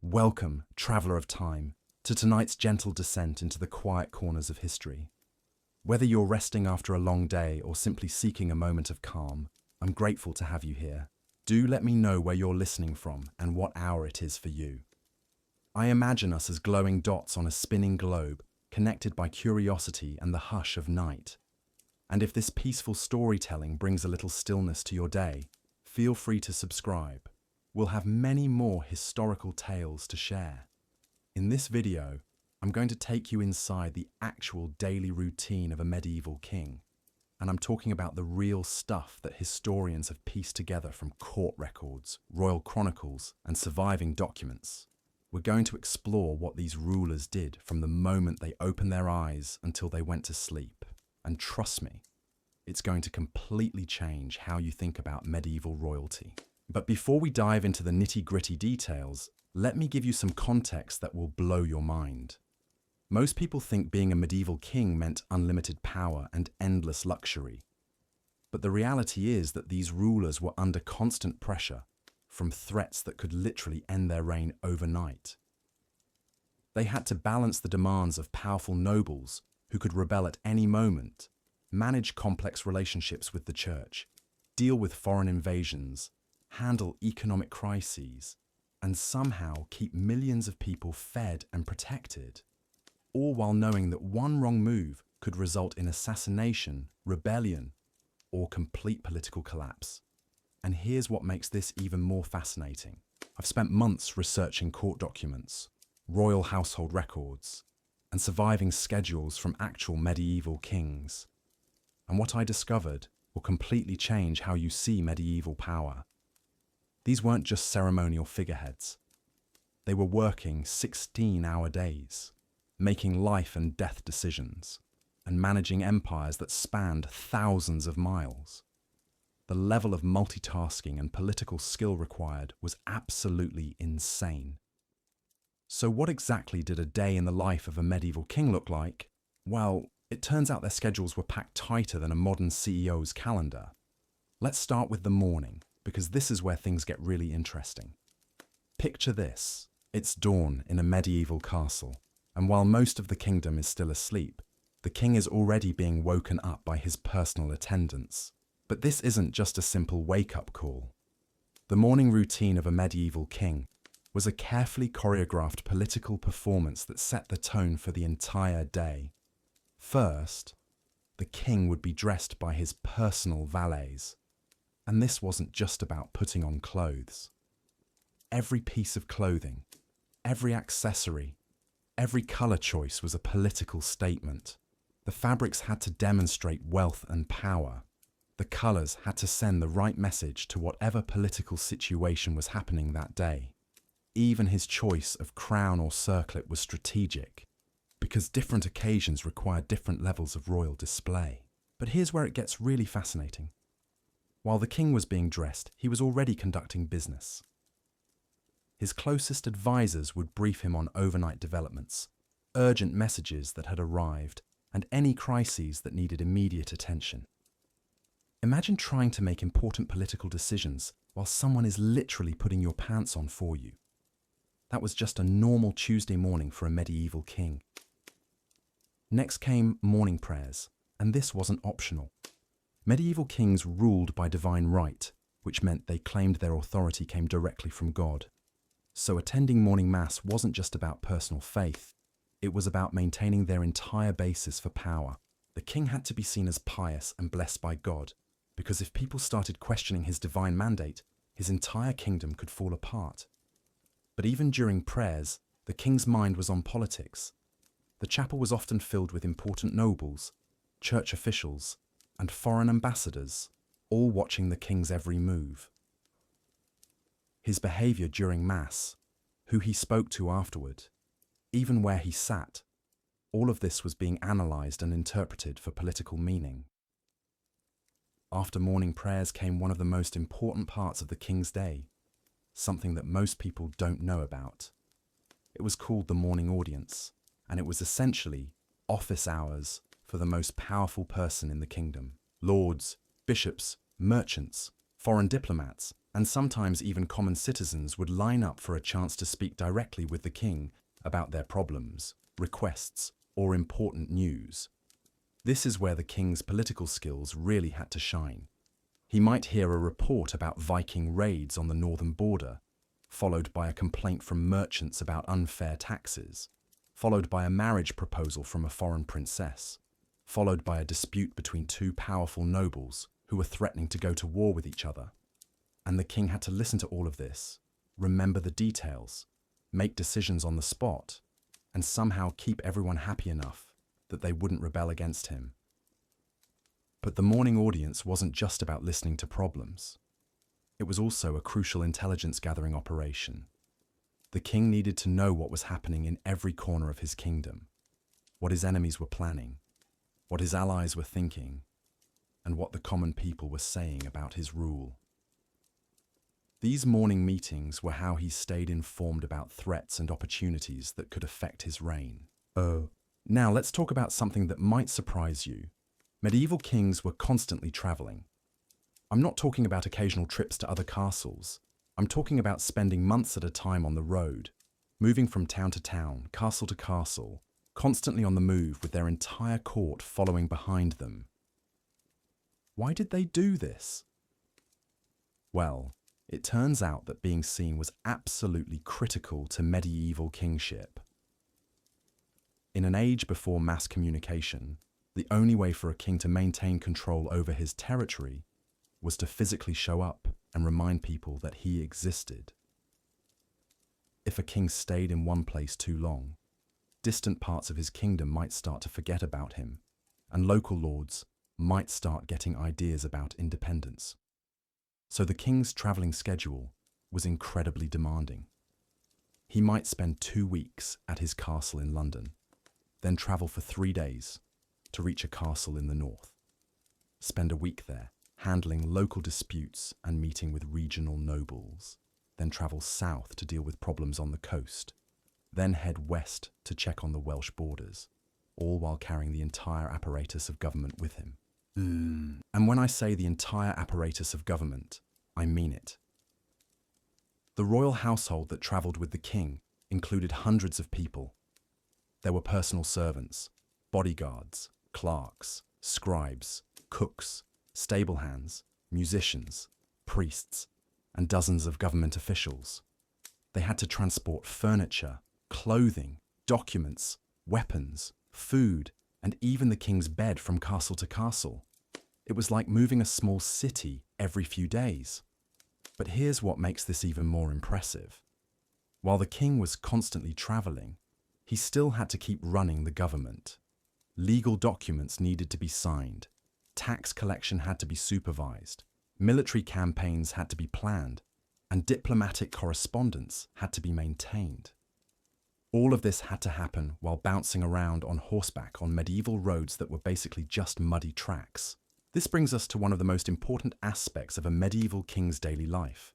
Welcome, traveller of time, to tonight's gentle descent into the quiet corners of history. Whether you're resting after a long day or simply seeking a moment of calm, I'm grateful to have you here. Do let me know where you're listening from and what hour it is for you. I imagine us as glowing dots on a spinning globe, connected by curiosity and the hush of night. And if this peaceful storytelling brings a little stillness to your day, feel free to subscribe. We'll have many more historical tales to share. In this video, I'm going to take you inside the actual daily routine of a medieval king. And I'm talking about the real stuff that historians have pieced together from court records, royal chronicles, and surviving documents. We're going to explore what these rulers did from the moment they opened their eyes until they went to sleep. And trust me, it's going to completely change how you think about medieval royalty. But before we dive into the nitty-gritty details, let me give you some context that will blow your mind. Most people think being a medieval king meant unlimited power and endless luxury. But the reality is that these rulers were under constant pressure from threats that could literally end their reign overnight. They had to balance the demands of powerful nobles who could rebel at any moment, manage complex relationships with the church, deal with foreign invasions, handle economic crises, and somehow keep millions of people fed and protected, all while knowing that one wrong move could result in assassination, rebellion, or complete political collapse. And here's what makes this even more fascinating. I've spent months researching court documents, royal household records, and surviving schedules from actual medieval kings. And what I discovered will completely change how you see medieval power. These weren't just ceremonial figureheads. They were working 16-hour days, making life and death decisions, and managing empires that spanned thousands of miles. The level of multitasking and political skill required was absolutely insane. So what exactly did a day in the life of a medieval king look like? Well, it turns out their schedules were packed tighter than a modern CEO's calendar. Let's start with the morning, because this is where things get really interesting. Picture this. It's dawn in a medieval castle, and while most of the kingdom is still asleep, the king is already being woken up by his personal attendants. But this isn't just a simple wake-up call. The morning routine of a medieval king was a carefully choreographed political performance that set the tone for the entire day. First, the king would be dressed by his personal valets. And this wasn't just about putting on clothes. Every piece of clothing, every accessory, every color choice was a political statement. The fabrics had to demonstrate wealth and power. The colors had to send the right message to whatever political situation was happening that day. Even his choice of crown or circlet was strategic, because different occasions required different levels of royal display. But here's where it gets really fascinating. While the king was being dressed, he was already conducting business. His closest advisors would brief him on overnight developments, urgent messages that had arrived, and any crises that needed immediate attention. Imagine trying to make important political decisions while someone is literally putting your pants on for you. That was just a normal Tuesday morning for a medieval king. Next came morning prayers, and this wasn't optional. Medieval kings ruled by divine right, which meant they claimed their authority came directly from God. So attending morning mass wasn't just about personal faith, it was about maintaining their entire basis for power. The king had to be seen as pious and blessed by God, because if people started questioning his divine mandate, his entire kingdom could fall apart. But even during prayers, the king's mind was on politics. The chapel was often filled with important nobles, church officials, and foreign ambassadors, all watching the king's every move. His behavior during Mass, who he spoke to afterward, even where he sat, all of this was being analysed and interpreted for political meaning. After morning prayers came one of the most important parts of the king's day, something that most people don't know about. It was called the morning audience, and it was essentially office hours for the most powerful person in the kingdom. Lords, bishops, merchants, foreign diplomats, and sometimes even common citizens would line up for a chance to speak directly with the king about their problems, requests, or important news. This is where the king's political skills really had to shine. He might hear a report about Viking raids on the northern border, followed by a complaint from merchants about unfair taxes, followed by a marriage proposal from a foreign princess, followed by a dispute between two powerful nobles who were threatening to go to war with each other. And the king had to listen to all of this, remember the details, make decisions on the spot, and somehow keep everyone happy enough that they wouldn't rebel against him. But the morning audience wasn't just about listening to problems. It was also a crucial intelligence-gathering operation. The king needed to know what was happening in every corner of his kingdom, what his enemies were planning, what his allies were thinking, and what the common people were saying about his rule. These morning meetings were how he stayed informed about threats and opportunities that could affect his reign. Now let's talk about something that might surprise you. Medieval kings were constantly traveling. I'm not talking about occasional trips to other castles. I'm talking about spending months at a time on the road, moving from town to town, castle to castle, constantly on the move with their entire court following behind them. Why did they do this? Well, it turns out that being seen was absolutely critical to medieval kingship. In an age before mass communication, the only way for a king to maintain control over his territory was to physically show up and remind people that he existed. If a king stayed in one place too long, distant parts of his kingdom might start to forget about him, and local lords might start getting ideas about independence. So the king's travelling schedule was incredibly demanding. He might spend 2 weeks at his castle in London, then travel for 3 days to reach a castle in the north, spend a week there, handling local disputes and meeting with regional nobles, then travel south to deal with problems on the coast, then head west to check on the Welsh borders, all while carrying the entire apparatus of government with him. And when I say the entire apparatus of government, I mean it. The royal household that travelled with the king included hundreds of people. There were personal servants, bodyguards, clerks, scribes, cooks, stable hands, musicians, priests, and dozens of government officials. They had to transport furniture, clothing, documents, weapons, food, and even the king's bed from castle to castle. It was like moving a small city every few days. But here's what makes this even more impressive. While the king was constantly travelling, he still had to keep running the government. Legal documents needed to be signed, tax collection had to be supervised, military campaigns had to be planned, and diplomatic correspondence had to be maintained. All of this had to happen while bouncing around on horseback on medieval roads that were basically just muddy tracks. This brings us to one of the most important aspects of a medieval king's daily life,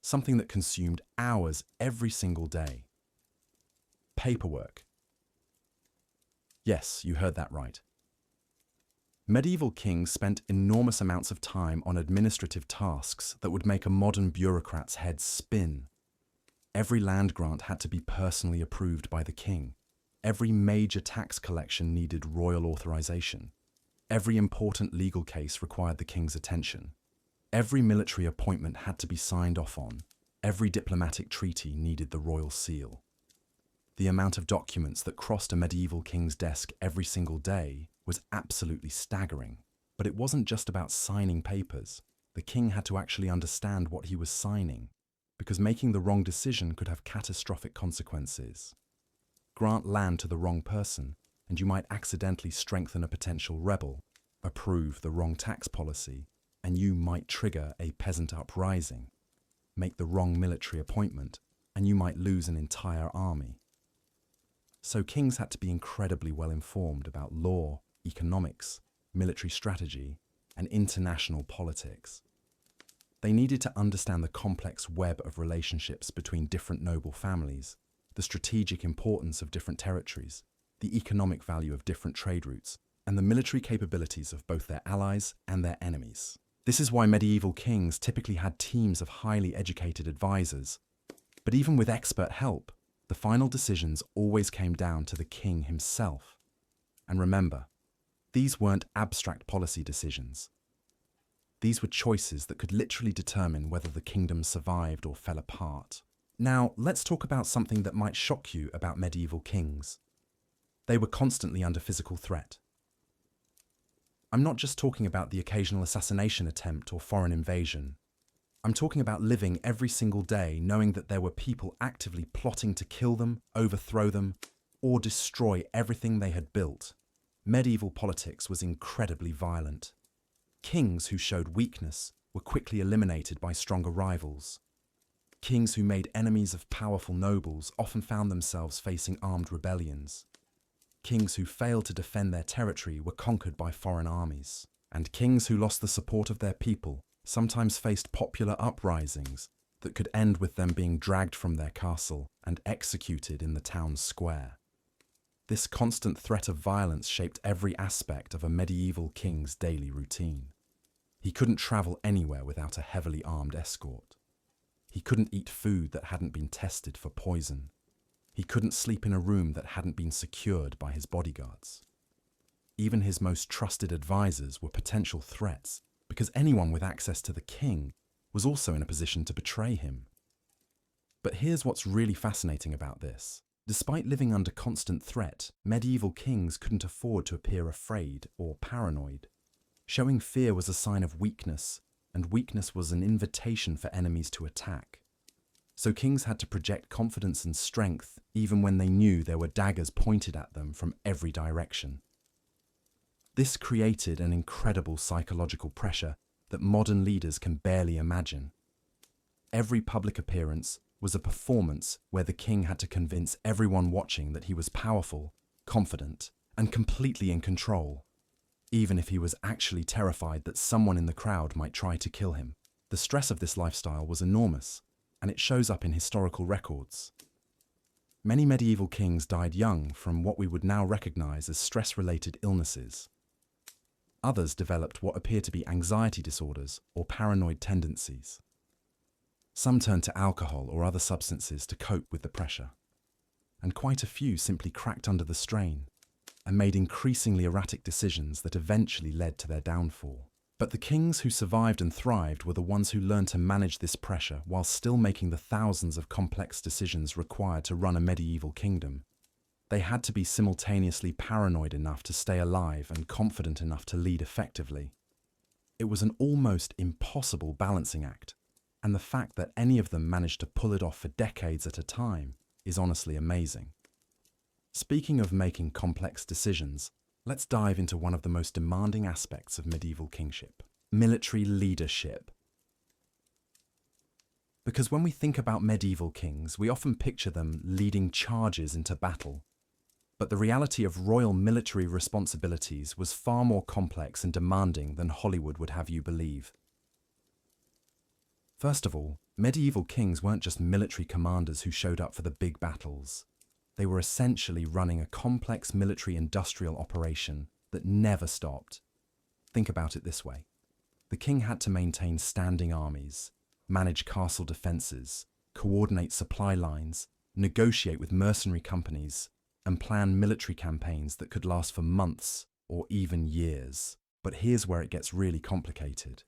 something that consumed hours every single day. Paperwork. Yes, you heard that right. Medieval kings spent enormous amounts of time on administrative tasks that would make a modern bureaucrat's head spin. Every land grant had to be personally approved by the king. Every major tax collection needed royal authorization. Every important legal case required the king's attention. Every military appointment had to be signed off on. Every diplomatic treaty needed the royal seal. The amount of documents that crossed a medieval king's desk every single day was absolutely staggering. But it wasn't just about signing papers. The king had to actually understand what he was signing, because making the wrong decision could have catastrophic consequences. Grant land to the wrong person, and you might accidentally strengthen a potential rebel, approve the wrong tax policy, and you might trigger a peasant uprising. Make the wrong military appointment, and you might lose an entire army. So kings had to be incredibly well informed about law, economics, military strategy, and international politics. They needed to understand the complex web of relationships between different noble families, the strategic importance of different territories, the economic value of different trade routes, and the military capabilities of both their allies and their enemies. This is why medieval kings typically had teams of highly educated advisors. But even with expert help, the final decisions always came down to the king himself. And remember, these weren't abstract policy decisions. These were choices that could literally determine whether the kingdom survived or fell apart. Now, let's talk about something that might shock you about medieval kings. They were constantly under physical threat. I'm not just talking about the occasional assassination attempt or foreign invasion. I'm talking about living every single day knowing that there were people actively plotting to kill them, overthrow them, or destroy everything they had built. Medieval politics was incredibly violent. Kings who showed weakness were quickly eliminated by stronger rivals. Kings who made enemies of powerful nobles often found themselves facing armed rebellions. Kings who failed to defend their territory were conquered by foreign armies. And kings who lost the support of their people sometimes faced popular uprisings that could end with them being dragged from their castle and executed in the town square. This constant threat of violence shaped every aspect of a medieval king's daily routine. He couldn't travel anywhere without a heavily armed escort. He couldn't eat food that hadn't been tested for poison. He couldn't sleep in a room that hadn't been secured by his bodyguards. Even his most trusted advisors were potential threats because anyone with access to the king was also in a position to betray him. But here's what's really fascinating about this. Despite living under constant threat, medieval kings couldn't afford to appear afraid or paranoid. Showing fear was a sign of weakness, and weakness was an invitation for enemies to attack. So kings had to project confidence and strength even when they knew there were daggers pointed at them from every direction. This created an incredible psychological pressure that modern leaders can barely imagine. Every public appearance was a performance where the king had to convince everyone watching that he was powerful, confident, and completely in control, even if he was actually terrified that someone in the crowd might try to kill him. The stress of this lifestyle was enormous, and it shows up in historical records. Many medieval kings died young from what we would now recognize as stress-related illnesses. Others developed what appear to be anxiety disorders or paranoid tendencies. Some turned to alcohol or other substances to cope with the pressure. And quite a few simply cracked under the strain and made increasingly erratic decisions that eventually led to their downfall. But the kings who survived and thrived were the ones who learned to manage this pressure while still making the thousands of complex decisions required to run a medieval kingdom. They had to be simultaneously paranoid enough to stay alive and confident enough to lead effectively. It was an almost impossible balancing act, and the fact that any of them managed to pull it off for decades at a time is honestly amazing. Speaking of making complex decisions, let's dive into one of the most demanding aspects of medieval kingship: military leadership. Because when we think about medieval kings, we often picture them leading charges into battle. But the reality of royal military responsibilities was far more complex and demanding than Hollywood would have you believe. First of all, medieval kings weren't just military commanders who showed up for the big battles. They were essentially running a complex military-industrial operation that never stopped. Think about it this way. The king had to maintain standing armies, manage castle defenses, coordinate supply lines, negotiate with mercenary companies, and plan military campaigns that could last for months or even years. But here's where it gets really complicated.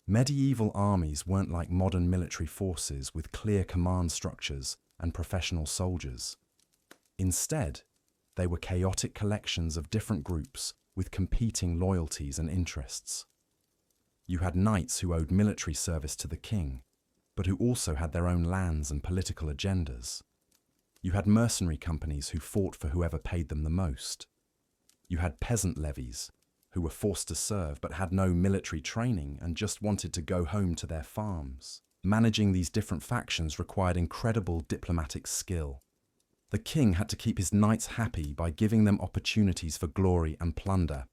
Medieval armies weren't like modern military forces with clear command structures and professional soldiers. Instead, they were chaotic collections of different groups with competing loyalties and interests. You had knights who owed military service to the king, but who also had their own lands and political agendas. You had mercenary companies who fought for whoever paid them the most. You had peasant levies who were forced to serve but had no military training and just wanted to go home to their farms. Managing these different factions required incredible diplomatic skill. The king had to keep his knights happy by giving them opportunities for glory and plunder.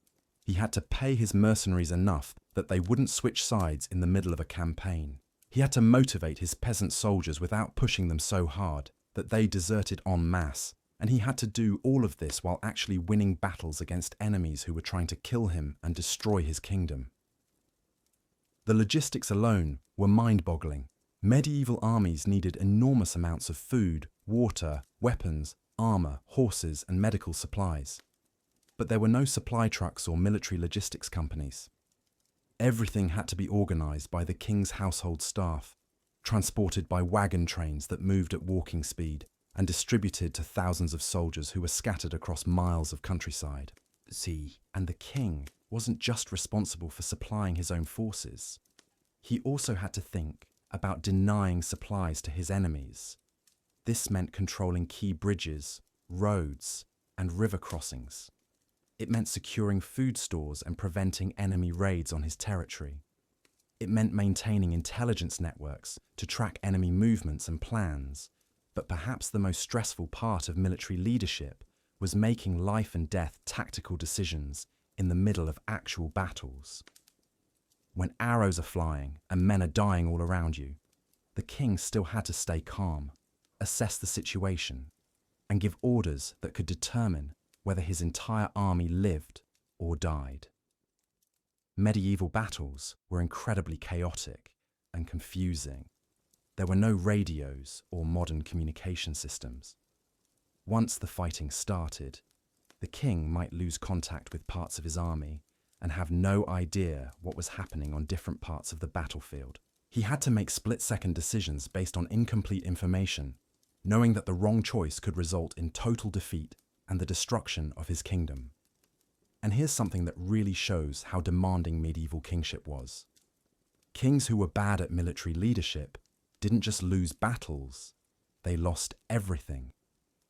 He had to pay his mercenaries enough that they wouldn't switch sides in the middle of a campaign. He had to motivate his peasant soldiers without pushing them so hard that they deserted en masse, and he had to do all of this while actually winning battles against enemies who were trying to kill him and destroy his kingdom. The logistics alone were mind-boggling. Medieval armies needed enormous amounts of food, water, weapons, armor, horses, and medical supplies. But there were no supply trucks or military logistics companies. Everything had to be organized by the king's household staff, transported by wagon trains that moved at walking speed and distributed to thousands of soldiers who were scattered across miles of countryside. And the king wasn't just responsible for supplying his own forces. He also had to think about denying supplies to his enemies. This meant controlling key bridges, roads, and river crossings. It meant securing food stores and preventing enemy raids on his territory. It meant maintaining intelligence networks to track enemy movements and plans. But perhaps the most stressful part of military leadership was making life and death tactical decisions in the middle of actual battles. When arrows are flying and men are dying all around you, the king still had to stay calm, assess the situation, and give orders that could determine whether his entire army lived or died. Medieval battles were incredibly chaotic and confusing. There were no radios or modern communication systems. Once the fighting started, the king might lose contact with parts of his army and have no idea what was happening on different parts of the battlefield. He had to make split-second decisions based on incomplete information, knowing that the wrong choice could result in total defeat and the destruction of his kingdom. And here's something that really shows how demanding medieval kingship was. Kings who were bad at military leadership didn't just lose battles, they lost everything.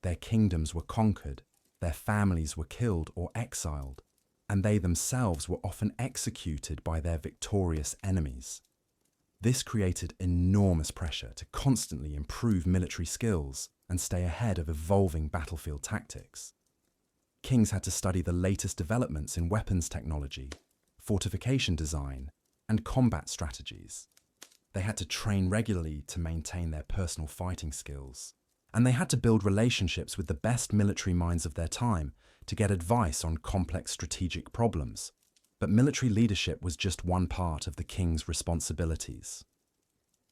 Their kingdoms were conquered, their families were killed or exiled, and they themselves were often executed by their victorious enemies. This created enormous pressure to constantly improve military skills and stay ahead of evolving battlefield tactics. Kings had to study the latest developments in weapons technology, fortification design, and combat strategies. They had to train regularly to maintain their personal fighting skills. And they had to build relationships with the best military minds of their time to get advice on complex strategic problems. But military leadership was just one part of the king's responsibilities.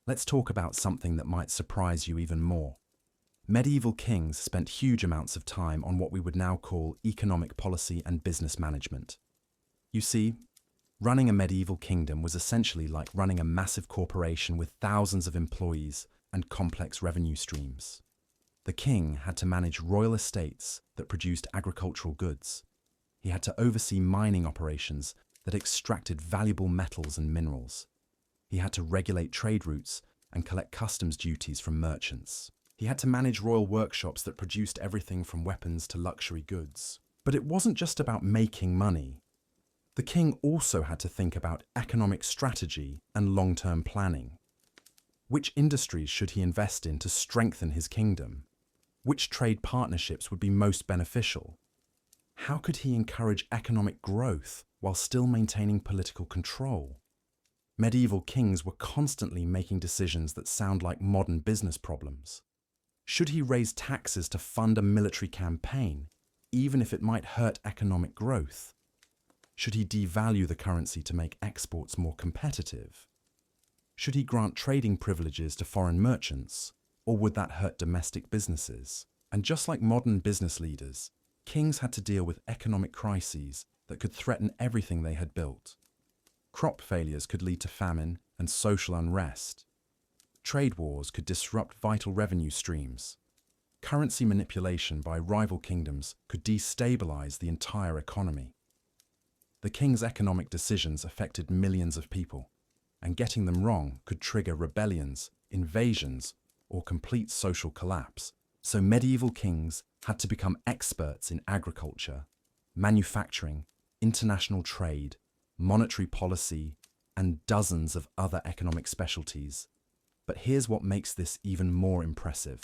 Let's talk about something that might surprise you even more. Medieval kings spent huge amounts of time on what we would now call economic policy and business management. You see, running a medieval kingdom was essentially like running a massive corporation with thousands of employees and complex revenue streams. The king had to manage royal estates that produced agricultural goods. He had to oversee mining operations that extracted valuable metals and minerals. He had to regulate trade routes and collect customs duties from merchants. He had to manage royal workshops that produced everything from weapons to luxury goods. But it wasn't just about making money. The king also had to think about economic strategy and long-term planning. Which industries should he invest in to strengthen his kingdom? Which trade partnerships would be most beneficial? How could he encourage economic growth while still maintaining political control? Medieval kings were constantly making decisions that sound like modern business problems. Should he raise taxes to fund a military campaign, even if it might hurt economic growth? Should he devalue the currency to make exports more competitive? Should he grant trading privileges to foreign merchants, or would that hurt domestic businesses? And just like modern business leaders, kings had to deal with economic crises that could threaten everything they had built. Crop failures could lead to famine and social unrest. Trade wars could disrupt vital revenue streams. Currency manipulation by rival kingdoms could destabilize the entire economy. The king's economic decisions affected millions of people, and getting them wrong could trigger rebellions, invasions, or complete social collapse. So medieval kings had to become experts in agriculture, manufacturing, international trade, monetary policy, and dozens of other economic specialties. But here's what makes this even more impressive.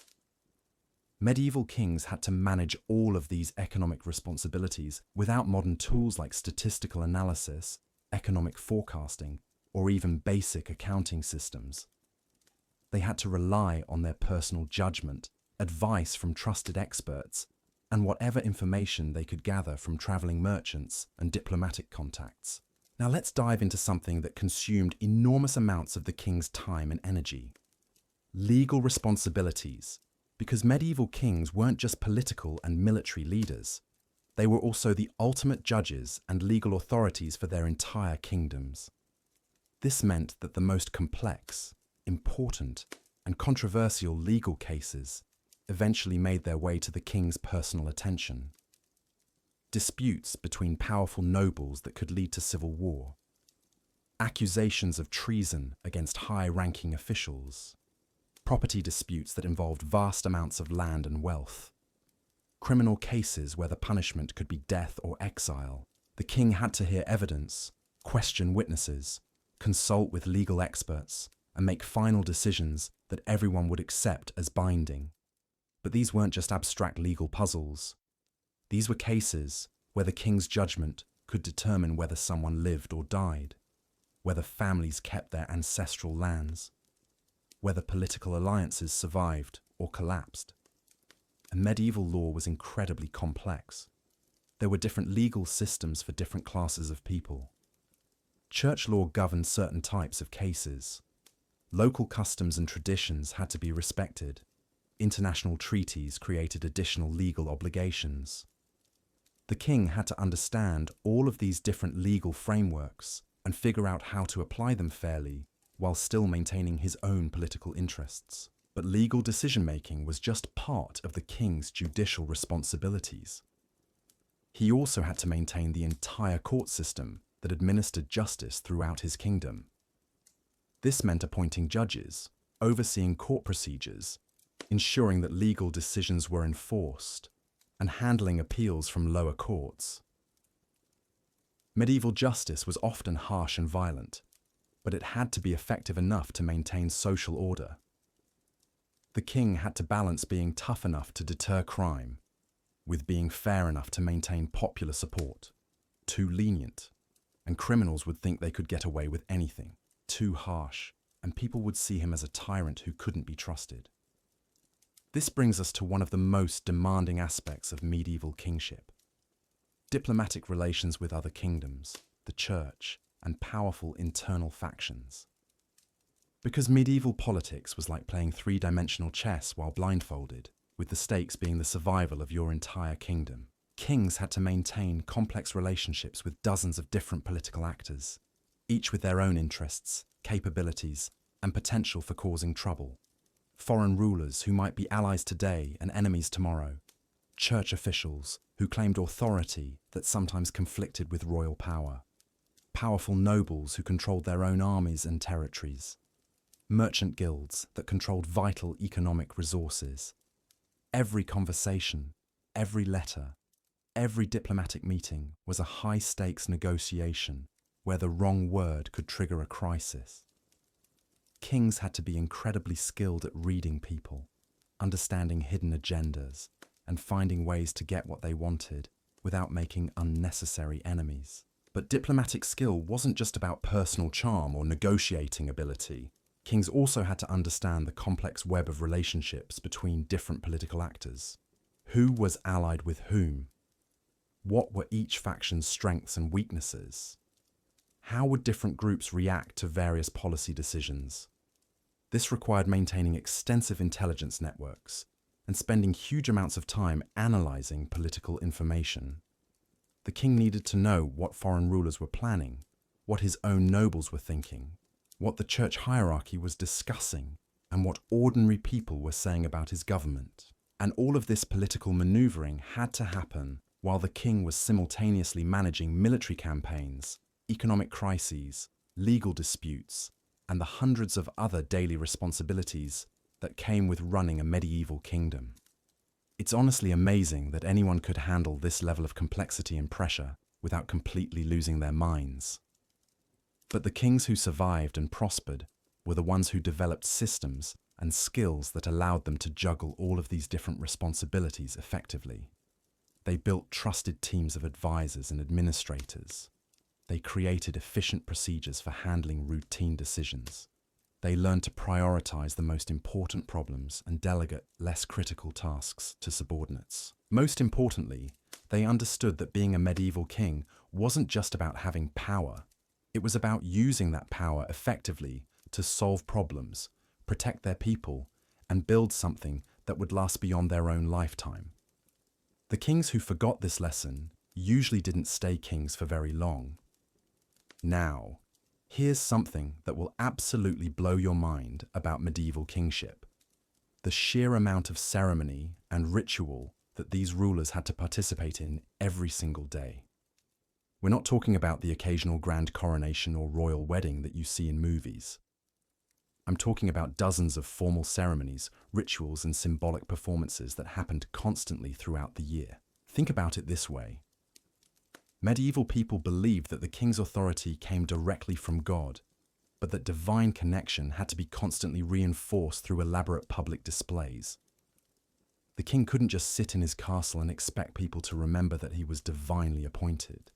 Medieval kings had to manage all of these economic responsibilities without modern tools like statistical analysis, economic forecasting, or even basic accounting systems. They had to rely on their personal judgment, advice from trusted experts, and whatever information they could gather from traveling merchants and diplomatic contacts. Now let's dive into something that consumed enormous amounts of the king's time and energy. Legal responsibilities, because medieval kings weren't just political and military leaders. They were also the ultimate judges and legal authorities for their entire kingdoms. This meant that the most complex, important, and controversial legal cases eventually made their way to the king's personal attention. Disputes between powerful nobles that could lead to civil war. Accusations of treason against high-ranking officials. Property disputes that involved vast amounts of land and wealth. Criminal cases where the punishment could be death or exile. The king had to hear evidence, question witnesses, consult with legal experts, and make final decisions that everyone would accept as binding. But these weren't just abstract legal puzzles. These were cases where the king's judgment could determine whether someone lived or died, whether families kept their ancestral lands, whether political alliances survived or collapsed. And medieval law was incredibly complex. There were different legal systems for different classes of people. Church law governed certain types of cases. Local customs and traditions had to be respected. International treaties created additional legal obligations. The king had to understand all of these different legal frameworks and figure out how to apply them fairly while still maintaining his own political interests. But legal decision-making was just part of the king's judicial responsibilities. He also had to maintain the entire court system that administered justice throughout his kingdom. This meant appointing judges, overseeing court procedures, ensuring that legal decisions were enforced, and handling appeals from lower courts. Medieval justice was often harsh and violent, but it had to be effective enough to maintain social order. The king had to balance being tough enough to deter crime with being fair enough to maintain popular support. Too lenient, and criminals would think they could get away with anything. Too harsh, and people would see him as a tyrant who couldn't be trusted. This brings us to one of the most demanding aspects of medieval kingship: diplomatic relations with other kingdoms, the church, and powerful internal factions. Because medieval politics was like playing three-dimensional chess while blindfolded, with the stakes being the survival of your entire kingdom, kings had to maintain complex relationships with dozens of different political actors, each with their own interests, capabilities, and potential for causing trouble. Foreign rulers who might be allies today and enemies tomorrow. Church officials who claimed authority that sometimes conflicted with royal power. Powerful nobles who controlled their own armies and territories. Merchant guilds that controlled vital economic resources. Every conversation, every letter, every diplomatic meeting was a high-stakes negotiation where the wrong word could trigger a crisis. Kings had to be incredibly skilled at reading people, understanding hidden agendas, and finding ways to get what they wanted without making unnecessary enemies. But diplomatic skill wasn't just about personal charm or negotiating ability. Kings also had to understand the complex web of relationships between different political actors. Who was allied with whom? What were each faction's strengths and weaknesses? How would different groups react to various policy decisions? This required maintaining extensive intelligence networks and spending huge amounts of time analyzing political information. The king needed to know what foreign rulers were planning, what his own nobles were thinking, what the church hierarchy was discussing, and what ordinary people were saying about his government. And all of this political maneuvering had to happen while the king was simultaneously managing military campaigns, economic crises, legal disputes, and the hundreds of other daily responsibilities that came with running a medieval kingdom. It's honestly amazing that anyone could handle this level of complexity and pressure without completely losing their minds. But the kings who survived and prospered were the ones who developed systems and skills that allowed them to juggle all of these different responsibilities effectively. They built trusted teams of advisors and administrators. They created efficient procedures for handling routine decisions. They learned to prioritize the most important problems and delegate less critical tasks to subordinates. Most importantly, they understood that being a medieval king wasn't just about having power, It was about using that power effectively to solve problems, protect their people, and build something that would last beyond their own lifetime. The kings who forgot this lesson usually didn't stay kings for very long. Now, here's something that will absolutely blow your mind about medieval kingship: the sheer amount of ceremony and ritual that these rulers had to participate in every single day. We're not talking about the occasional grand coronation or royal wedding that you see in movies. I'm talking about dozens of formal ceremonies, rituals, and symbolic performances that happened constantly throughout the year. Think about it this way. Medieval people believed that the king's authority came directly from God, but that divine connection had to be constantly reinforced through elaborate public displays. The king couldn't just sit in his castle and expect people to remember that he was divinely appointed.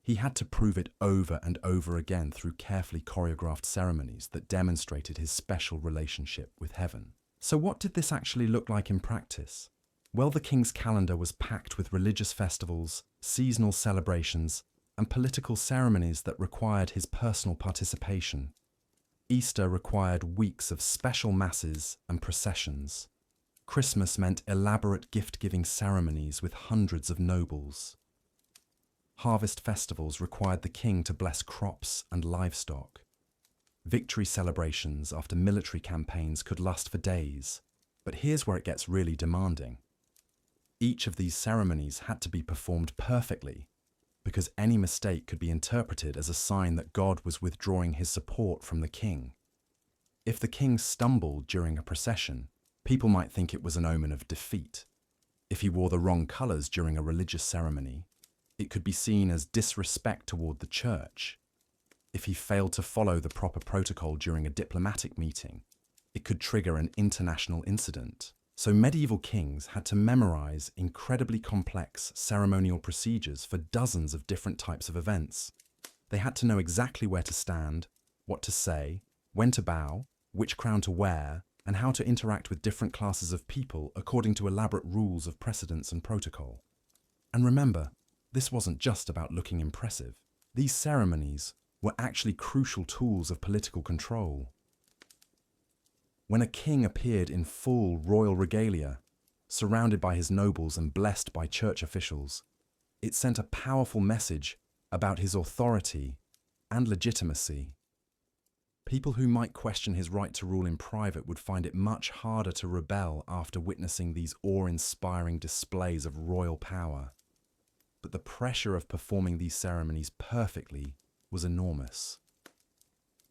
He had to prove it over and over again through carefully choreographed ceremonies that demonstrated his special relationship with heaven. So what did this actually look like in practice? Well, the king's calendar was packed with religious festivals, seasonal celebrations, and political ceremonies that required his personal participation. Easter required weeks of special masses and processions. Christmas meant elaborate gift-giving ceremonies with hundreds of nobles. Harvest festivals required the king to bless crops and livestock. Victory celebrations after military campaigns could last for days. But here's where it gets really demanding. Each of these ceremonies had to be performed perfectly, because any mistake could be interpreted as a sign that God was withdrawing his support from the king. If the king stumbled during a procession, people might think it was an omen of defeat. If he wore the wrong colours during a religious ceremony, it could be seen as disrespect toward the church. If he failed to follow the proper protocol during a diplomatic meeting, it could trigger an international incident. So medieval kings had to memorize incredibly complex ceremonial procedures for dozens of different types of events. They had to know exactly where to stand, what to say, when to bow, which crown to wear, and how to interact with different classes of people according to elaborate rules of precedence and protocol. And remember, this wasn't just about looking impressive. These ceremonies were actually crucial tools of political control. When a king appeared in full royal regalia, surrounded by his nobles and blessed by church officials, it sent a powerful message about his authority and legitimacy. People who might question his right to rule in private would find it much harder to rebel after witnessing these awe-inspiring displays of royal power. But the pressure of performing these ceremonies perfectly was enormous.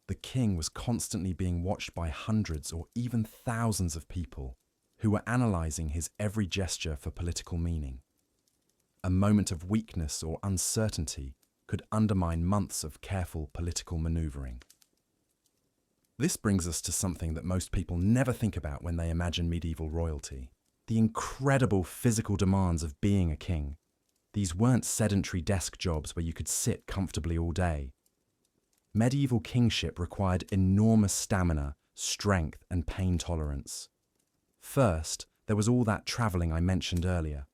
The king was constantly being watched by hundreds or even thousands of people who were analysing his every gesture for political meaning. A moment of weakness or uncertainty could undermine months of careful political manoeuvring. This brings us to something that most people never think about when they imagine medieval royalty: the incredible physical demands of being a king. These weren't sedentary desk jobs where you could sit comfortably all day. Medieval kingship required enormous stamina, strength, and pain tolerance. First, there was all that travelling I mentioned earlier.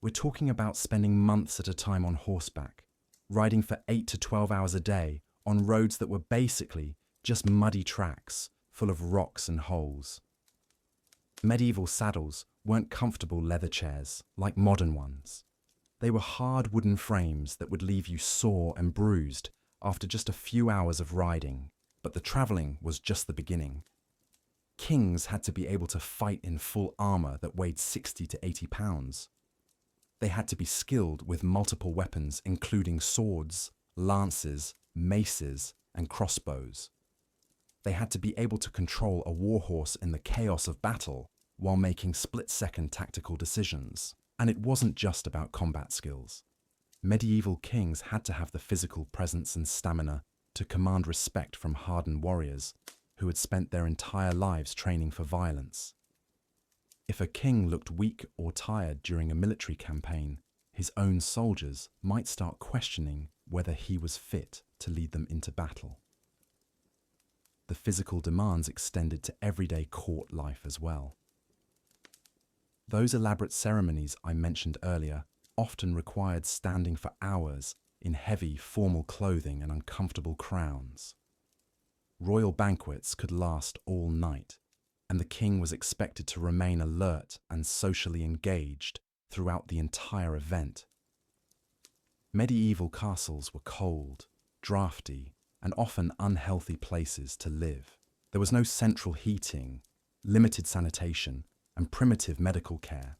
We're talking about spending months at a time on horseback, riding for 8 to 12 hours a day on roads that were basically just muddy tracks full of rocks and holes. Medieval saddles weren't comfortable leather chairs like modern ones. They were hard wooden frames that would leave you sore and bruised after just a few hours of riding, but the travelling was just the beginning. Kings had to be able to fight in full armour that weighed 60 to 80 pounds. They had to be skilled with multiple weapons, including swords, lances, maces, and crossbows. They had to be able to control a warhorse in the chaos of battle while making split-second tactical decisions. And it wasn't just about combat skills. Medieval kings had to have the physical presence and stamina to command respect from hardened warriors who had spent their entire lives training for violence. If a king looked weak or tired during a military campaign, his own soldiers might start questioning whether he was fit to lead them into battle. The physical demands extended to everyday court life as well. Those elaborate ceremonies I mentioned earlier often required standing for hours in heavy, formal clothing and uncomfortable crowns. Royal banquets could last all night, and the king was expected to remain alert and socially engaged throughout the entire event. Medieval castles were cold, drafty, and often unhealthy places to live. There was no central heating, limited sanitation, and primitive medical care.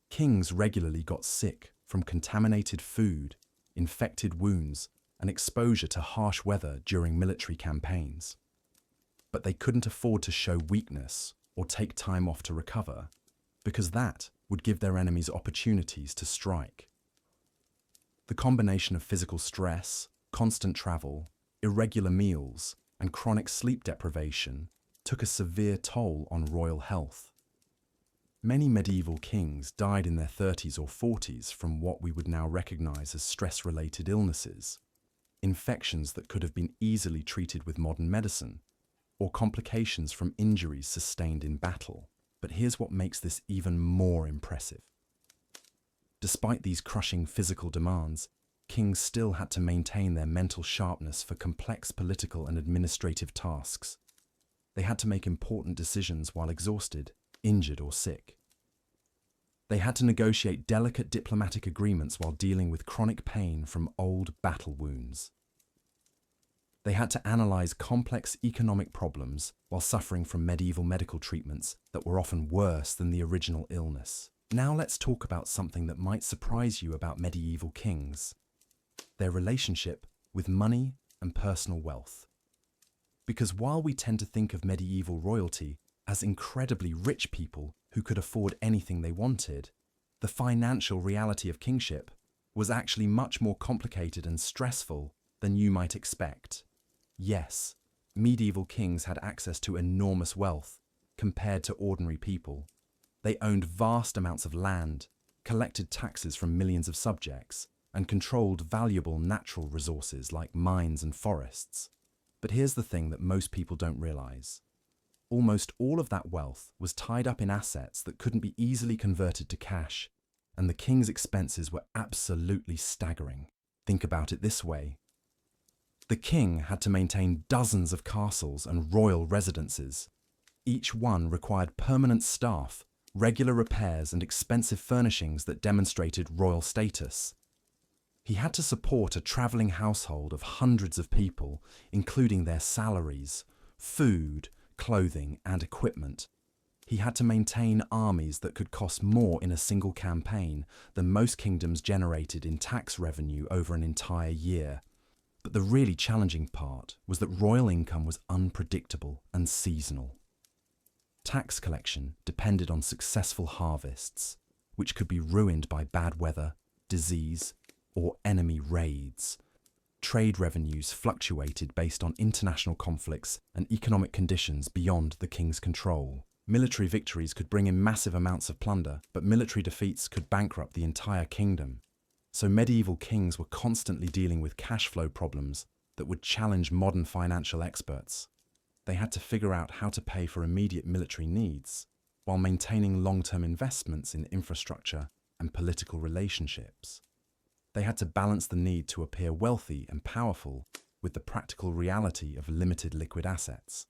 Kings regularly got sick from contaminated food, infected wounds, and exposure to harsh weather during military campaigns. But they couldn't afford to show weakness or take time off to recover, because that would give their enemies opportunities to strike. The combination of physical stress, constant travel, irregular meals, and chronic sleep deprivation took a severe toll on royal health. Many medieval kings died in their 30s or 40s from what we would now recognize as stress-related illnesses, infections that could have been easily treated with modern medicine, or complications from injuries sustained in battle. But here's what makes this even more impressive. Despite these crushing physical demands, kings still had to maintain their mental sharpness for complex political and administrative tasks. They had to make important decisions while exhausted, injured, or sick. They had to negotiate delicate diplomatic agreements while dealing with chronic pain from old battle wounds. They had to analyze complex economic problems while suffering from medieval medical treatments that were often worse than the original illness. Now let's talk about something that might surprise you about medieval kings: their relationship with money and personal wealth. Because while we tend to think of medieval royalty as incredibly rich people who could afford anything they wanted, the financial reality of kingship was actually much more complicated and stressful than you might expect. Yes, medieval kings had access to enormous wealth compared to ordinary people. They owned vast amounts of land, collected taxes from millions of subjects, and controlled valuable natural resources like mines and forests. But here's the thing that most people don't realize. Almost all of that wealth was tied up in assets that couldn't be easily converted to cash, and the king's expenses were absolutely staggering. Think about it this way. The king had to maintain dozens of castles and royal residences. Each one required permanent staff, regular repairs, and expensive furnishings that demonstrated royal status. He had to support a travelling household of hundreds of people, including their salaries, food, clothing, and equipment. He had to maintain armies that could cost more in a single campaign than most kingdoms generated in tax revenue over an entire year. But the really challenging part was that royal income was unpredictable and seasonal. Tax collection depended on successful harvests, which could be ruined by bad weather, disease, or enemy raids. Trade revenues fluctuated based on international conflicts and economic conditions beyond the king's control. Military victories could bring in massive amounts of plunder, but military defeats could bankrupt the entire kingdom. So medieval kings were constantly dealing with cash flow problems that would challenge modern financial experts. They had to figure out how to pay for immediate military needs while maintaining long-term investments in infrastructure and political relationships. They had to balance the need to appear wealthy and powerful with the practical reality of limited liquid assets.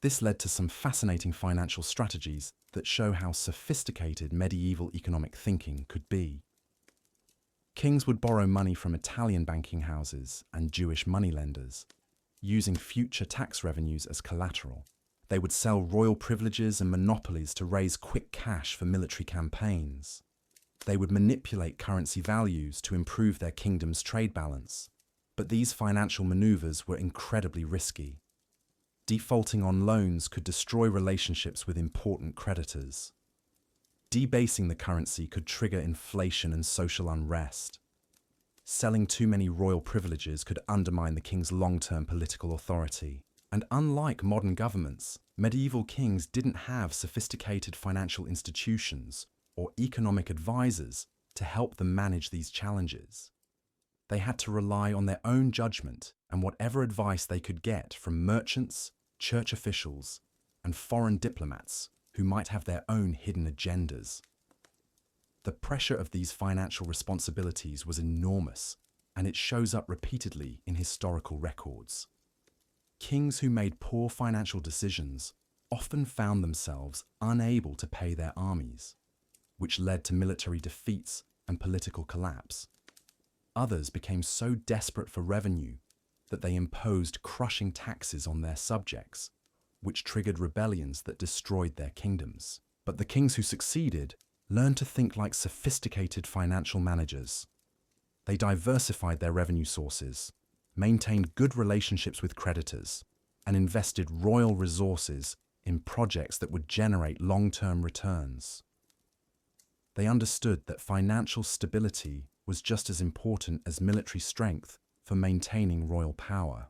This led to some fascinating financial strategies that show how sophisticated medieval economic thinking could be. Kings would borrow money from Italian banking houses and Jewish moneylenders, using future tax revenues as collateral. They would sell royal privileges and monopolies to raise quick cash for military campaigns. They would manipulate currency values to improve their kingdom's trade balance. But these financial maneuvers were incredibly risky. Defaulting on loans could destroy relationships with important creditors. Debasing the currency could trigger inflation and social unrest. Selling too many royal privileges could undermine the king's long-term political authority. And unlike modern governments, medieval kings didn't have sophisticated financial institutions or economic advisors to help them manage these challenges. They had to rely on their own judgment and whatever advice they could get from merchants, church officials, and foreign diplomats who might have their own hidden agendas. The pressure of these financial responsibilities was enormous, and it shows up repeatedly in historical records. Kings who made poor financial decisions often found themselves unable to pay their armies, which led to military defeats and political collapse. Others became so desperate for revenue that they imposed crushing taxes on their subjects, which triggered rebellions that destroyed their kingdoms. But the kings who succeeded learned to think like sophisticated financial managers. They diversified their revenue sources, maintained good relationships with creditors, and invested royal resources in projects that would generate long-term returns. They understood that financial stability was just as important as military strength for maintaining royal power.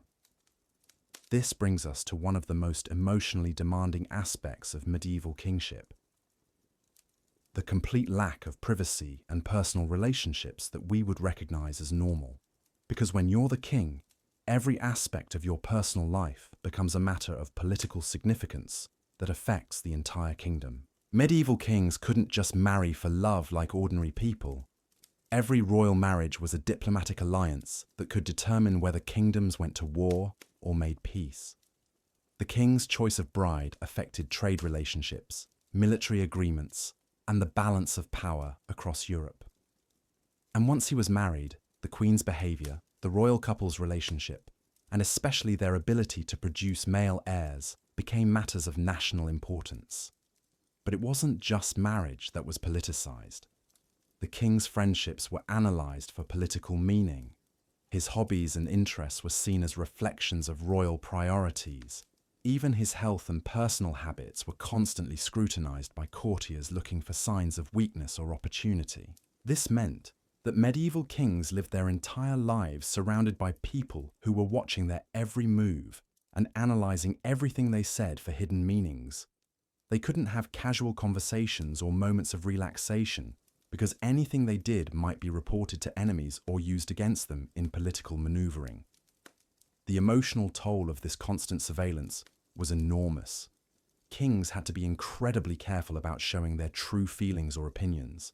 This brings us to one of the most emotionally demanding aspects of medieval kingship: the complete lack of privacy and personal relationships that we would recognize as normal. Because when you're the king, every aspect of your personal life becomes a matter of political significance that affects the entire kingdom. Medieval kings couldn't just marry for love like ordinary people. Every royal marriage was a diplomatic alliance that could determine whether kingdoms went to war or made peace. The king's choice of bride affected trade relationships, military agreements, and the balance of power across Europe. And once he was married, the queen's behavior, the royal couple's relationship, and especially their ability to produce male heirs, became matters of national importance. But it wasn't just marriage that was politicized. The king's friendships were analyzed for political meaning. His hobbies and interests were seen as reflections of royal priorities. Even his health and personal habits were constantly scrutinized by courtiers looking for signs of weakness or opportunity. This meant that medieval kings lived their entire lives surrounded by people who were watching their every move and analyzing everything they said for hidden meanings. They couldn't have casual conversations or moments of relaxation because anything they did might be reported to enemies or used against them in political maneuvering. The emotional toll of this constant surveillance was enormous. Kings had to be incredibly careful about showing their true feelings or opinions,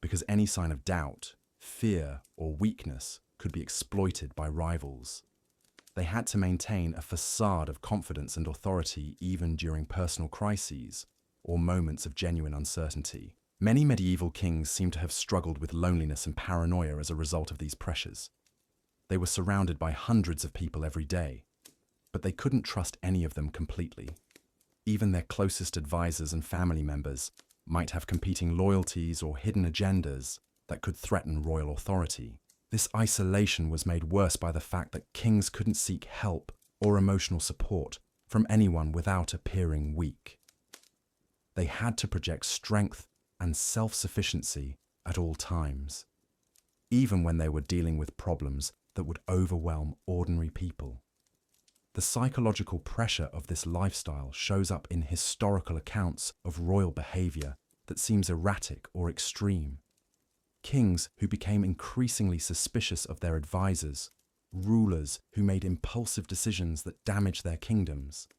because any sign of doubt, fear, or weakness could be exploited by rivals. They had to maintain a facade of confidence and authority even during personal crises or moments of genuine uncertainty. Many medieval kings seem to have struggled with loneliness and paranoia as a result of these pressures. They were surrounded by hundreds of people every day, but they couldn't trust any of them completely. Even their closest advisors and family members might have competing loyalties or hidden agendas that could threaten royal authority. This isolation was made worse by the fact that kings couldn't seek help or emotional support from anyone without appearing weak. They had to project strength and self-sufficiency at all times, even when they were dealing with problems that would overwhelm ordinary people. The psychological pressure of this lifestyle shows up in historical accounts of royal behavior that seems erratic or extreme. Kings who became increasingly suspicious of their advisors, rulers who made impulsive decisions that damaged their kingdoms,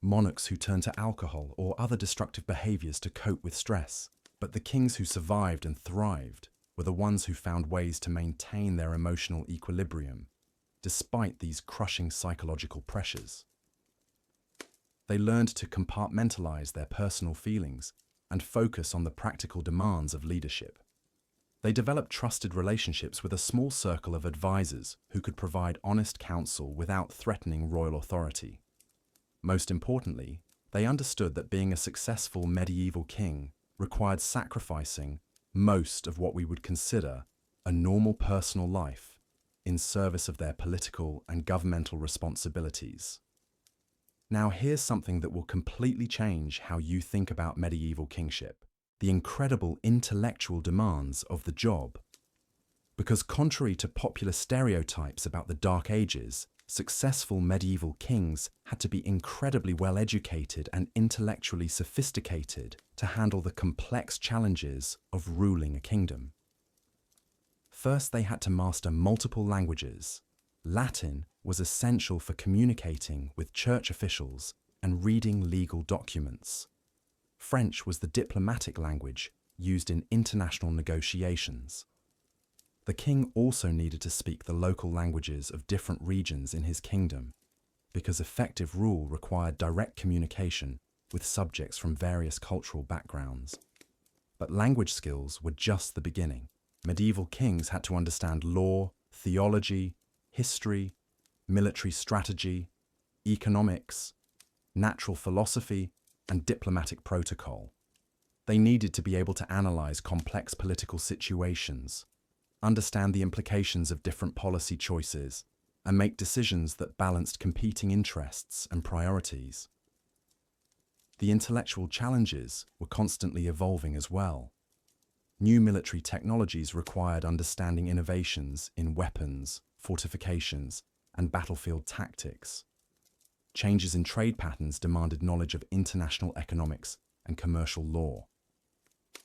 monarchs who turned to alcohol or other destructive behaviors to cope with stress. But the kings who survived and thrived were the ones who found ways to maintain their emotional equilibrium, despite these crushing psychological pressures. They learned to compartmentalize their personal feelings and focus on the practical demands of leadership. They developed trusted relationships with a small circle of advisors who could provide honest counsel without threatening royal authority. Most importantly, they understood that being a successful medieval king required sacrificing most of what we would consider a normal personal life in service of their political and governmental responsibilities. Now here's something that will completely change how you think about medieval kingship: the incredible intellectual demands of the job. Because contrary to popular stereotypes about the Dark Ages, successful medieval kings had to be incredibly well educated and intellectually sophisticated to handle the complex challenges of ruling a kingdom. First, they had to master multiple languages. Latin was essential for communicating with church officials and reading legal documents. French was the diplomatic language, used in international negotiations. The king also needed to speak the local languages of different regions in his kingdom, because effective rule required direct communication with subjects from various cultural backgrounds. But language skills were just the beginning. Medieval kings had to understand law, theology, history, military strategy, economics, natural philosophy, and diplomatic protocol. They needed to be able to analyze complex political situations, understand the implications of different policy choices, and make decisions that balanced competing interests and priorities. The intellectual challenges were constantly evolving as well. New military technologies required understanding innovations in weapons, fortifications, and battlefield tactics. Changes in trade patterns demanded knowledge of international economics and commercial law.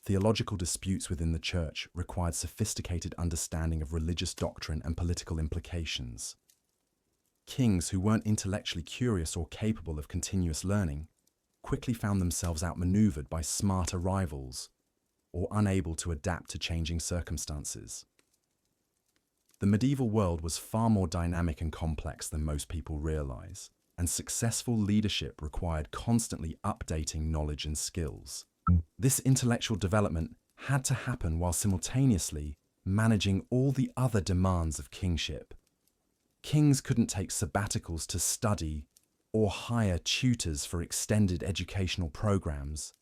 Theological disputes within the church required sophisticated understanding of religious doctrine and political implications. Kings who weren't intellectually curious or capable of continuous learning quickly found themselves outmaneuvered by smarter rivals or unable to adapt to changing circumstances. The medieval world was far more dynamic and complex than most people realize, and successful leadership required constantly updating knowledge and skills. This intellectual development had to happen while simultaneously managing all the other demands of kingship. Kings couldn't take sabbaticals to study or hire tutors for extended educational programs.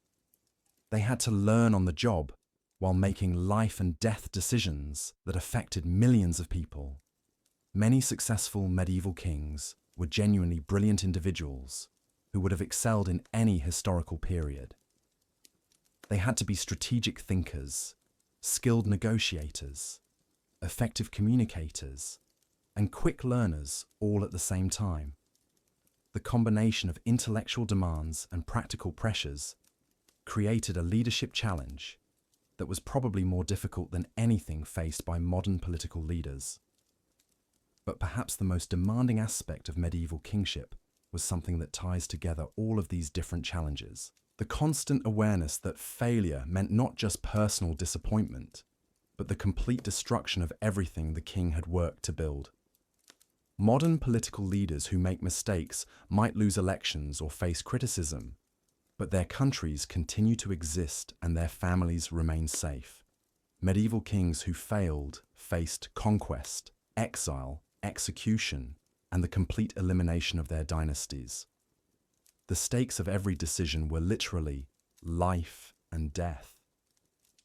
They had to learn on the job while making life and death decisions that affected millions of people. Many successful medieval kings were genuinely brilliant individuals who would have excelled in any historical period. They had to be strategic thinkers, skilled negotiators, effective communicators, and quick learners all at the same time. The combination of intellectual demands and practical pressures created a leadership challenge that was probably more difficult than anything faced by modern political leaders. But perhaps the most demanding aspect of medieval kingship was something that ties together all of these different challenges. The constant awareness that failure meant not just personal disappointment, but the complete destruction of everything the king had worked to build. Modern political leaders who make mistakes might lose elections or face criticism, but their countries continue to exist and their families remain safe. Medieval kings who failed faced conquest, exile, execution, and the complete elimination of their dynasties. The stakes of every decision were literally life and death,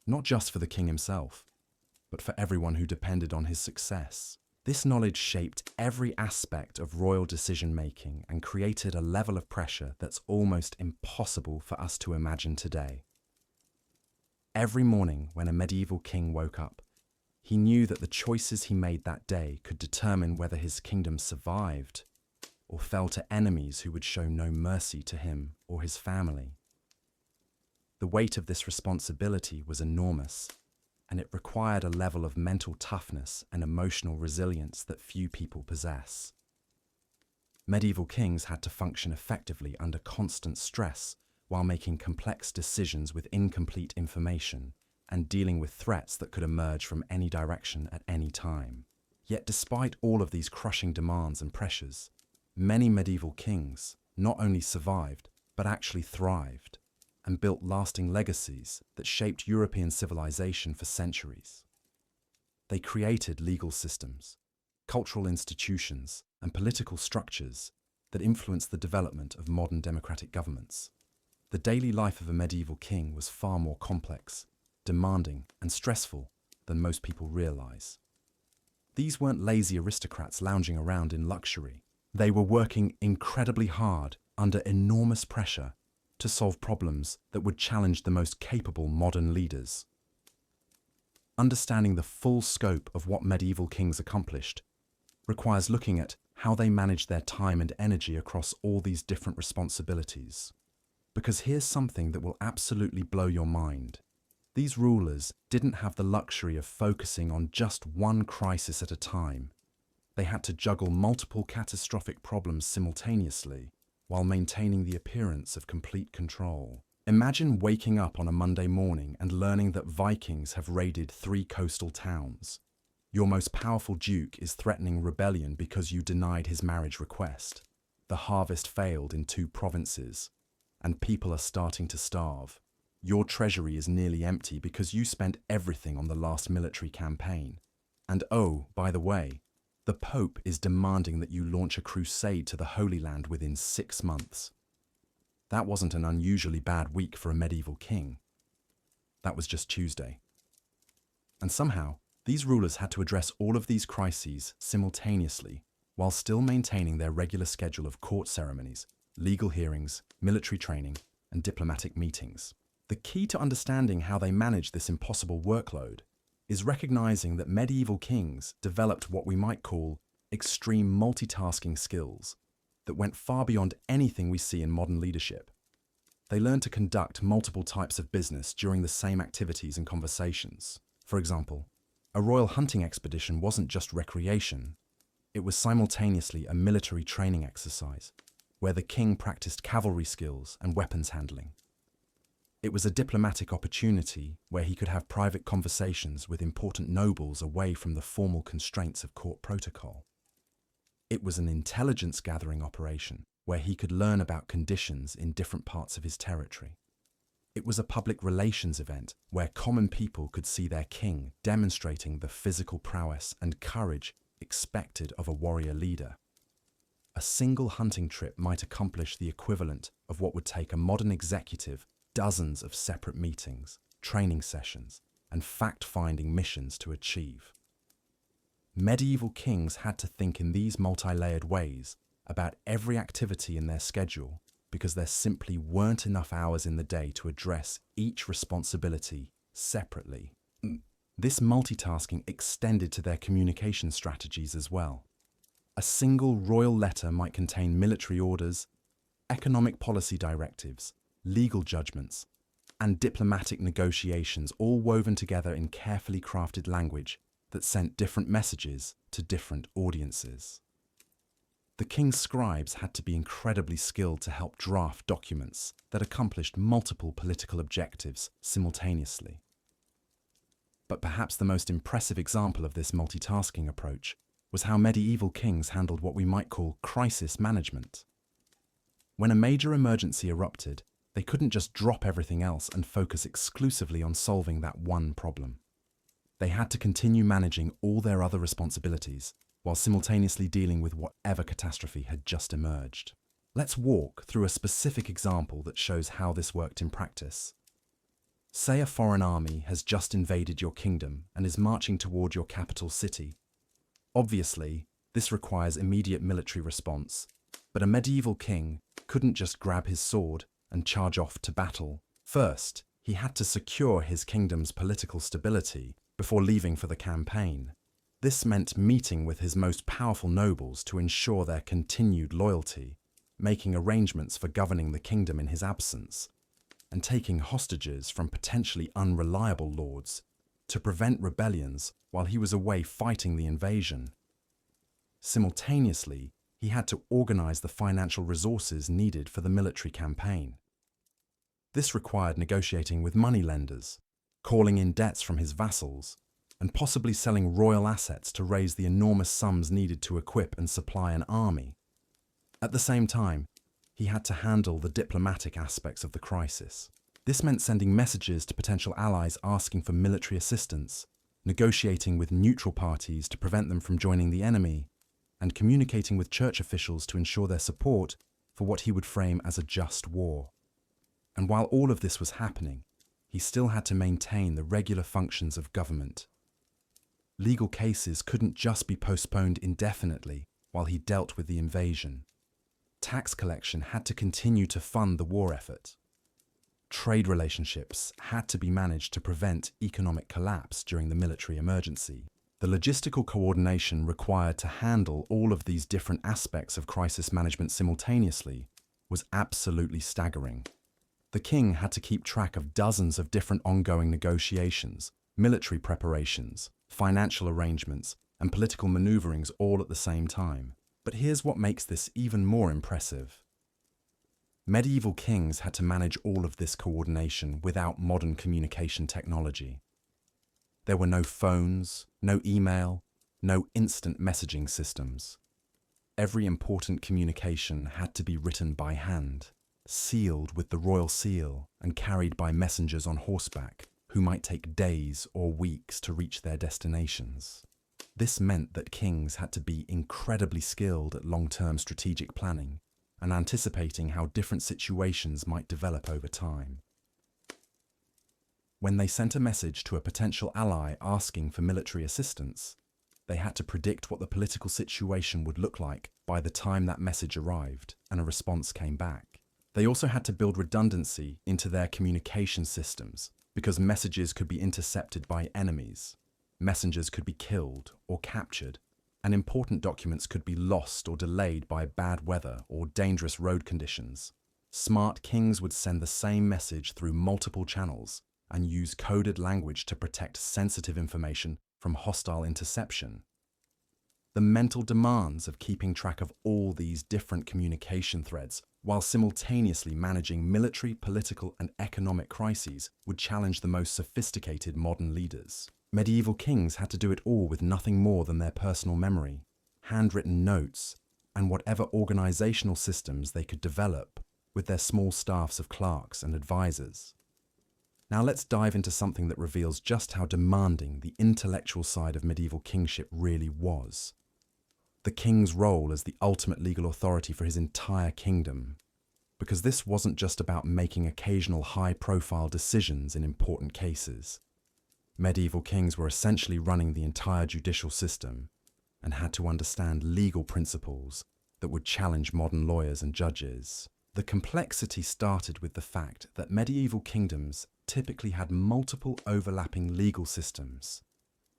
not just for the king himself, but for everyone who depended on his success. This knowledge shaped every aspect of royal decision-making and created a level of pressure that's almost impossible for us to imagine today. Every morning when a medieval king woke up, he knew that the choices he made that day could determine whether his kingdom survived or fell to enemies who would show no mercy to him or his family. The weight of this responsibility was enormous, and it required a level of mental toughness and emotional resilience that few people possess. Medieval kings had to function effectively under constant stress while making complex decisions with incomplete information and dealing with threats that could emerge from any direction at any time. Yet despite all of these crushing demands and pressures, many medieval kings not only survived, but actually thrived and built lasting legacies that shaped European civilization for centuries. They created legal systems, cultural institutions, and political structures that influenced the development of modern democratic governments. The daily life of a medieval king was far more complex, demanding, and stressful than most people realize. These weren't lazy aristocrats lounging around in luxury. They were working incredibly hard under enormous pressure to solve problems that would challenge the most capable modern leaders. Understanding the full scope of what medieval kings accomplished requires looking at how they managed their time and energy across all these different responsibilities. Because here's something that will absolutely blow your mind. These rulers didn't have the luxury of focusing on just one crisis at a time. They had to juggle multiple catastrophic problems simultaneously while maintaining the appearance of complete control. Imagine waking up on a Monday morning and learning that Vikings have raided 3 coastal towns. Your most powerful duke is threatening rebellion because you denied his marriage request. The harvest failed in 2 provinces, and people are starting to starve. Your treasury is nearly empty because you spent everything on the last military campaign. And oh, by the way, the Pope is demanding that you launch a crusade to the Holy Land within 6 months. That wasn't an unusually bad week for a medieval king. That was just Tuesday. And somehow, these rulers had to address all of these crises simultaneously while still maintaining their regular schedule of court ceremonies, legal hearings, military training, and diplomatic meetings. The key to understanding how they managed this impossible workload is recognizing that medieval kings developed what we might call extreme multitasking skills that went far beyond anything we see in modern leadership. They learned to conduct multiple types of business during the same activities and conversations. For example, a royal hunting expedition wasn't just recreation, it was simultaneously a military training exercise, where the king practiced cavalry skills and weapons handling. It was a diplomatic opportunity where he could have private conversations with important nobles away from the formal constraints of court protocol. It was an intelligence-gathering operation where he could learn about conditions in different parts of his territory. It was a public relations event where common people could see their king demonstrating the physical prowess and courage expected of a warrior leader. A single hunting trip might accomplish the equivalent of what would take a modern executive dozens of separate meetings, training sessions, and fact-finding missions to achieve. Medieval kings had to think in these multi-layered ways about every activity in their schedule because there simply weren't enough hours in the day to address each responsibility separately. This multitasking extended to their communication strategies as well. A single royal letter might contain military orders, economic policy directives, legal judgments, and diplomatic negotiations all woven together in carefully crafted language that sent different messages to different audiences. The king's scribes had to be incredibly skilled to help draft documents that accomplished multiple political objectives simultaneously. But perhaps the most impressive example of this multitasking approach was how medieval kings handled what we might call crisis management. When a major emergency erupted, they couldn't just drop everything else and focus exclusively on solving that one problem. They had to continue managing all their other responsibilities while simultaneously dealing with whatever catastrophe had just emerged. Let's walk through a specific example that shows how this worked in practice. Say a foreign army has just invaded your kingdom and is marching toward your capital city. Obviously, this requires immediate military response, but a medieval king couldn't just grab his sword and charge off to battle. First, he had to secure his kingdom's political stability before leaving for the campaign. This meant meeting with his most powerful nobles to ensure their continued loyalty, making arrangements for governing the kingdom in his absence, and taking hostages from potentially unreliable lords to prevent rebellions while he was away fighting the invasion. Simultaneously, he had to organize the financial resources needed for the military campaign. This required negotiating with moneylenders, calling in debts from his vassals, and possibly selling royal assets to raise the enormous sums needed to equip and supply an army. At the same time, he had to handle the diplomatic aspects of the crisis. This meant sending messages to potential allies asking for military assistance, negotiating with neutral parties to prevent them from joining the enemy, and communicating with church officials to ensure their support for what he would frame as a just war. And while all of this was happening, he still had to maintain the regular functions of government. Legal cases couldn't just be postponed indefinitely while he dealt with the invasion. Tax collection had to continue to fund the war effort. Trade relationships had to be managed to prevent economic collapse during the military emergency. The logistical coordination required to handle all of these different aspects of crisis management simultaneously was absolutely staggering. The king had to keep track of dozens of different ongoing negotiations, military preparations, financial arrangements, and political maneuverings all at the same time. But here's what makes this even more impressive. Medieval kings had to manage all of this coordination without modern communication technology. There were no phones, no email, no instant messaging systems. Every important communication had to be written by hand, sealed with the royal seal and carried by messengers on horseback, who might take days or weeks to reach their destinations. This meant that kings had to be incredibly skilled at long-term strategic planning and anticipating how different situations might develop over time. When they sent a message to a potential ally asking for military assistance, they had to predict what the political situation would look like by the time that message arrived and a response came back. They also had to build redundancy into their communication systems because messages could be intercepted by enemies, messengers could be killed or captured, and important documents could be lost or delayed by bad weather or dangerous road conditions. Smart kings would send the same message through multiple channels and use coded language to protect sensitive information from hostile interception. The mental demands of keeping track of all these different communication threads while simultaneously managing military, political, and economic crises would challenge the most sophisticated modern leaders. Medieval kings had to do it all with nothing more than their personal memory, handwritten notes, and whatever organizational systems they could develop with their small staffs of clerks and advisors. Now let's dive into something that reveals just how demanding the intellectual side of medieval kingship really was. The king's role as the ultimate legal authority for his entire kingdom, because this wasn't just about making occasional high-profile decisions in important cases. Medieval kings were essentially running the entire judicial system and had to understand legal principles that would challenge modern lawyers and judges. The complexity started with the fact that medieval kingdoms typically had multiple overlapping legal systems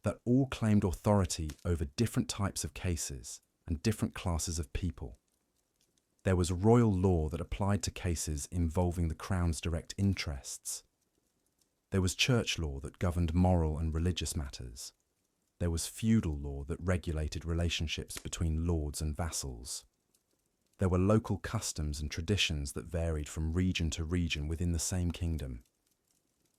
that all claimed authority over different types of cases and different classes of people. There was royal law that applied to cases involving the crown's direct interests. There was church law that governed moral and religious matters. There was feudal law that regulated relationships between lords and vassals. There were local customs and traditions that varied from region to region within the same kingdom.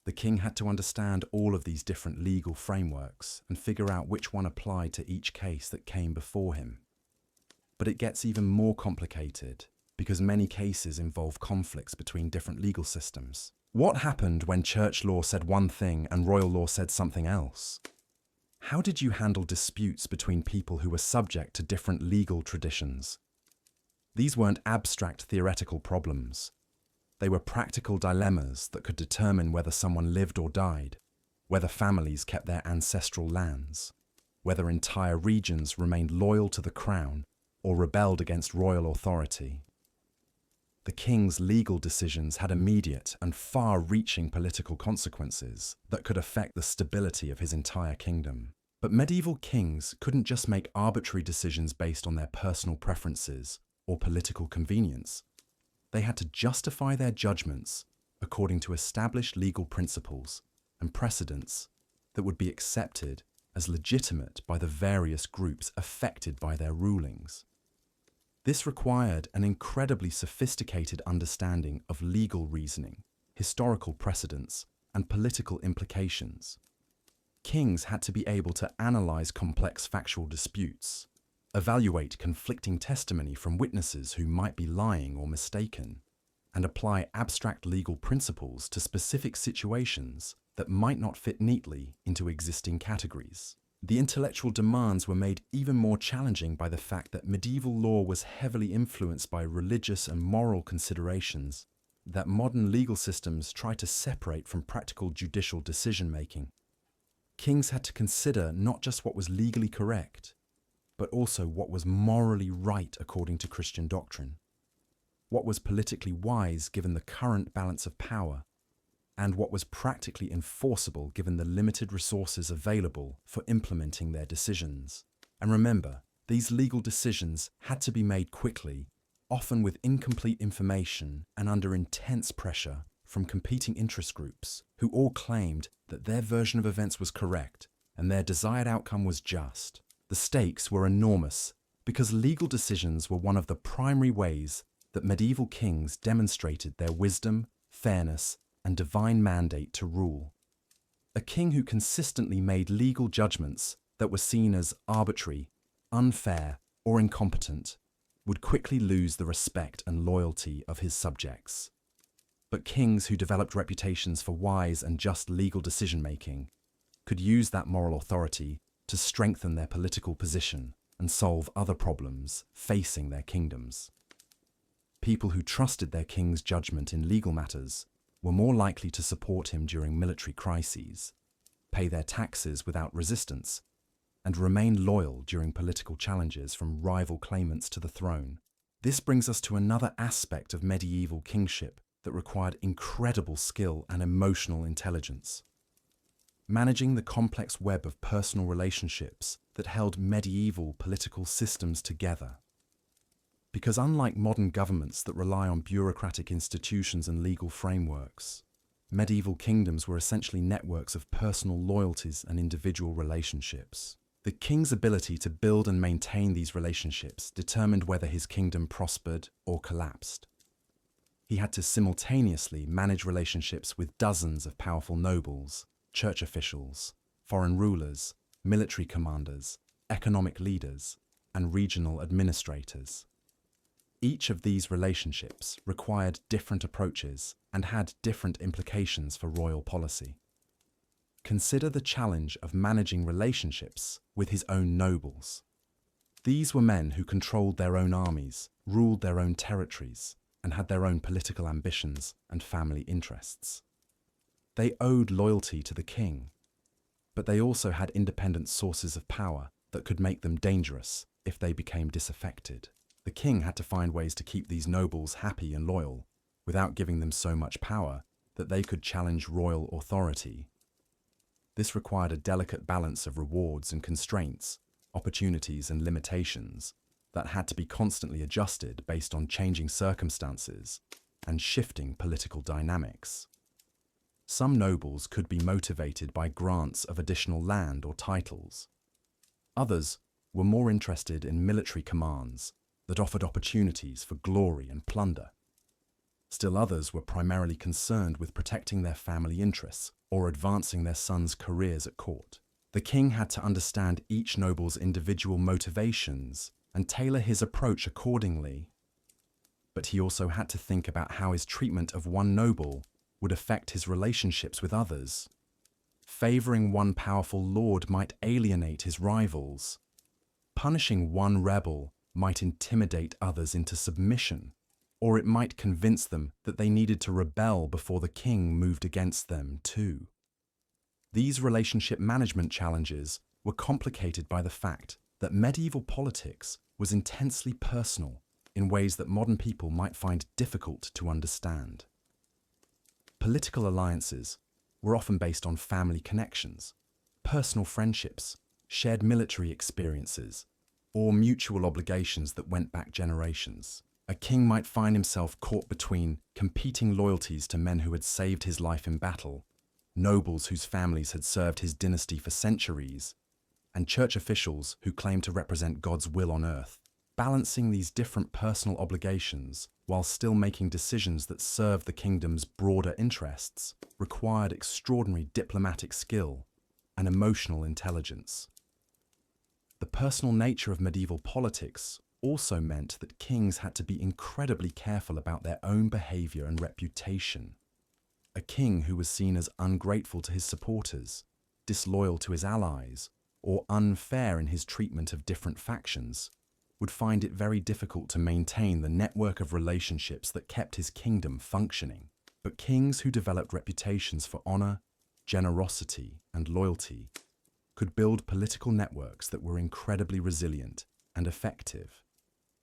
The king had to understand all of these different legal frameworks and figure out which one applied to each case that came before him. But it gets even more complicated because many cases involve conflicts between different legal systems. What happened when church law said one thing and royal law said something else? How did you handle disputes between people who were subject to different legal traditions? These weren't abstract theoretical problems. They were practical dilemmas that could determine whether someone lived or died, whether families kept their ancestral lands, whether entire regions remained loyal to the crown or rebelled against royal authority. The king's legal decisions had immediate and far-reaching political consequences that could affect the stability of his entire kingdom. But medieval kings couldn't just make arbitrary decisions based on their personal preferences or political convenience. They had to justify their judgments according to established legal principles and precedents that would be accepted as legitimate by the various groups affected by their rulings. This required an incredibly sophisticated understanding of legal reasoning, historical precedents, and political implications. Kings had to be able to analyze complex factual disputes, evaluate conflicting testimony from witnesses who might be lying or mistaken, and apply abstract legal principles to specific situations that might not fit neatly into existing categories. The intellectual demands were made even more challenging by the fact that medieval law was heavily influenced by religious and moral considerations that modern legal systems try to separate from practical judicial decision-making. Kings had to consider not just what was legally correct, but also what was morally right according to Christian doctrine, what was politically wise given the current balance of power, and what was practically enforceable given the limited resources available for implementing their decisions. And remember, these legal decisions had to be made quickly, often with incomplete information and under intense pressure from competing interest groups who all claimed that their version of events was correct and their desired outcome was just. The stakes were enormous because legal decisions were one of the primary ways that medieval kings demonstrated their wisdom, fairness, and divine mandate to rule. A king who consistently made legal judgments that were seen as arbitrary, unfair, or incompetent would quickly lose the respect and loyalty of his subjects. But kings who developed reputations for wise and just legal decision-making could use that moral authority to strengthen their political position and solve other problems facing their kingdoms. People who trusted their king's judgment in legal matters were more likely to support him during military crises, pay their taxes without resistance, and remain loyal during political challenges from rival claimants to the throne. This brings us to another aspect of medieval kingship that required incredible skill and emotional intelligence. Managing the complex web of personal relationships that held medieval political systems together. Because unlike modern governments that rely on bureaucratic institutions and legal frameworks, medieval kingdoms were essentially networks of personal loyalties and individual relationships. The king's ability to build and maintain these relationships determined whether his kingdom prospered or collapsed. He had to simultaneously manage relationships with dozens of powerful nobles, church officials, foreign rulers, military commanders, economic leaders, and regional administrators. Each of these relationships required different approaches and had different implications for royal policy. Consider the challenge of managing relationships with his own nobles. These were men who controlled their own armies, ruled their own territories, and had their own political ambitions and family interests. They owed loyalty to the king, but they also had independent sources of power that could make them dangerous if they became disaffected. The king had to find ways to keep these nobles happy and loyal without giving them so much power that they could challenge royal authority. This required a delicate balance of rewards and constraints, opportunities and limitations that had to be constantly adjusted based on changing circumstances and shifting political dynamics. Some nobles could be motivated by grants of additional land or titles. Others were more interested in military commands that offered opportunities for glory and plunder. Still others were primarily concerned with protecting their family interests or advancing their sons' careers at court. The king had to understand each noble's individual motivations and tailor his approach accordingly. But he also had to think about how his treatment of one noble would affect his relationships with others. Favoring one powerful lord might alienate his rivals. Punishing one rebel might intimidate others into submission, or it might convince them that they needed to rebel before the king moved against them too. These relationship management challenges were complicated by the fact that medieval politics was intensely personal in ways that modern people might find difficult to understand. Political alliances were often based on family connections, personal friendships, shared military experiences, or mutual obligations that went back generations. A king might find himself caught between competing loyalties to men who had saved his life in battle, nobles whose families had served his dynasty for centuries, and church officials who claimed to represent God's will on earth. Balancing these different personal obligations while still making decisions that serve the kingdom's broader interests required extraordinary diplomatic skill and emotional intelligence. The personal nature of medieval politics also meant that kings had to be incredibly careful about their own behavior and reputation. A king who was seen as ungrateful to his supporters, disloyal to his allies, or unfair in his treatment of different factions would find it very difficult to maintain the network of relationships that kept his kingdom functioning. But kings who developed reputations for honor, generosity, and loyalty could build political networks that were incredibly resilient and effective.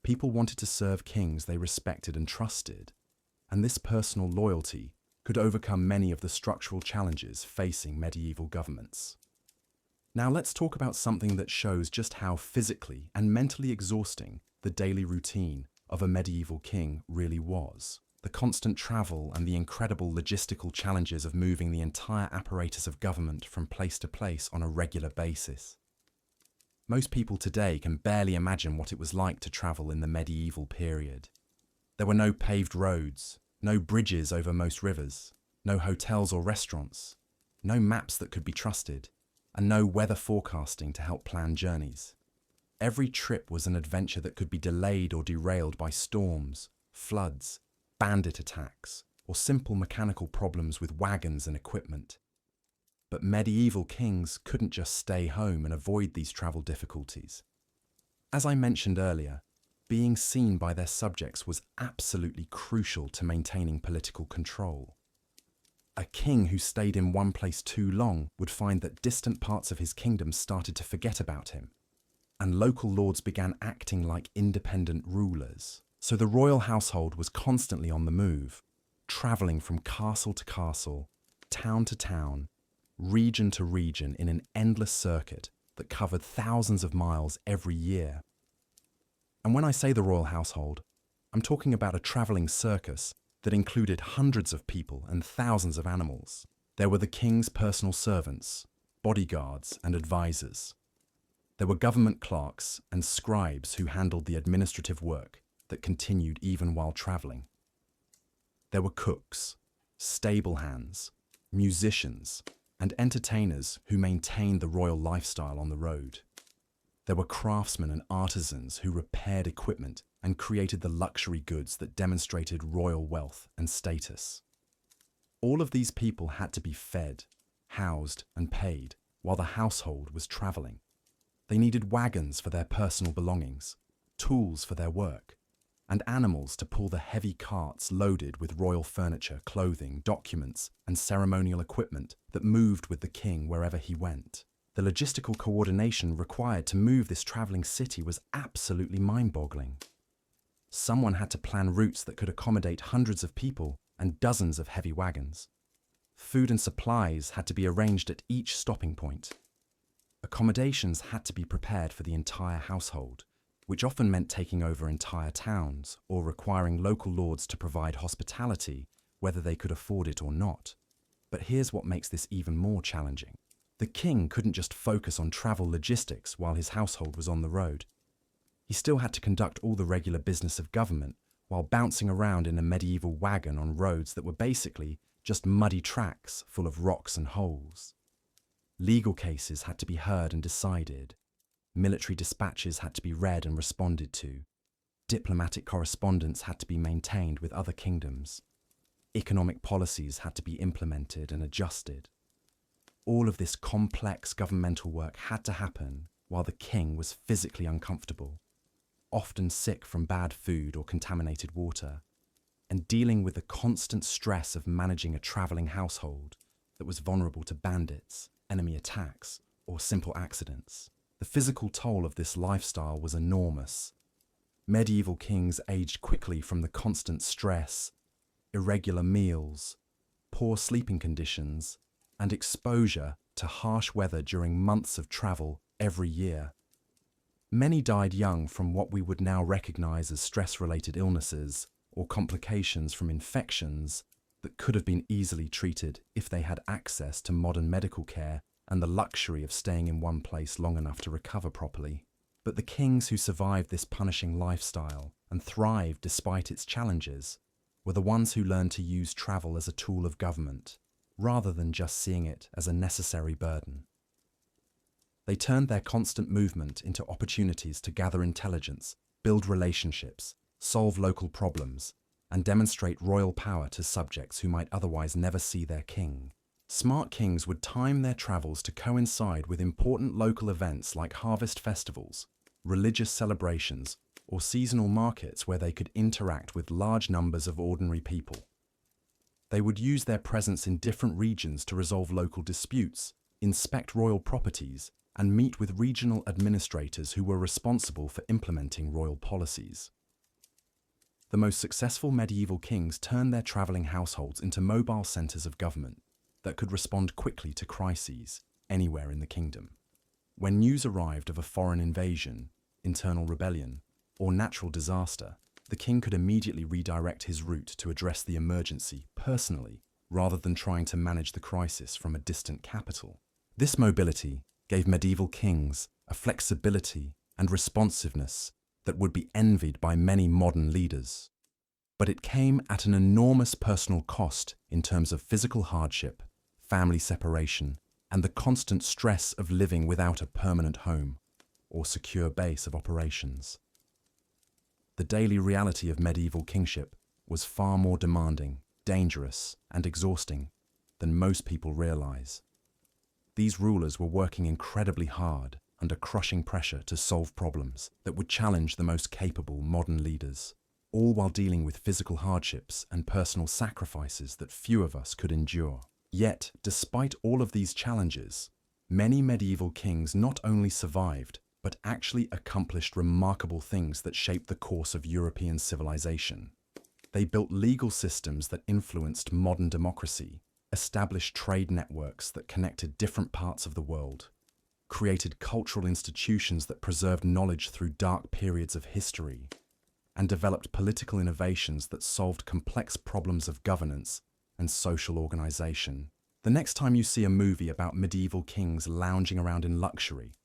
People wanted to serve kings they respected and trusted, and this personal loyalty could overcome many of the structural challenges facing medieval governments. Now let's talk about something that shows just how physically and mentally exhausting the daily routine of a medieval king really was. The constant travel and the incredible logistical challenges of moving the entire apparatus of government from place to place on a regular basis. Most people today can barely imagine what it was like to travel in the medieval period. There were no paved roads, no bridges over most rivers, no hotels or restaurants, no maps that could be trusted, and no weather forecasting to help plan journeys. Every trip was an adventure that could be delayed or derailed by storms, floods, bandit attacks, or simple mechanical problems with wagons and equipment. But medieval kings couldn't just stay home and avoid these travel difficulties. As I mentioned earlier, being seen by their subjects was absolutely crucial to maintaining political control. A king who stayed in one place too long would find that distant parts of his kingdom started to forget about him, and local lords began acting like independent rulers. So the royal household was constantly on the move, travelling from castle to castle, town to town, region to region in an endless circuit that covered thousands of miles every year. And when I say the royal household, I'm talking about a travelling circus that included hundreds of people and thousands of animals. There were the king's personal servants, bodyguards and advisors. There were government clerks and scribes who handled the administrative work that continued even while travelling. There were cooks, stable hands, musicians, and entertainers who maintained the royal lifestyle on the road. There were craftsmen and artisans who repaired equipment and created the luxury goods that demonstrated royal wealth and status. All of these people had to be fed, housed, and paid while the household was travelling. They needed wagons for their personal belongings, tools for their work, and animals to pull the heavy carts loaded with royal furniture, clothing, documents, and ceremonial equipment that moved with the king wherever he went. The logistical coordination required to move this travelling city was absolutely mind-boggling. Someone had to plan routes that could accommodate hundreds of people and dozens of heavy wagons. Food and supplies had to be arranged at each stopping point. Accommodations had to be prepared for the entire household, which often meant taking over entire towns or requiring local lords to provide hospitality, whether they could afford it or not. But here's what makes this even more challenging. The king couldn't just focus on travel logistics while his household was on the road. He still had to conduct all the regular business of government while bouncing around in a medieval wagon on roads that were basically just muddy tracks full of rocks and holes. Legal cases had to be heard and decided. Military dispatches had to be read and responded to. Diplomatic correspondence had to be maintained with other kingdoms. Economic policies had to be implemented and adjusted. All of this complex governmental work had to happen while the king was physically uncomfortable, often sick from bad food or contaminated water, and dealing with the constant stress of managing a travelling household that was vulnerable to bandits, enemy attacks, or simple accidents. The physical toll of this lifestyle was enormous. Medieval kings aged quickly from the constant stress, irregular meals, poor sleeping conditions, and exposure to harsh weather during months of travel every year. Many died young from what we would now recognize as stress-related illnesses or complications from infections that could have been easily treated if they had access to modern medical care and the luxury of staying in one place long enough to recover properly. But the kings who survived this punishing lifestyle and thrived despite its challenges were the ones who learned to use travel as a tool of government, rather than just seeing it as a necessary burden. They turned their constant movement into opportunities to gather intelligence, build relationships, solve local problems, and demonstrate royal power to subjects who might otherwise never see their king. Smart kings would time their travels to coincide with important local events like harvest festivals, religious celebrations, or seasonal markets where they could interact with large numbers of ordinary people. They would use their presence in different regions to resolve local disputes, inspect royal properties, and meet with regional administrators who were responsible for implementing royal policies. The most successful medieval kings turned their travelling households into mobile centres of government that could respond quickly to crises anywhere in the kingdom. When news arrived of a foreign invasion, internal rebellion, or natural disaster, the king could immediately redirect his route to address the emergency personally, rather than trying to manage the crisis from a distant capital. This mobility gave medieval kings a flexibility and responsiveness that would be envied by many modern leaders. But it came at an enormous personal cost in terms of physical hardship, family separation, and the constant stress of living without a permanent home or secure base of operations. The daily reality of medieval kingship was far more demanding, dangerous, and exhausting than most people realize. These rulers were working incredibly hard under crushing pressure to solve problems that would challenge the most capable modern leaders, all while dealing with physical hardships and personal sacrifices that few of us could endure. Yet, despite all of these challenges, many medieval kings not only survived, but actually accomplished remarkable things that shaped the course of European civilization. They built legal systems that influenced modern democracy, established trade networks that connected different parts of the world, created cultural institutions that preserved knowledge through dark periods of history, and developed political innovations that solved complex problems of governance and social organization. The next time you see a movie about medieval kings lounging around in luxury,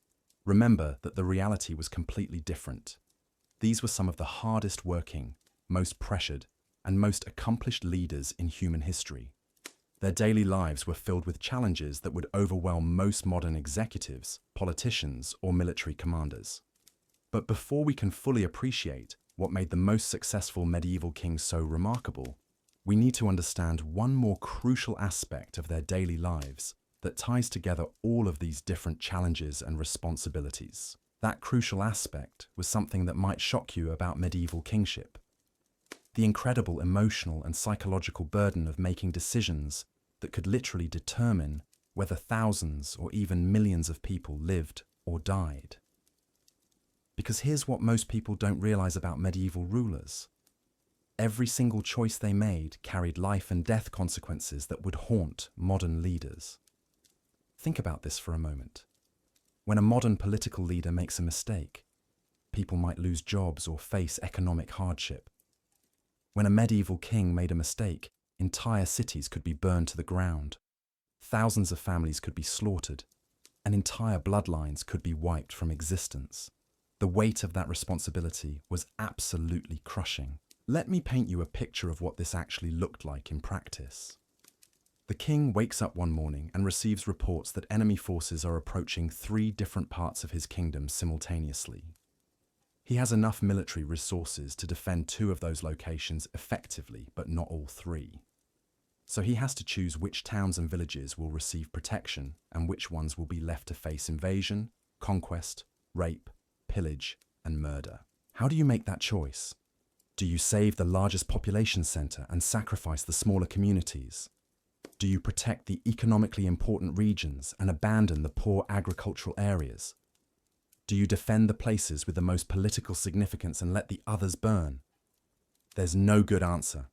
remember that the reality was completely different. These were some of the hardest working, most pressured, and most accomplished leaders in human history. Their daily lives were filled with challenges that would overwhelm most modern executives, politicians, or military commanders. But before we can fully appreciate what made the most successful medieval kings so remarkable, we need to understand one more crucial aspect of their daily lives that ties together all of these different challenges and responsibilities. That crucial aspect was something that might shock you about medieval kingship: the incredible emotional and psychological burden of making decisions that could literally determine whether thousands or even millions of people lived or died. Because here's what most people don't realize about medieval rulers. Every single choice they made carried life and death consequences that would haunt modern leaders. Think about this for a moment. When a modern political leader makes a mistake, people might lose jobs or face economic hardship. When a medieval king made a mistake, entire cities could be burned to the ground. Thousands of families could be slaughtered, and entire bloodlines could be wiped from existence. The weight of that responsibility was absolutely crushing. Let me paint you a picture of what this actually looked like in practice. The king wakes up one morning and receives reports that enemy forces are approaching 3 different parts of his kingdom simultaneously. He has enough military resources to defend 2 of those locations effectively, but not all 3. So he has to choose which towns and villages will receive protection and which ones will be left to face invasion, conquest, rape, pillage, and murder. How do you make that choice? Do you save the largest population center and sacrifice the smaller communities? Do you protect the economically important regions and abandon the poor agricultural areas? Do you defend the places with the most political significance and let the others burn? There's no good answer,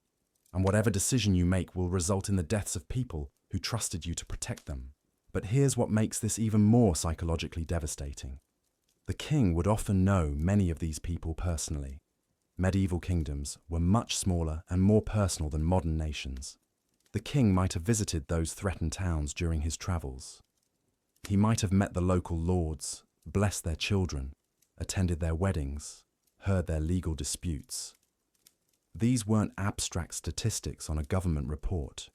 and whatever decision you make will result in the deaths of people who trusted you to protect them. But here's what makes this even more psychologically devastating. The king would often know many of these people personally. Medieval kingdoms were much smaller and more personal than modern nations. The king might have visited those threatened towns during his travels. He might have met the local lords, blessed their children, attended their weddings, heard their legal disputes. These weren't abstract statistics on a government report.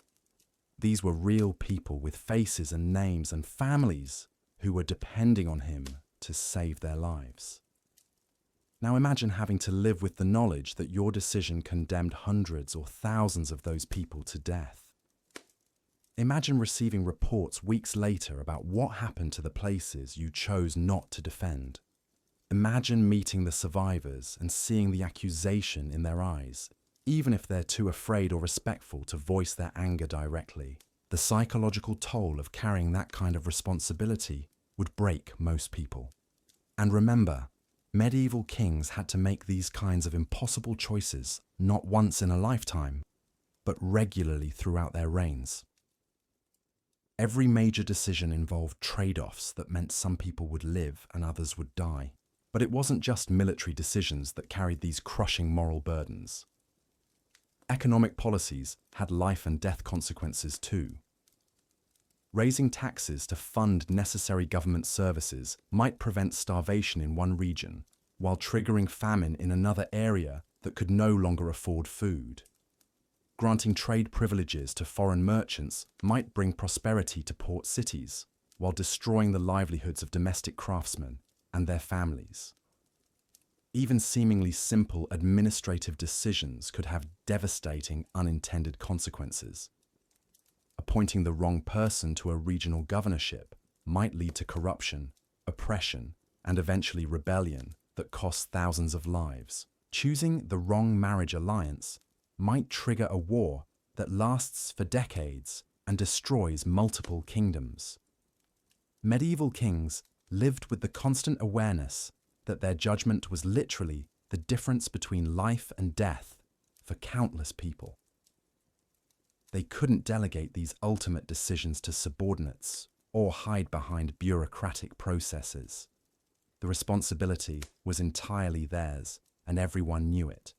These were real people with faces and names and families who were depending on him to save their lives. Now imagine having to live with the knowledge that your decision condemned hundreds or thousands of those people to death. Imagine receiving reports weeks later about what happened to the places you chose not to defend. Imagine meeting the survivors and seeing the accusation in their eyes, even if they're too afraid or respectful to voice their anger directly. The psychological toll of carrying that kind of responsibility would break most people. And remember, medieval kings had to make these kinds of impossible choices not once in a lifetime, but regularly throughout their reigns. Every major decision involved trade-offs that meant some people would live and others would die. But it wasn't just military decisions that carried these crushing moral burdens. Economic policies had life and death consequences too. Raising taxes to fund necessary government services might prevent starvation in one region, while triggering famine in another area that could no longer afford food. Granting trade privileges to foreign merchants might bring prosperity to port cities, while destroying the livelihoods of domestic craftsmen and their families. Even seemingly simple administrative decisions could have devastating unintended consequences. Appointing the wrong person to a regional governorship might lead to corruption, oppression, and eventually rebellion that costs thousands of lives. Choosing the wrong marriage alliance might trigger a war that lasts for decades and destroys multiple kingdoms. Medieval kings lived with the constant awareness that their judgment was literally the difference between life and death for countless people. They couldn't delegate these ultimate decisions to subordinates or hide behind bureaucratic processes. The responsibility was entirely theirs, and everyone knew it.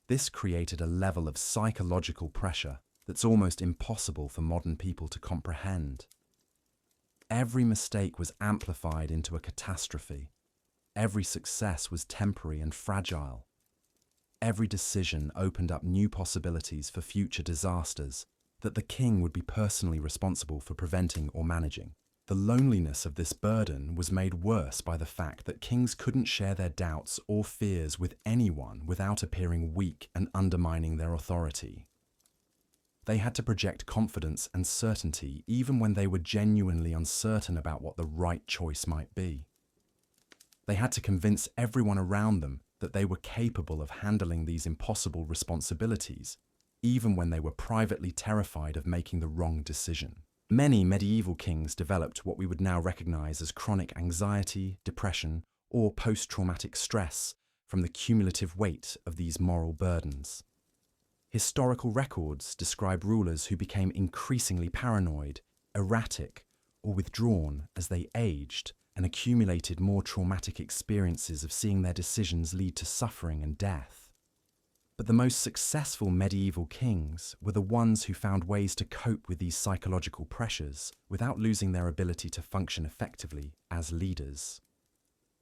This created a level of psychological pressure that's almost impossible for modern people to comprehend. Every mistake was amplified into a catastrophe. Every success was temporary and fragile. Every decision opened up new possibilities for future disasters that the king would be personally responsible for preventing or managing. The loneliness of this burden was made worse by the fact that kings couldn't share their doubts or fears with anyone without appearing weak and undermining their authority. They had to project confidence and certainty even when they were genuinely uncertain about what the right choice might be. They had to convince everyone around them that they were capable of handling these impossible responsibilities, even when they were privately terrified of making the wrong decision. Many medieval kings developed what we would now recognize as chronic anxiety, depression, or post-traumatic stress from the cumulative weight of these moral burdens. Historical records describe rulers who became increasingly paranoid, erratic, or withdrawn as they aged and accumulated more traumatic experiences of seeing their decisions lead to suffering and death. But the most successful medieval kings were the ones who found ways to cope with these psychological pressures without losing their ability to function effectively as leaders.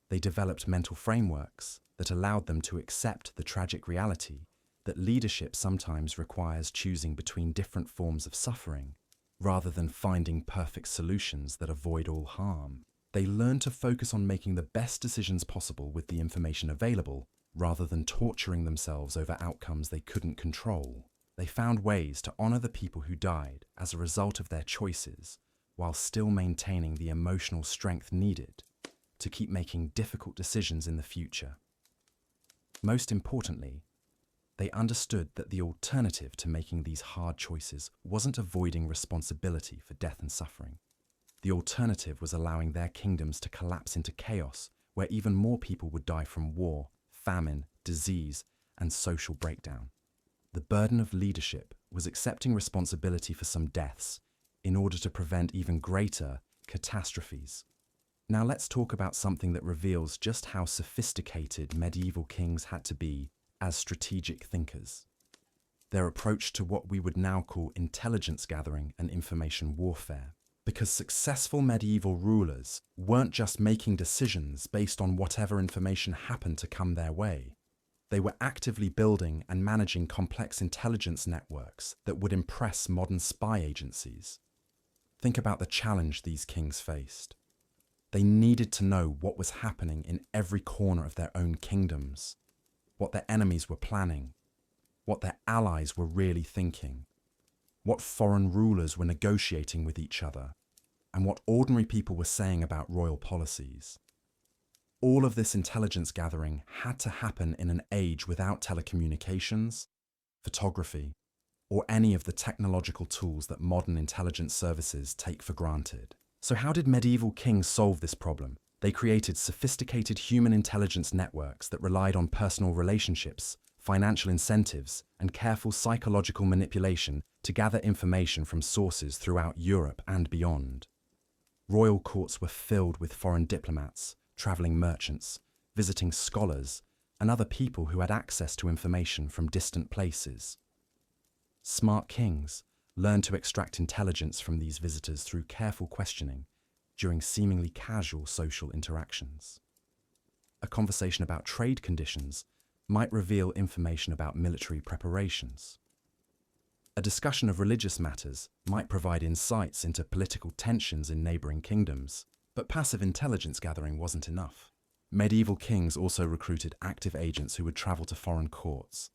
They developed mental frameworks that allowed them to accept the tragic reality that leadership sometimes requires choosing between different forms of suffering, rather than finding perfect solutions that avoid all harm. They learned to focus on making the best decisions possible with the information available, rather than torturing themselves over outcomes they couldn't control. They found ways to honor the people who died as a result of their choices, while still maintaining the emotional strength needed to keep making difficult decisions in the future. Most importantly, they understood that the alternative to making these hard choices wasn't avoiding responsibility for death and suffering. The alternative was allowing their kingdoms to collapse into chaos, where even more people would die from war, famine, disease, and social breakdown. The burden of leadership was accepting responsibility for some deaths in order to prevent even greater catastrophes. Now let's talk about something that reveals just how sophisticated medieval kings had to be as strategic thinkers. Their approach to what we would now call intelligence gathering and information warfare. Because successful medieval rulers weren't just making decisions based on whatever information happened to come their way. They were actively building and managing complex intelligence networks that would impress modern spy agencies. Think about the challenge these kings faced. They needed to know what was happening in every corner of their own kingdoms, what their enemies were planning, what their allies were really thinking, what foreign rulers were negotiating with each other, and what ordinary people were saying about royal policies. All of this intelligence gathering had to happen in an age without telecommunications, photography, or any of the technological tools that modern intelligence services take for granted. So how did medieval kings solve this problem? They created sophisticated human intelligence networks that relied on personal relationships, financial incentives, and careful psychological manipulation to gather information from sources throughout Europe and beyond. Royal courts were filled with foreign diplomats, traveling merchants, visiting scholars, and other people who had access to information from distant places. Smart kings learned to extract intelligence from these visitors through careful questioning during seemingly casual social interactions. A conversation about trade conditions might reveal information about military preparations. A discussion of religious matters might provide insights into political tensions in neighboring kingdoms, but passive intelligence gathering wasn't enough. Medieval kings also recruited active agents who would travel to foreign courts,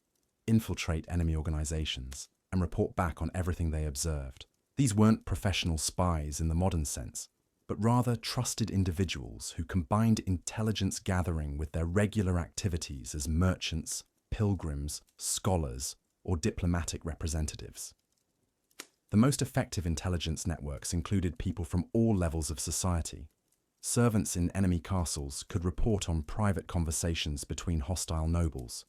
infiltrate enemy organizations, and report back on everything they observed. These weren't professional spies in the modern sense, but rather trusted individuals who combined intelligence gathering with their regular activities as merchants, pilgrims, scholars, or diplomatic representatives. The most effective intelligence networks included people from all levels of society. Servants in enemy castles could report on private conversations between hostile nobles.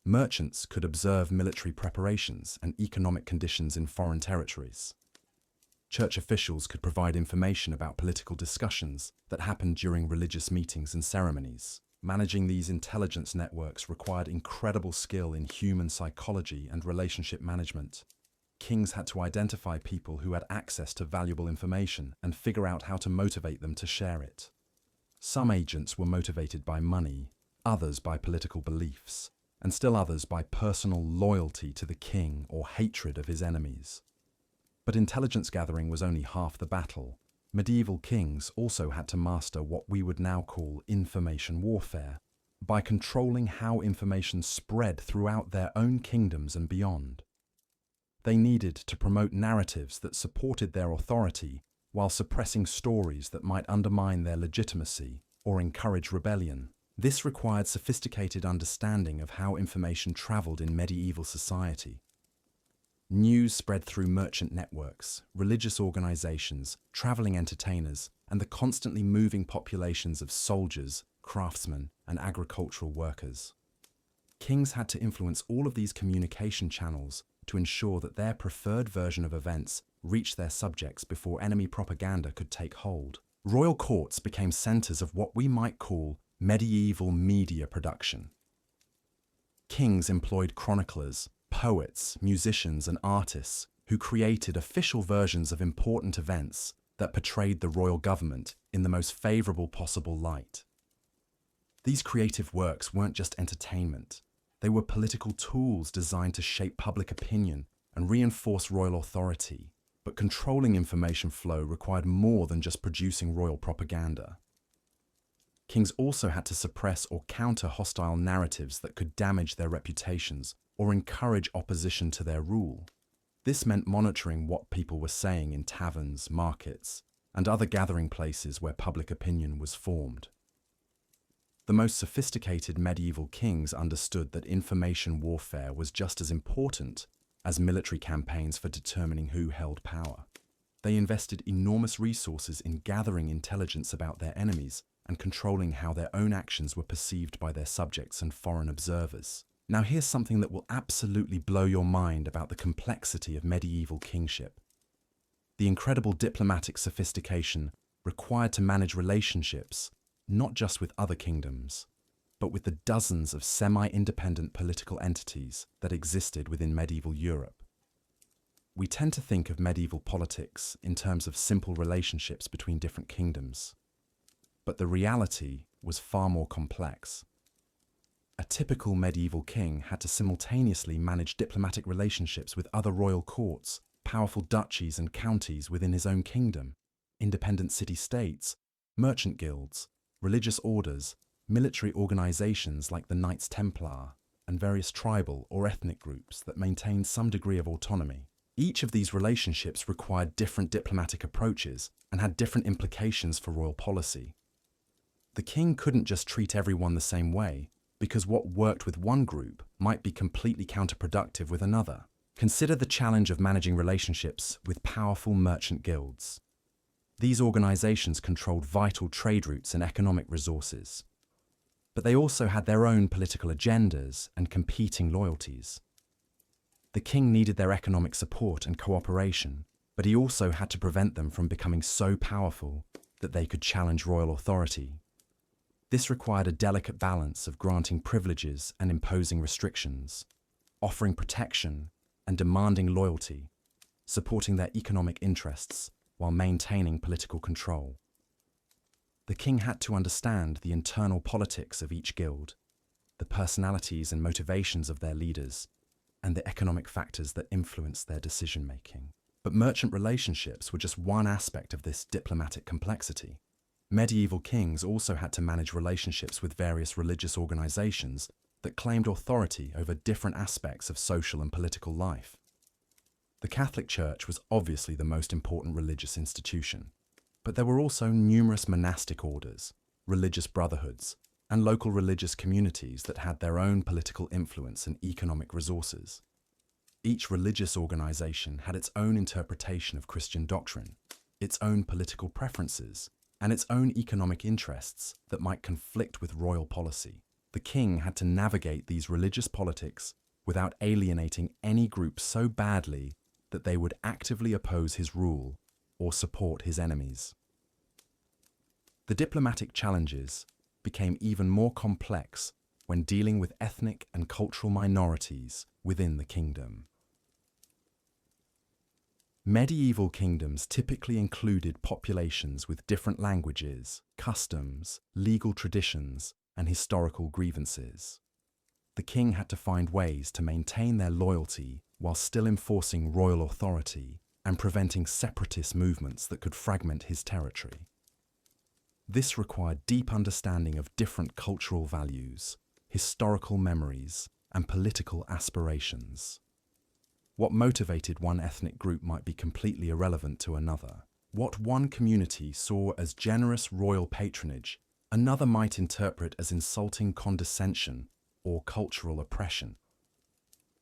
Merchants could observe military preparations and economic conditions in foreign territories. Church officials could provide information about political discussions that happened during religious meetings and ceremonies. Managing these intelligence networks required incredible skill in human psychology and relationship management. Kings had to identify people who had access to valuable information and figure out how to motivate them to share it. Some agents were motivated by money, others by political beliefs, and still others by personal loyalty to the king or hatred of his enemies. But intelligence gathering was only half the battle. Medieval kings also had to master what we would now call information warfare, by controlling how information spread throughout their own kingdoms and beyond. They needed to promote narratives that supported their authority while suppressing stories that might undermine their legitimacy or encourage rebellion. This required sophisticated understanding of how information traveled in medieval society. News spread through merchant networks, religious organizations, traveling entertainers, and the constantly moving populations of soldiers, craftsmen, and agricultural workers. Kings had to influence all of these communication channels to ensure that their preferred version of events reached their subjects before enemy propaganda could take hold. Royal courts became centers of what we might call medieval media production. Kings employed chroniclers, poets, musicians, and artists who created official versions of important events that portrayed the royal government in the most favorable possible light. These creative works weren't just entertainment. They were political tools designed to shape public opinion and reinforce royal authority. But controlling information flow required more than just producing royal propaganda. Kings also had to suppress or counter hostile narratives that could damage their reputations or encourage opposition to their rule. This meant monitoring what people were saying in taverns, markets, and other gathering places where public opinion was formed. The most sophisticated medieval kings understood that information warfare was just as important as military campaigns for determining who held power. They invested enormous resources in gathering intelligence about their enemies and controlling how their own actions were perceived by their subjects and foreign observers. Now here's something that will absolutely blow your mind about the complexity of medieval kingship. The incredible diplomatic sophistication required to manage relationships, not just with other kingdoms, but with the dozens of semi-independent political entities that existed within medieval Europe. We tend to think of medieval politics in terms of simple relationships between different kingdoms, but the reality was far more complex. A typical medieval king had to simultaneously manage diplomatic relationships with other royal courts, powerful duchies and counties within his own kingdom, independent city-states, merchant guilds, religious orders, military organizations like the Knights Templar, and various tribal or ethnic groups that maintained some degree of autonomy. Each of these relationships required different diplomatic approaches and had different implications for royal policy. The king couldn't just treat everyone the same way, because what worked with one group might be completely counterproductive with another. Consider the challenge of managing relationships with powerful merchant guilds. These organizations controlled vital trade routes and economic resources. But they also had their own political agendas and competing loyalties. The king needed their economic support and cooperation, but he also had to prevent them from becoming so powerful that they could challenge royal authority. This required a delicate balance of granting privileges and imposing restrictions, offering protection and demanding loyalty, supporting their economic interests while maintaining political control. The king had to understand the internal politics of each guild, the personalities and motivations of their leaders, and the economic factors that influenced their decision-making. But merchant relationships were just one aspect of this diplomatic complexity. Medieval kings also had to manage relationships with various religious organizations that claimed authority over different aspects of social and political life. The Catholic Church was obviously the most important religious institution, but there were also numerous monastic orders, religious brotherhoods, and local religious communities that had their own political influence and economic resources. Each religious organization had its own interpretation of Christian doctrine, its own political preferences, and its own economic interests that might conflict with royal policy. The king had to navigate these religious politics without alienating any group so badly that they would actively oppose his rule or support his enemies. The diplomatic challenges became even more complex when dealing with ethnic and cultural minorities within the kingdom. Medieval kingdoms typically included populations with different languages, customs, legal traditions, and historical grievances. The king had to find ways to maintain their loyalty while still enforcing royal authority and preventing separatist movements that could fragment his territory. This required deep understanding of different cultural values, historical memories, and political aspirations. What motivated one ethnic group might be completely irrelevant to another. What one community saw as generous royal patronage, another might interpret as insulting condescension or cultural oppression.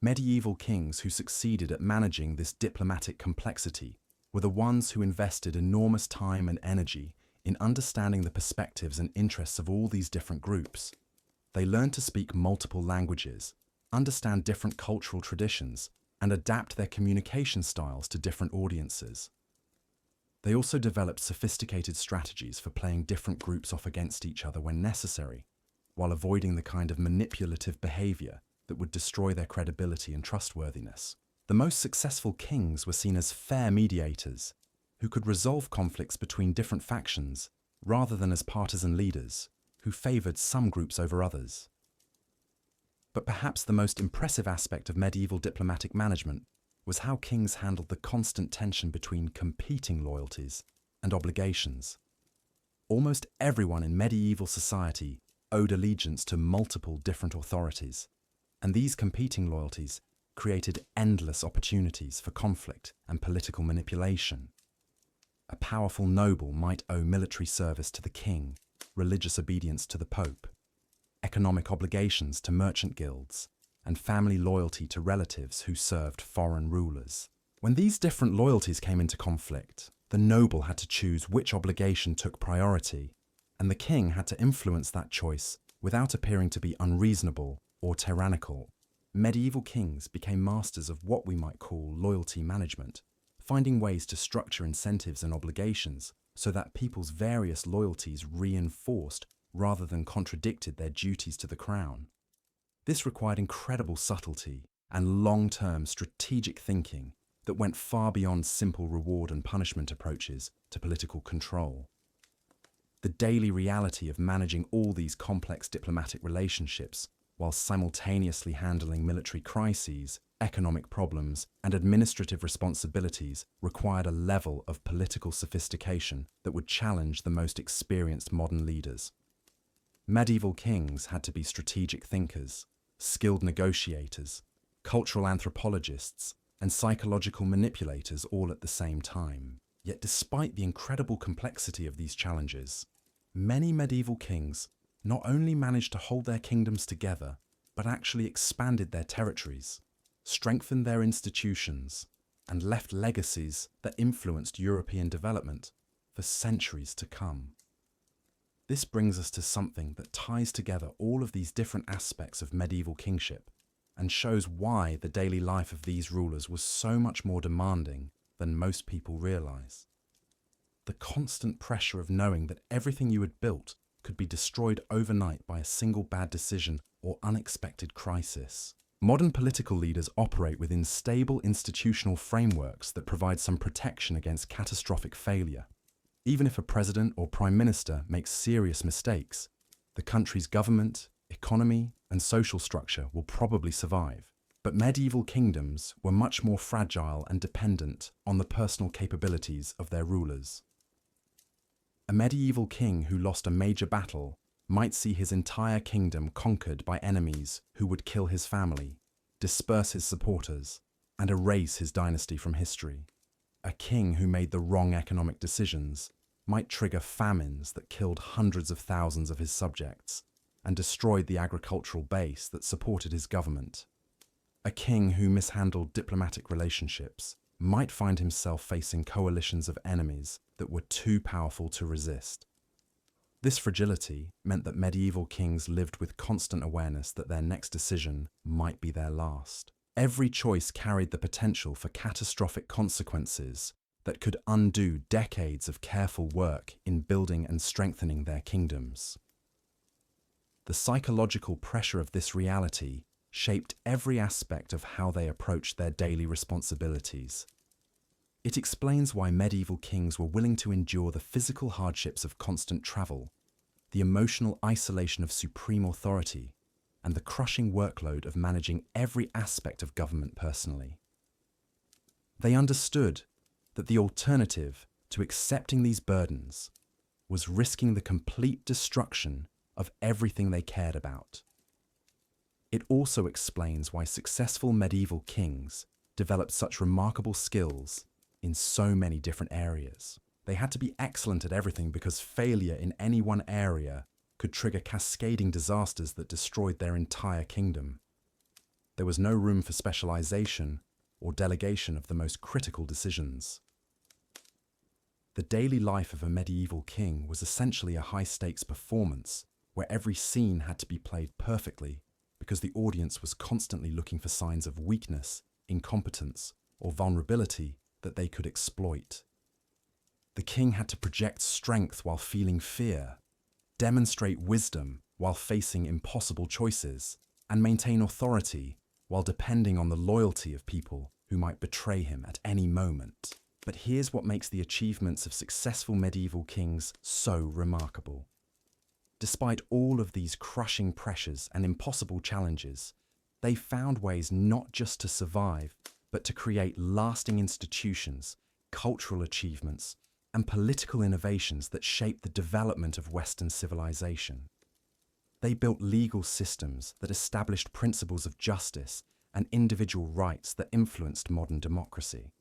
Medieval kings who succeeded at managing this diplomatic complexity were the ones who invested enormous time and energy in understanding the perspectives and interests of all these different groups. They learned to speak multiple languages, understand different cultural traditions, and adapt their communication styles to different audiences. They also developed sophisticated strategies for playing different groups off against each other when necessary, while avoiding the kind of manipulative behavior that would destroy their credibility and trustworthiness. The most successful kings were seen as fair mediators, who could resolve conflicts between different factions rather than as partisan leaders who favored some groups over others. But perhaps the most impressive aspect of medieval diplomatic management was how kings handled the constant tension between competing loyalties and obligations. Almost everyone in medieval society owed allegiance to multiple different authorities, and these competing loyalties created endless opportunities for conflict and political manipulation. A powerful noble might owe military service to the king, religious obedience to the pope, economic obligations to merchant guilds, and family loyalty to relatives who served foreign rulers. When these different loyalties came into conflict, the noble had to choose which obligation took priority, and the king had to influence that choice without appearing to be unreasonable or tyrannical. Medieval kings became masters of what we might call loyalty management, finding ways to structure incentives and obligations so that people's various loyalties reinforced rather than contradicted their duties to the crown. This required incredible subtlety and long-term strategic thinking that went far beyond simple reward and punishment approaches to political control. The daily reality of managing all these complex diplomatic relationships while simultaneously handling military crises, economic problems, and administrative responsibilities required a level of political sophistication that would challenge the most experienced modern leaders. Medieval kings had to be strategic thinkers, skilled negotiators, cultural anthropologists, and psychological manipulators all at the same time. Yet despite the incredible complexity of these challenges, many medieval kings not only managed to hold their kingdoms together, but actually expanded their territories, strengthened their institutions, and left legacies that influenced European development for centuries to come. This brings us to something that ties together all of these different aspects of medieval kingship and shows why the daily life of these rulers was so much more demanding than most people realize. The constant pressure of knowing that everything you had built could be destroyed overnight by a single bad decision or unexpected crisis. Modern political leaders operate within stable institutional frameworks that provide some protection against catastrophic failure. Even if a president or prime minister makes serious mistakes, the country's government, economy, and social structure will probably survive. But medieval kingdoms were much more fragile and dependent on the personal capabilities of their rulers. A medieval king who lost a major battle might see his entire kingdom conquered by enemies who would kill his family, disperse his supporters, and erase his dynasty from history. A king who made the wrong economic decisions might trigger famines that killed hundreds of thousands of his subjects and destroyed the agricultural base that supported his government. A king who mishandled diplomatic relationships might find himself facing coalitions of enemies that were too powerful to resist. This fragility meant that medieval kings lived with constant awareness that their next decision might be their last. Every choice carried the potential for catastrophic consequences that could undo decades of careful work in building and strengthening their kingdoms. The psychological pressure of this reality shaped every aspect of how they approached their daily responsibilities. It explains why medieval kings were willing to endure the physical hardships of constant travel, the emotional isolation of supreme authority, and the crushing workload of managing every aspect of government personally. They understood that the alternative to accepting these burdens was risking the complete destruction of everything they cared about. It also explains why successful medieval kings developed such remarkable skills in so many different areas. They had to be excellent at everything because failure in any one area could trigger cascading disasters that destroyed their entire kingdom. There was no room for specialization or delegation of the most critical decisions. The daily life of a medieval king was essentially a high-stakes performance where every scene had to be played perfectly because the audience was constantly looking for signs of weakness, incompetence, or vulnerability that they could exploit. The king had to project strength while feeling fear, demonstrate wisdom while facing impossible choices, and maintain authority while depending on the loyalty of people who might betray him at any moment. But here's what makes the achievements of successful medieval kings so remarkable. Despite all of these crushing pressures and impossible challenges, they found ways not just to survive, but to create lasting institutions, cultural achievements, and political innovations that shaped the development of Western civilization. They built legal systems that established principles of justice and individual rights that influenced modern democracy.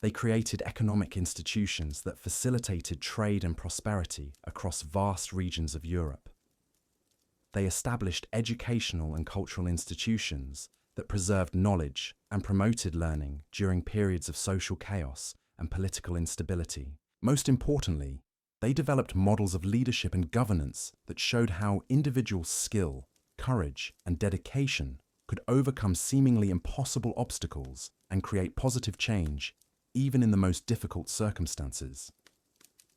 They created economic institutions that facilitated trade and prosperity across vast regions of Europe. They established educational and cultural institutions that preserved knowledge and promoted learning during periods of social chaos and political instability. Most importantly, they developed models of leadership and governance that showed how individual skill, courage, and dedication could overcome seemingly impossible obstacles and create positive change even in the most difficult circumstances.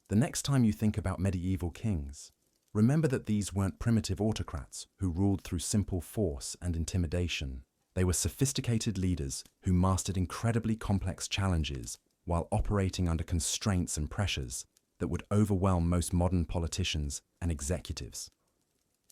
The next time you think about medieval kings, remember that these weren't primitive autocrats who ruled through simple force and intimidation. They were sophisticated leaders who mastered incredibly complex challenges while operating under constraints and pressures that would overwhelm most modern politicians and executives.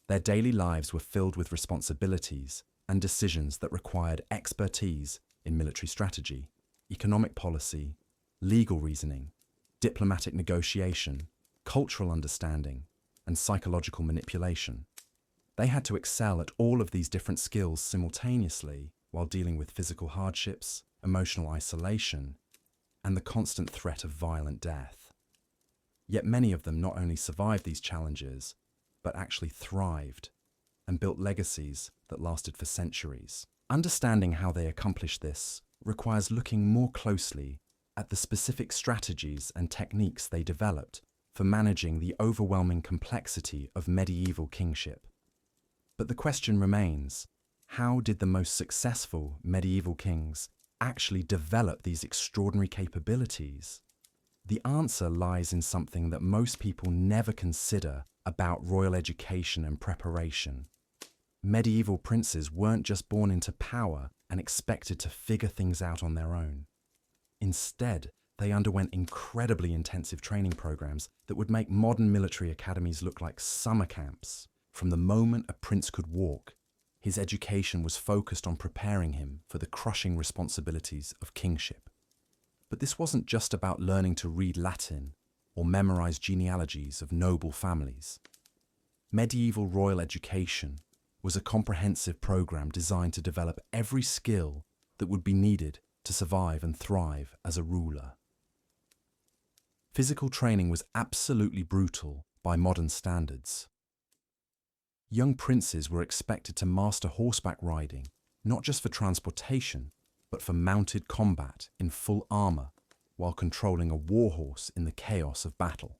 Their daily lives were filled with responsibilities and decisions that required expertise in military strategy, economic policy, legal reasoning, diplomatic negotiation, cultural understanding, and psychological manipulation. They had to excel at all of these different skills simultaneously while dealing with physical hardships, emotional isolation, and the constant threat of violent death. Yet many of them not only survived these challenges, but actually thrived and built legacies that lasted for centuries. Understanding how they accomplished this requires looking more closely at the specific strategies and techniques they developed for managing the overwhelming complexity of medieval kingship. But the question remains, how did the most successful medieval kings actually develop these extraordinary capabilities? The answer lies in something that most people never consider about royal education and preparation. Medieval princes weren't just born into power and expected to figure things out on their own. Instead, they underwent incredibly intensive training programs that would make modern military academies look like summer camps. From the moment a prince could walk, His education was focused on preparing him for the crushing responsibilities of kingship. But this wasn't just about learning to read Latin or memorize genealogies of noble families. Medieval royal education was a comprehensive program designed to develop every skill that would be needed to survive and thrive as a ruler. Physical training was absolutely brutal by modern standards. Young princes were expected to master horseback riding, not just for transportation, but for mounted combat in full armor, while controlling a warhorse in the chaos of battle.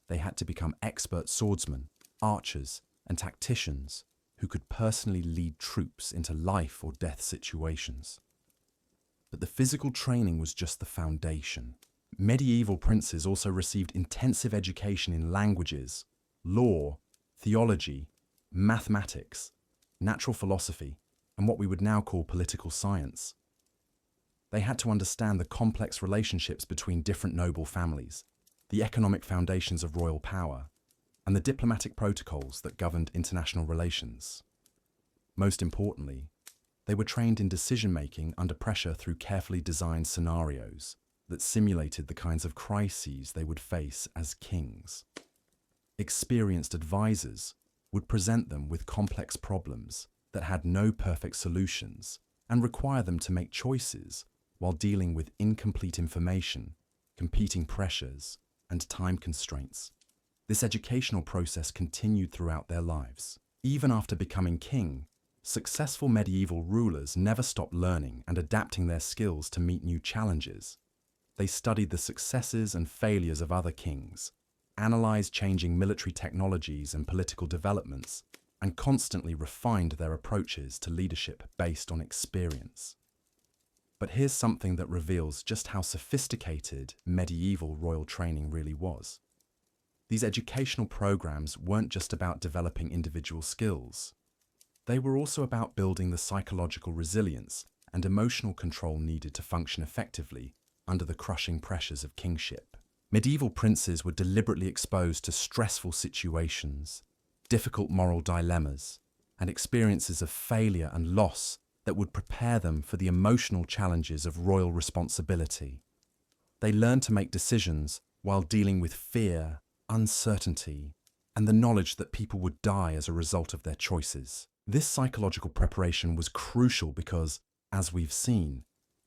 They had to become expert swordsmen, archers, and tacticians who could personally lead troops into life or death situations. But the physical training was just the foundation. Medieval princes also received intensive education in languages, law, theology, mathematics, natural philosophy, and what we would now call political science. They had to understand the complex relationships between different noble families, the economic foundations of royal power, and the diplomatic protocols that governed international relations. Most importantly, they were trained in decision-making under pressure through carefully designed scenarios that simulated the kinds of crises they would face as kings. Experienced advisors would present them with complex problems that had no perfect solutions and require them to make choices while dealing with incomplete information, competing pressures, and time constraints. This educational process continued throughout their lives. Even after becoming king, successful medieval rulers never stopped learning and adapting their skills to meet new challenges. They studied the successes and failures of other kings, analyzed changing military technologies and political developments, and constantly refined their approaches to leadership based on experience. But here's something that reveals just how sophisticated medieval royal training really was. These educational programs weren't just about developing individual skills. They were also about building the psychological resilience and emotional control needed to function effectively under the crushing pressures of kingship. Medieval princes were deliberately exposed to stressful situations, difficult moral dilemmas, and experiences of failure and loss that would prepare them for the emotional challenges of royal responsibility. They learned to make decisions while dealing with fear, uncertainty, and the knowledge that people would die as a result of their choices. This psychological preparation was crucial because, as we've seen,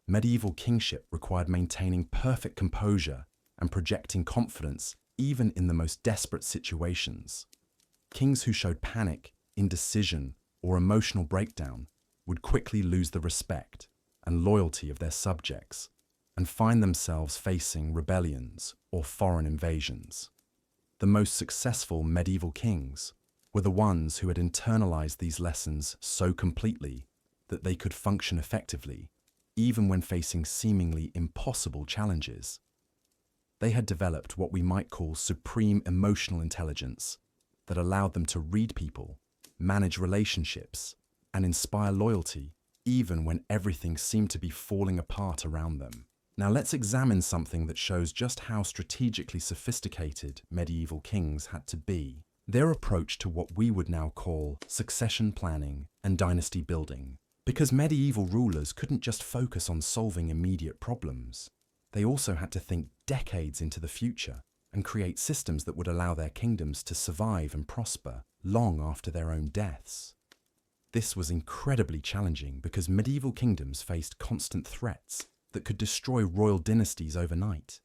medieval kingship required maintaining perfect composure and projecting confidence even in the most desperate situations. Kings who showed panic, indecision, or emotional breakdown would quickly lose the respect and loyalty of their subjects and find themselves facing rebellions or foreign invasions. The most successful medieval kings were the ones who had internalized these lessons so completely that they could function effectively even when facing seemingly impossible challenges. They had developed what we might call supreme emotional intelligence that allowed them to read people, manage relationships, and inspire loyalty even when everything seemed to be falling apart around them. Now let's examine something that shows just how strategically sophisticated medieval kings had to be. Their approach to what we would now call succession planning and dynasty building. Because medieval rulers couldn't just focus on solving immediate problems. They also had to think decades into the future and create systems that would allow their kingdoms to survive and prosper long after their own deaths. This was incredibly challenging because medieval kingdoms faced constant threats that could destroy royal dynasties overnight.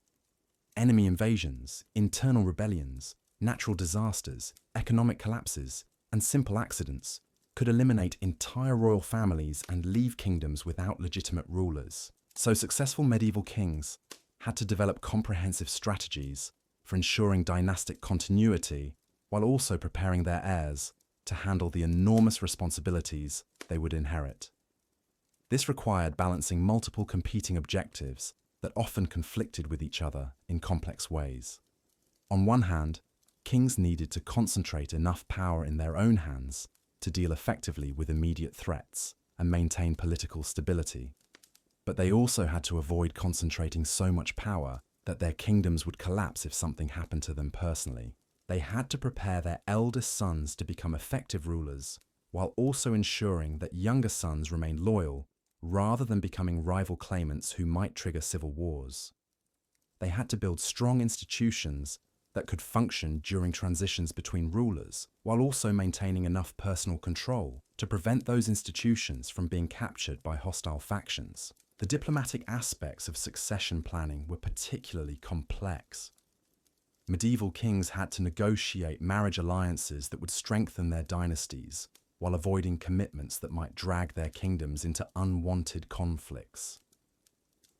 Enemy invasions, internal rebellions, natural disasters, economic collapses, and simple accidents could eliminate entire royal families and leave kingdoms without legitimate rulers. So successful medieval kings had to develop comprehensive strategies for ensuring dynastic continuity while also preparing their heirs to handle the enormous responsibilities they would inherit. This required balancing multiple competing objectives that often conflicted with each other in complex ways. On one hand, kings needed to concentrate enough power in their own hands to deal effectively with immediate threats and maintain political stability. But they also had to avoid concentrating so much power that their kingdoms would collapse if something happened to them personally. They had to prepare their eldest sons to become effective rulers while also ensuring that younger sons remained loyal rather than becoming rival claimants who might trigger civil wars. They had to build strong institutions that could function during transitions between rulers, while also maintaining enough personal control to prevent those institutions from being captured by hostile factions. The diplomatic aspects of succession planning were particularly complex. Medieval kings had to negotiate marriage alliances that would strengthen their dynasties, while avoiding commitments that might drag their kingdoms into unwanted conflicts.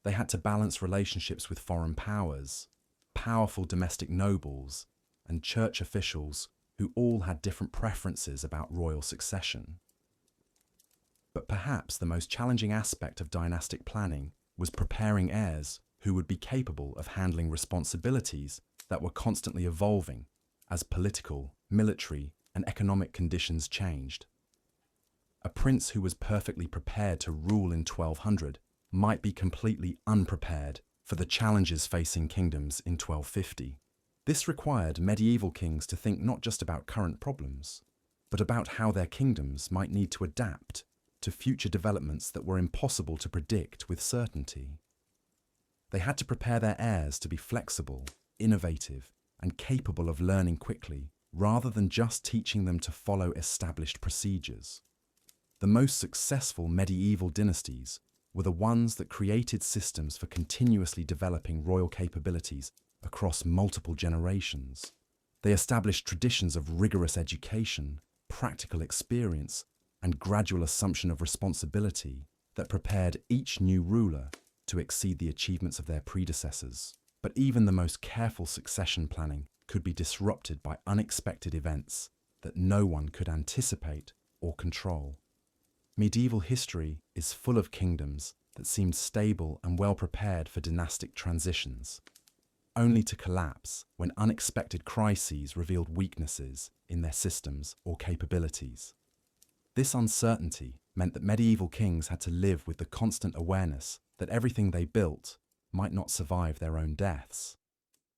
They had to balance relationships with foreign powers, powerful domestic nobles, and church officials who all had different preferences about royal succession. But perhaps the most challenging aspect of dynastic planning was preparing heirs who would be capable of handling responsibilities that were constantly evolving as political, military, and economic conditions changed. A prince who was perfectly prepared to rule in 1200 might be completely unprepared for the challenges facing kingdoms in 1250. This required medieval kings to think not just about current problems, but about how their kingdoms might need to adapt to future developments that were impossible to predict with certainty. They had to prepare their heirs to be flexible, innovative, and capable of learning quickly, rather than just teaching them to follow established procedures. The most successful medieval dynasties were the ones that created systems for continuously developing royal capabilities across multiple generations. They established traditions of rigorous education, practical experience, and gradual assumption of responsibility that prepared each new ruler to exceed the achievements of their predecessors. But even the most careful succession planning could be disrupted by unexpected events that no one could anticipate or control. Medieval history is full of kingdoms that seemed stable and well prepared for dynastic transitions, only to collapse when unexpected crises revealed weaknesses in their systems or capabilities. This uncertainty meant that medieval kings had to live with the constant awareness that everything they built might not survive their own deaths.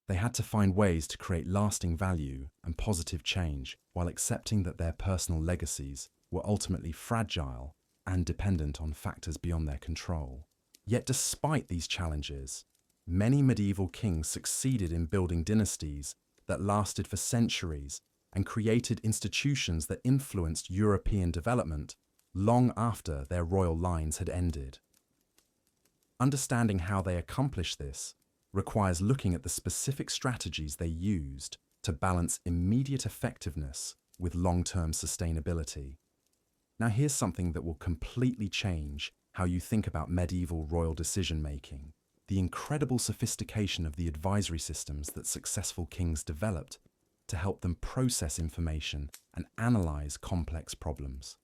They had to find ways to create lasting value and positive change while accepting that their personal legacies were ultimately fragile and dependent on factors beyond their control. Yet despite these challenges, many medieval kings succeeded in building dynasties that lasted for centuries and created institutions that influenced European development long after their royal lines had ended. Understanding how they accomplished this requires looking at the specific strategies they used to balance immediate effectiveness with long-term sustainability. Now here's something that will completely change how you think about medieval royal decision-making: the incredible sophistication of the advisory systems that successful kings developed to help them process information and analyze complex problems.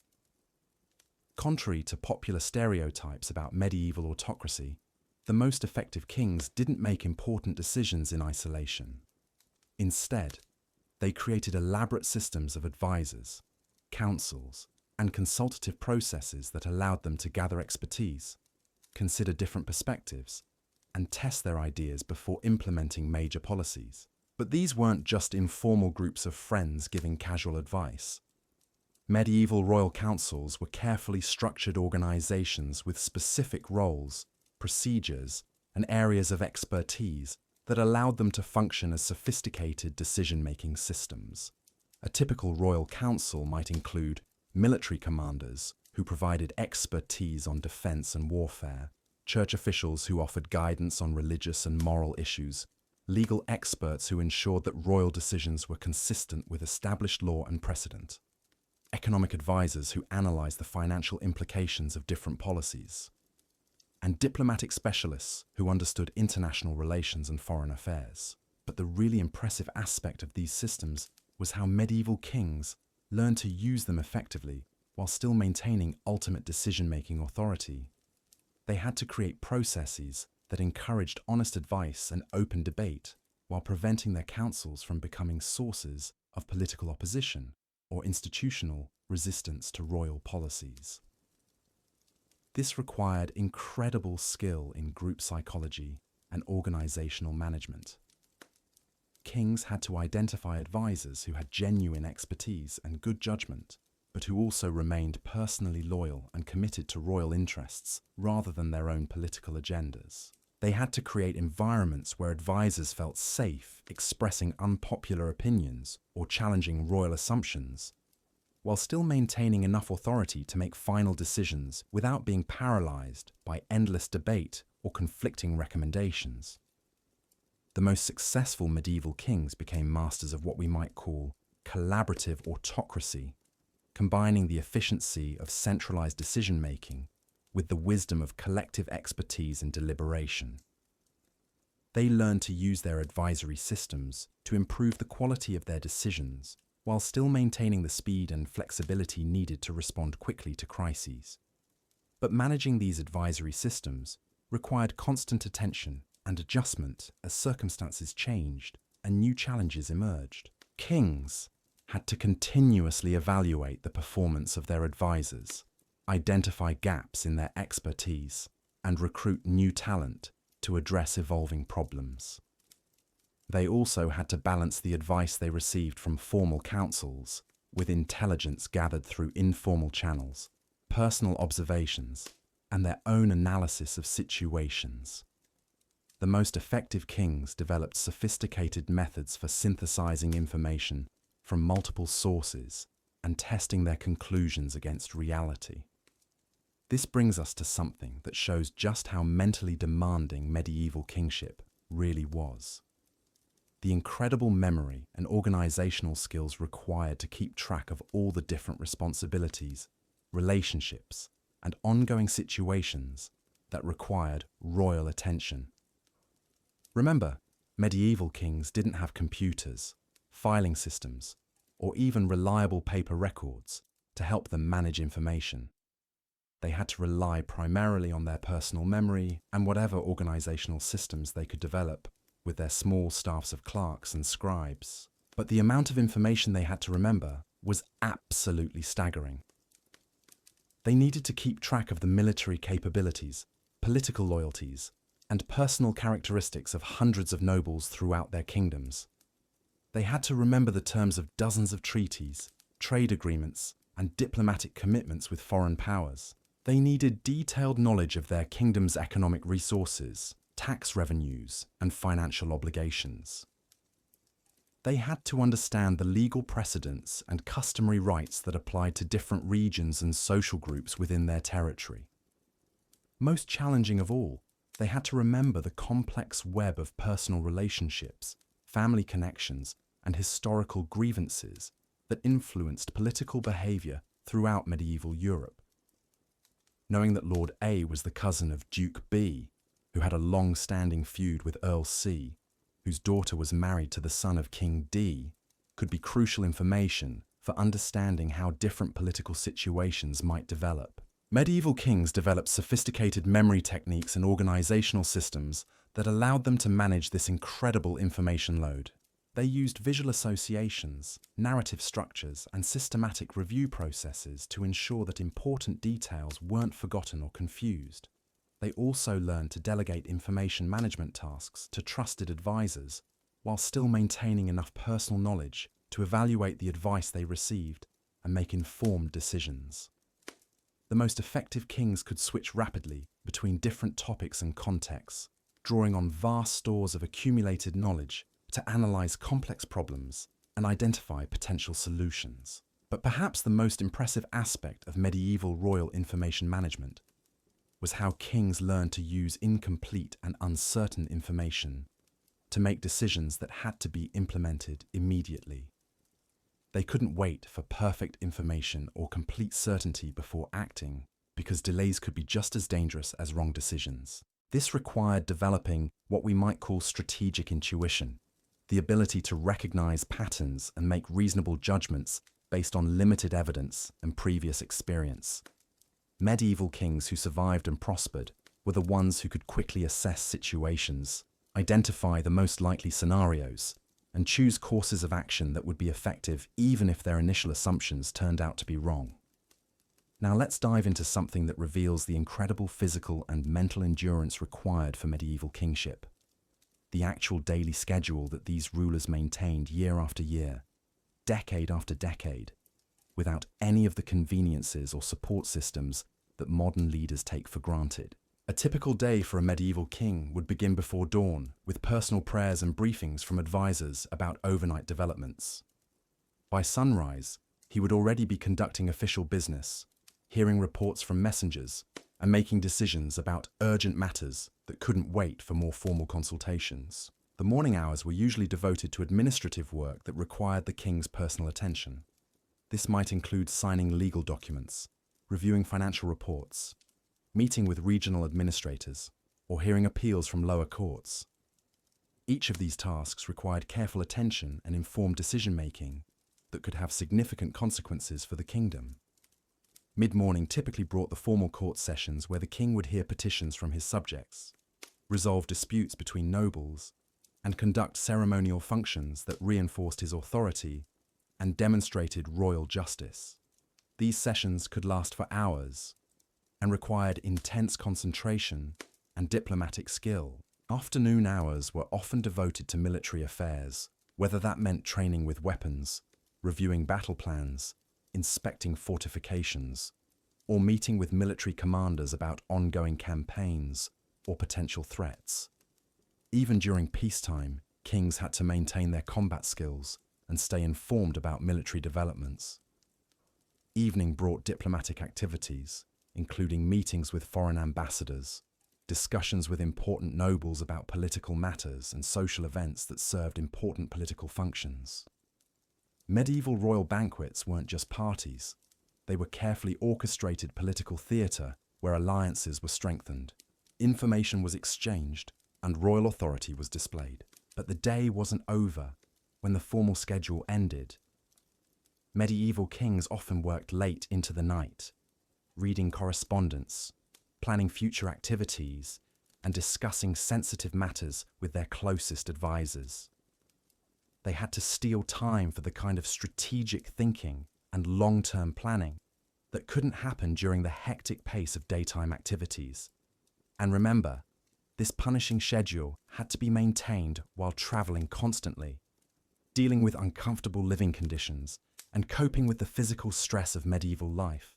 Contrary to popular stereotypes about medieval autocracy, the most effective kings didn't make important decisions in isolation. Instead, they created elaborate systems of advisors, councils, and consultative processes that allowed them to gather expertise, consider different perspectives, and test their ideas before implementing major policies. But these weren't just informal groups of friends giving casual advice. Medieval royal councils were carefully structured organizations with specific roles, procedures, and areas of expertise that allowed them to function as sophisticated decision-making systems. A typical royal council might include military commanders who provided expertise on defense and warfare, church officials who offered guidance on religious and moral issues, legal experts who ensured that royal decisions were consistent with established law and precedent, economic advisors who analyzed the financial implications of different policies, and diplomatic specialists who understood international relations and foreign affairs. But the really impressive aspect of these systems was how medieval kings learned to use them effectively while still maintaining ultimate decision-making authority. They had to create processes that encouraged honest advice and open debate while preventing their councils from becoming sources of political opposition or institutional resistance to royal policies. This required incredible skill in group psychology and organizational management. Kings had to identify advisors who had genuine expertise and good judgment, but who also remained personally loyal and committed to royal interests rather than their own political agendas. They had to create environments where advisors felt safe expressing unpopular opinions or challenging royal assumptions, while still maintaining enough authority to make final decisions without being paralyzed by endless debate or conflicting recommendations. The most successful medieval kings became masters of what we might call collaborative autocracy, combining the efficiency of centralized decision-making with the wisdom of collective expertise and deliberation. They learned to use their advisory systems to improve the quality of their decisions while still maintaining the speed and flexibility needed to respond quickly to crises. But managing these advisory systems required constant attention and adjustment as circumstances changed and new challenges emerged. Kings had to continuously evaluate the performance of their advisors, identify gaps in their expertise, and recruit new talent to address evolving problems. They also had to balance the advice they received from formal councils with intelligence gathered through informal channels, personal observations, and their own analysis of situations. The most effective kings developed sophisticated methods for synthesizing information from multiple sources and testing their conclusions against reality. This brings us to something that shows just how mentally demanding medieval kingship really was. The incredible memory and organizational skills required to keep track of all the different responsibilities, relationships, and ongoing situations that required royal attention. Remember, medieval kings didn't have computers, filing systems, or even reliable paper records to help them manage information. They had to rely primarily on their personal memory and whatever organizational systems they could develop with their small staffs of clerks and scribes. But the amount of information they had to remember was absolutely staggering. They needed to keep track of the military capabilities, political loyalties, and personal characteristics of hundreds of nobles throughout their kingdoms. They had to remember the terms of dozens of treaties, trade agreements, and diplomatic commitments with foreign powers. They needed detailed knowledge of their kingdom's economic resources, tax revenues, and financial obligations. They had to understand the legal precedents and customary rights that applied to different regions and social groups within their territory. Most challenging of all, they had to remember the complex web of personal relationships, family connections, and historical grievances that influenced political behavior throughout medieval Europe. Knowing that Lord A was the cousin of Duke B, who had a long-standing feud with Earl C, whose daughter was married to the son of King D, could be crucial information for understanding how different political situations might develop. Medieval kings developed sophisticated memory techniques and organizational systems that allowed them to manage this incredible information load. They used visual associations, narrative structures, and systematic review processes to ensure that important details weren't forgotten or confused. They also learned to delegate information management tasks to trusted advisors, while still maintaining enough personal knowledge to evaluate the advice they received and make informed decisions. The most effective kings could switch rapidly between different topics and contexts, drawing on vast stores of accumulated knowledge to analyze complex problems and identify potential solutions. But perhaps the most impressive aspect of medieval royal information management was how kings learned to use incomplete and uncertain information to make decisions that had to be implemented immediately. They couldn't wait for perfect information or complete certainty before acting, because delays could be just as dangerous as wrong decisions. This required developing what we might call strategic intuition, the ability to recognize patterns and make reasonable judgments based on limited evidence and previous experience. Medieval kings who survived and prospered were the ones who could quickly assess situations, identify the most likely scenarios, and choose courses of action that would be effective even if their initial assumptions turned out to be wrong. Now let's dive into something that reveals the incredible physical and mental endurance required for medieval kingship: the actual daily schedule that these rulers maintained year after year, decade after decade. without any of the conveniences or support systems that modern leaders take for granted. A typical day for a medieval king would begin before dawn with personal prayers and briefings from advisors about overnight developments. By sunrise, he would already be conducting official business, hearing reports from messengers, and making decisions about urgent matters that couldn't wait for more formal consultations. The morning hours were usually devoted to administrative work that required the king's personal attention. This might include signing legal documents, reviewing financial reports, meeting with regional administrators, or hearing appeals from lower courts. Each of these tasks required careful attention and informed decision-making that could have significant consequences for the kingdom. Mid-morning typically brought the formal court sessions where the king would hear petitions from his subjects, resolve disputes between nobles, and conduct ceremonial functions that reinforced his authority and demonstrated royal justice. These sessions could last for hours and required intense concentration and diplomatic skill. Afternoon hours were often devoted to military affairs, whether that meant training with weapons, reviewing battle plans, inspecting fortifications, or meeting with military commanders about ongoing campaigns or potential threats. Even during peacetime, kings had to maintain their combat skills and stay informed about military developments. Evening brought diplomatic activities, including meetings with foreign ambassadors, discussions with important nobles about political matters and social events that served important political functions. Medieval royal banquets weren't just parties. They were carefully orchestrated political theatre where alliances were strengthened, information was exchanged, and royal authority was displayed. But the day wasn't over when the formal schedule ended. Medieval kings often worked late into the night, reading correspondence, planning future activities, and discussing sensitive matters with their closest advisors. They had to steal time for the kind of strategic thinking and long-term planning that couldn't happen during the hectic pace of daytime activities. And remember, this punishing schedule had to be maintained while traveling constantly, dealing with uncomfortable living conditions and coping with the physical stress of medieval life.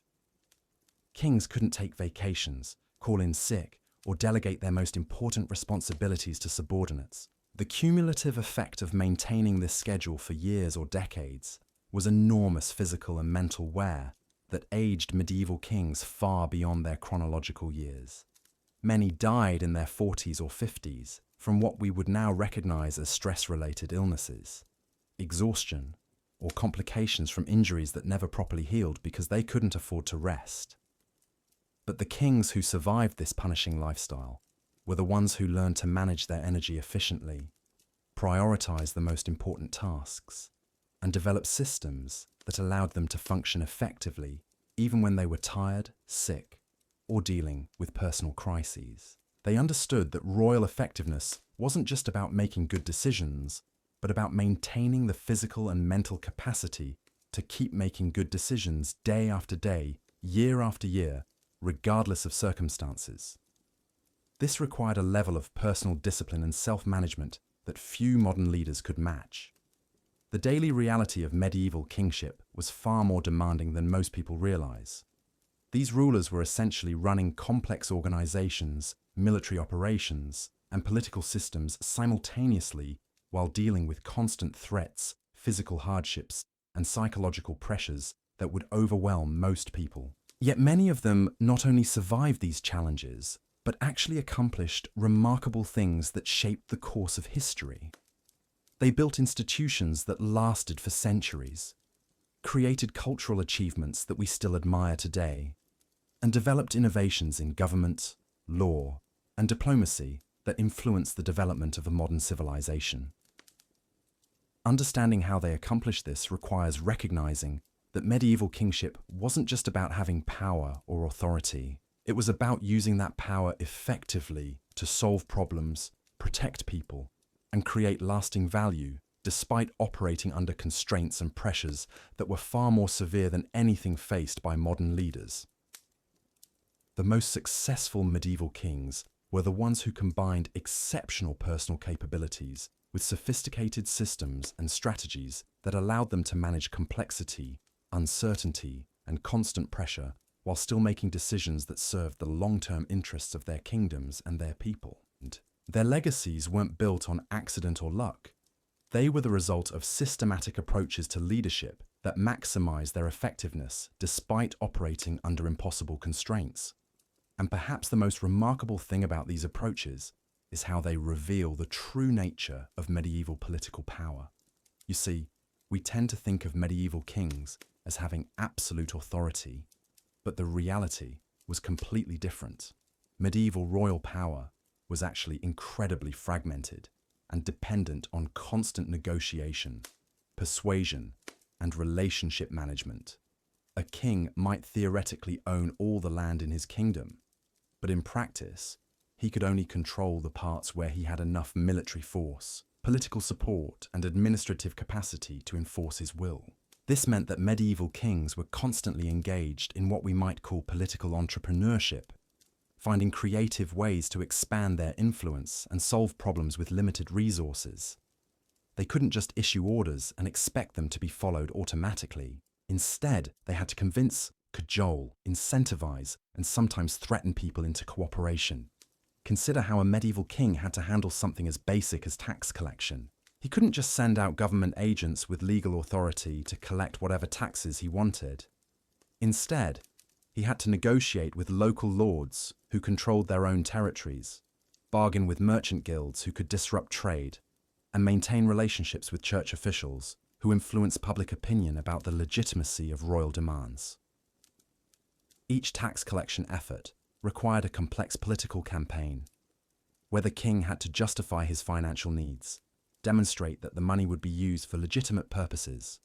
Kings couldn't take vacations, call in sick, or delegate their most important responsibilities to subordinates. The cumulative effect of maintaining this schedule for years or decades was enormous physical and mental wear that aged medieval kings far beyond their chronological years. Many died in their 40s or 50s from what we would now recognize as stress-related illnesses, exhaustion, or complications from injuries that never properly healed because they couldn't afford to rest. But the kings who survived this punishing lifestyle were the ones who learned to manage their energy efficiently, prioritize the most important tasks, and develop systems that allowed them to function effectively even when they were tired, sick, or dealing with personal crises. They understood that royal effectiveness wasn't just about making good decisions, but about maintaining the physical and mental capacity to keep making good decisions day after day, year after year, regardless of circumstances. This required a level of personal discipline and self-management that few modern leaders could match. The daily reality of medieval kingship was far more demanding than most people realize. These rulers were essentially running complex organizations, military operations, and political systems simultaneously while dealing with constant threats, physical hardships, and psychological pressures that would overwhelm most people. Yet many of them not only survived these challenges, but actually accomplished remarkable things that shaped the course of history. They built institutions that lasted for centuries, created cultural achievements that we still admire today, and developed innovations in government, law, and diplomacy that influenced the development of a modern civilization. Understanding how they accomplished this requires recognizing that medieval kingship wasn't just about having power or authority. It was about using that power effectively to solve problems, protect people, and create lasting value, despite operating under constraints and pressures that were far more severe than anything faced by modern leaders. The most successful medieval kings were the ones who combined exceptional personal capabilities with sophisticated systems and strategies that allowed them to manage complexity, uncertainty, and constant pressure, while still making decisions that served the long-term interests of their kingdoms and their people. And their legacies weren't built on accident or luck. They were the result of systematic approaches to leadership that maximized their effectiveness despite operating under impossible constraints. And perhaps the most remarkable thing about these approaches is how they reveal the true nature of medieval political power. You see, we tend to think of medieval kings as having absolute authority, but the reality was completely different. Medieval royal power was actually incredibly fragmented and dependent on constant negotiation, persuasion, and relationship management. A king might theoretically own all the land in his kingdom, but in practice, he could only control the parts where he had enough military force, political support, and administrative capacity to enforce his will. This meant that medieval kings were constantly engaged in what we might call political entrepreneurship, finding creative ways to expand their influence and solve problems with limited resources. They couldn't just issue orders and expect them to be followed automatically. Instead, they had to convince, cajole, incentivize, and sometimes threaten people into cooperation. Consider how a medieval king had to handle something as basic as tax collection. He couldn't just send out government agents with legal authority to collect whatever taxes he wanted. Instead, he had to negotiate with local lords who controlled their own territories, bargain with merchant guilds who could disrupt trade, and maintain relationships with church officials who influenced public opinion about the legitimacy of royal demands. Each tax collection effort required a complex political campaign, where the king had to justify his financial needs, demonstrate that the money would be used for legitimate purposes,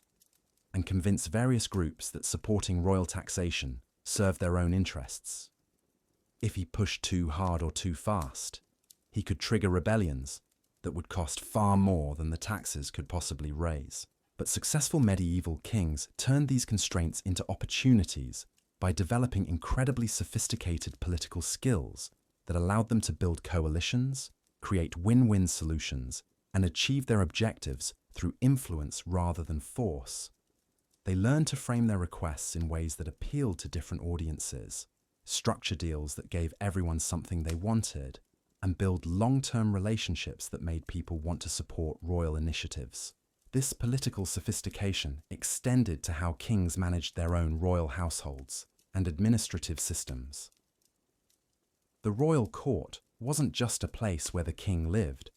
and convince various groups that supporting royal taxation served their own interests. If he pushed too hard or too fast, he could trigger rebellions that would cost far more than the taxes could possibly raise. But successful medieval kings turned these constraints into opportunities by developing incredibly sophisticated political skills that allowed them to build coalitions, create win-win solutions, and achieve their objectives through influence rather than force. They learned to frame their requests in ways that appealed to different audiences, structure deals that gave everyone something they wanted, and build long-term relationships that made people want to support royal initiatives. This political sophistication extended to how kings managed their own royal households and administrative systems. The royal court wasn't just a place where the king lived.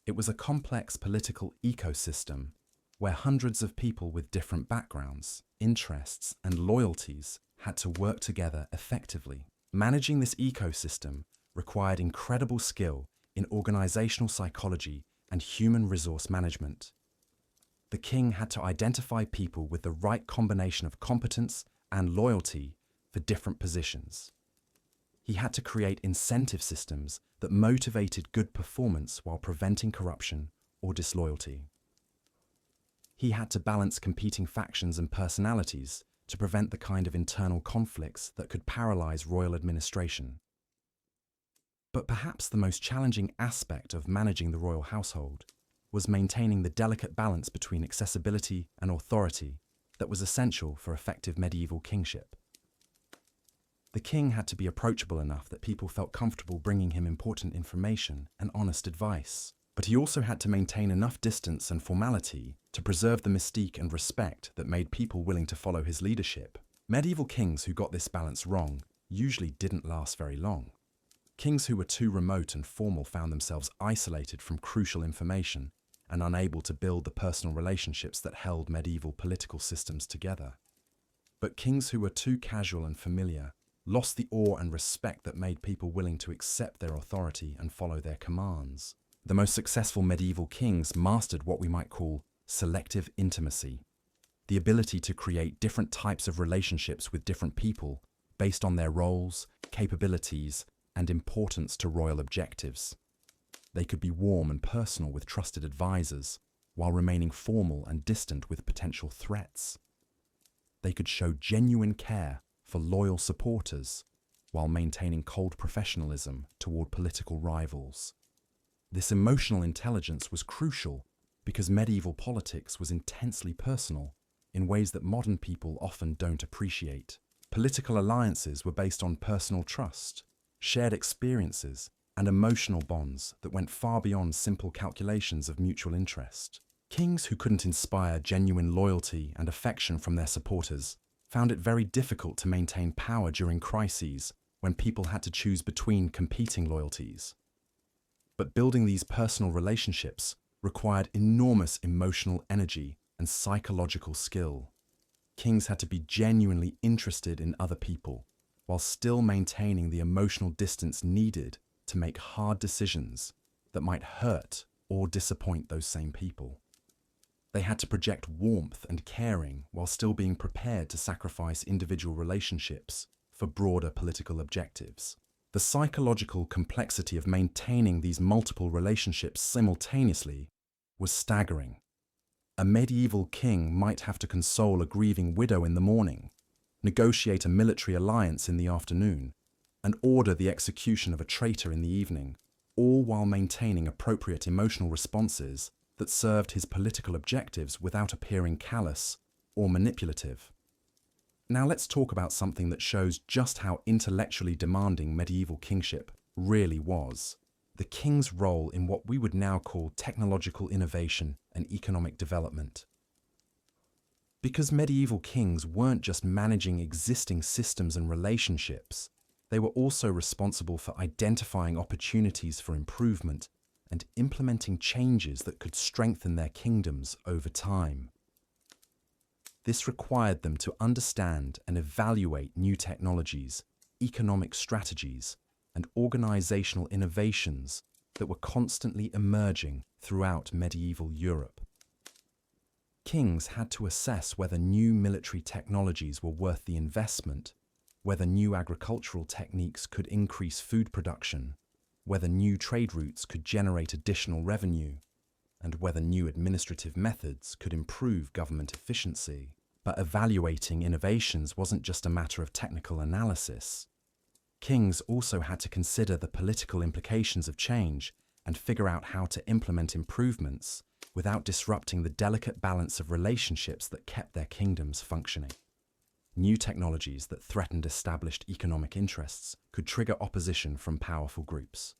It was a complex political ecosystem where hundreds of people with different backgrounds, interests, and loyalties had to work together effectively. Managing this ecosystem required incredible skill in organizational psychology and human resource management. The king had to identify people with the right combination of competence and loyalty for different positions. He had to create incentive systems that motivated good performance while preventing corruption or disloyalty. He had to balance competing factions and personalities to prevent the kind of internal conflicts that could paralyze royal administration. But perhaps the most challenging aspect of managing the royal household was maintaining the delicate balance between accessibility and authority that was essential for effective medieval kingship. The king had to be approachable enough that people felt comfortable bringing him important information and honest advice. But he also had to maintain enough distance and formality to preserve the mystique and respect that made people willing to follow his leadership. Medieval kings who got this balance wrong usually didn't last very long. Kings who were too remote and formal found themselves isolated from crucial information and unable to build the personal relationships that held medieval political systems together. But kings who were too casual and familiar lost the awe and respect that made people willing to accept their authority and follow their commands. The most successful medieval kings mastered what we might call selective intimacy, the ability to create different types of relationships with different people based on their roles, capabilities, and importance to royal objectives. They could be warm and personal with trusted advisors, while remaining formal and distant with potential threats. They could show genuine care for loyal supporters, while maintaining cold professionalism toward political rivals. This emotional intelligence was crucial because medieval politics was intensely personal in ways that modern people often don't appreciate. Political alliances were based on personal trust, shared experiences, and emotional bonds that went far beyond simple calculations of mutual interest. Kings who couldn't inspire genuine loyalty and affection from their supporters found it very difficult to maintain power during crises when people had to choose between competing loyalties. But building these personal relationships required enormous emotional energy and psychological skill. Kings had to be genuinely interested in other people while still maintaining the emotional distance needed to make hard decisions that might hurt or disappoint those same people. They had to project warmth and caring while still being prepared to sacrifice individual relationships for broader political objectives. The psychological complexity of maintaining these multiple relationships simultaneously was staggering. A medieval king might have to console a grieving widow in the morning, negotiate a military alliance in the afternoon, and order the execution of a traitor in the evening, all while maintaining appropriate emotional responses that served his political objectives without appearing callous or manipulative. Now let's talk about something that shows just how intellectually demanding medieval kingship really was: the king's role in what we would now call technological innovation and economic development. Because medieval kings weren't just managing existing systems and relationships, they were also responsible for identifying opportunities for improvement and implementing changes that could strengthen their kingdoms over time. This required them to understand and evaluate new technologies, economic strategies, and organizational innovations that were constantly emerging throughout medieval Europe. Kings had to assess whether new military technologies were worth the investment, whether new agricultural techniques could increase food production, whether new trade routes could generate additional revenue, and whether new administrative methods could improve government efficiency. But evaluating innovations wasn't just a matter of technical analysis. Kings also had to consider the political implications of change and figure out how to implement improvements without disrupting the delicate balance of relationships that kept their kingdoms functioning. New technologies that threatened established economic interests could trigger opposition from powerful groups.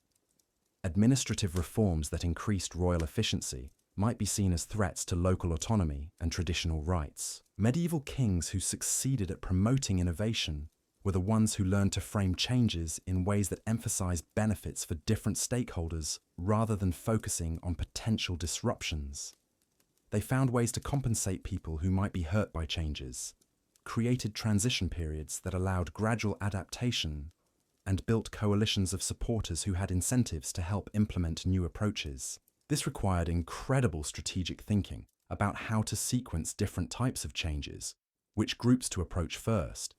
Administrative reforms that increased royal efficiency might be seen as threats to local autonomy and traditional rights. Medieval kings who succeeded at promoting innovation were the ones who learned to frame changes in ways that emphasized benefits for different stakeholders rather than focusing on potential disruptions. They found ways to compensate people who might be hurt by changes, created transition periods that allowed gradual adaptation, and built coalitions of supporters who had incentives to help implement new approaches. This required incredible strategic thinking about how to sequence different types of changes, which groups to approach first,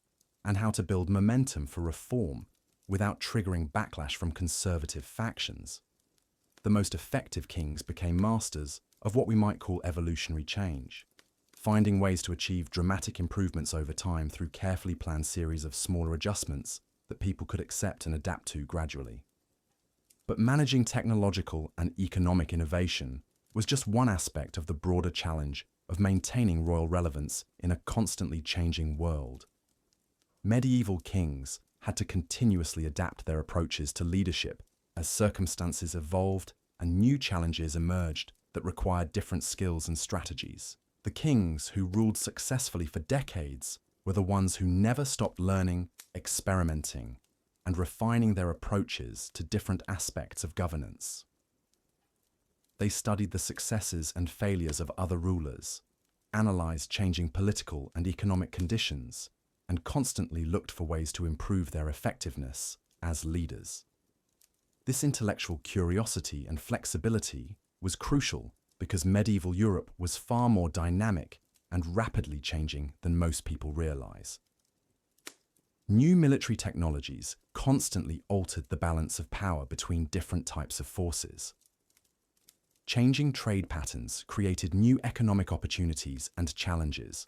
and how to build momentum for reform without triggering backlash from conservative factions. The most effective kings became masters of what we might call evolutionary change, finding ways to achieve dramatic improvements over time through carefully planned series of smaller adjustments that people could accept and adapt to gradually. But managing technological and economic innovation was just one aspect of the broader challenge of maintaining royal relevance in a constantly changing world. Medieval kings had to continuously adapt their approaches to leadership as circumstances evolved and new challenges emerged that required different skills and strategies. The kings who ruled successfully for decades were the ones who never stopped learning, experimenting, and refining their approaches to different aspects of governance. They studied the successes and failures of other rulers, analyzed changing political and economic conditions, and constantly looked for ways to improve their effectiveness as leaders. This intellectual curiosity and flexibility was crucial because medieval Europe was far more dynamic and rapidly changing than most people realize. New military technologies constantly altered the balance of power between different types of forces. Changing trade patterns created new economic opportunities and challenges.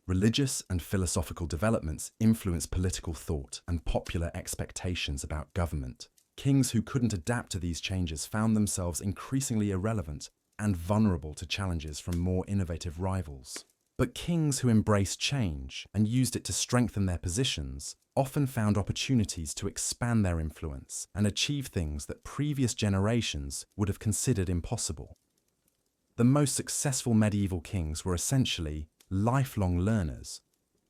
Religious and philosophical developments influenced political thought and popular expectations about government. Kings who couldn't adapt to these changes found themselves increasingly irrelevant and vulnerable to challenges from more innovative rivals. But kings who embraced change and used it to strengthen their positions often found opportunities to expand their influence and achieve things that previous generations would have considered impossible. The most successful medieval kings were essentially lifelong learners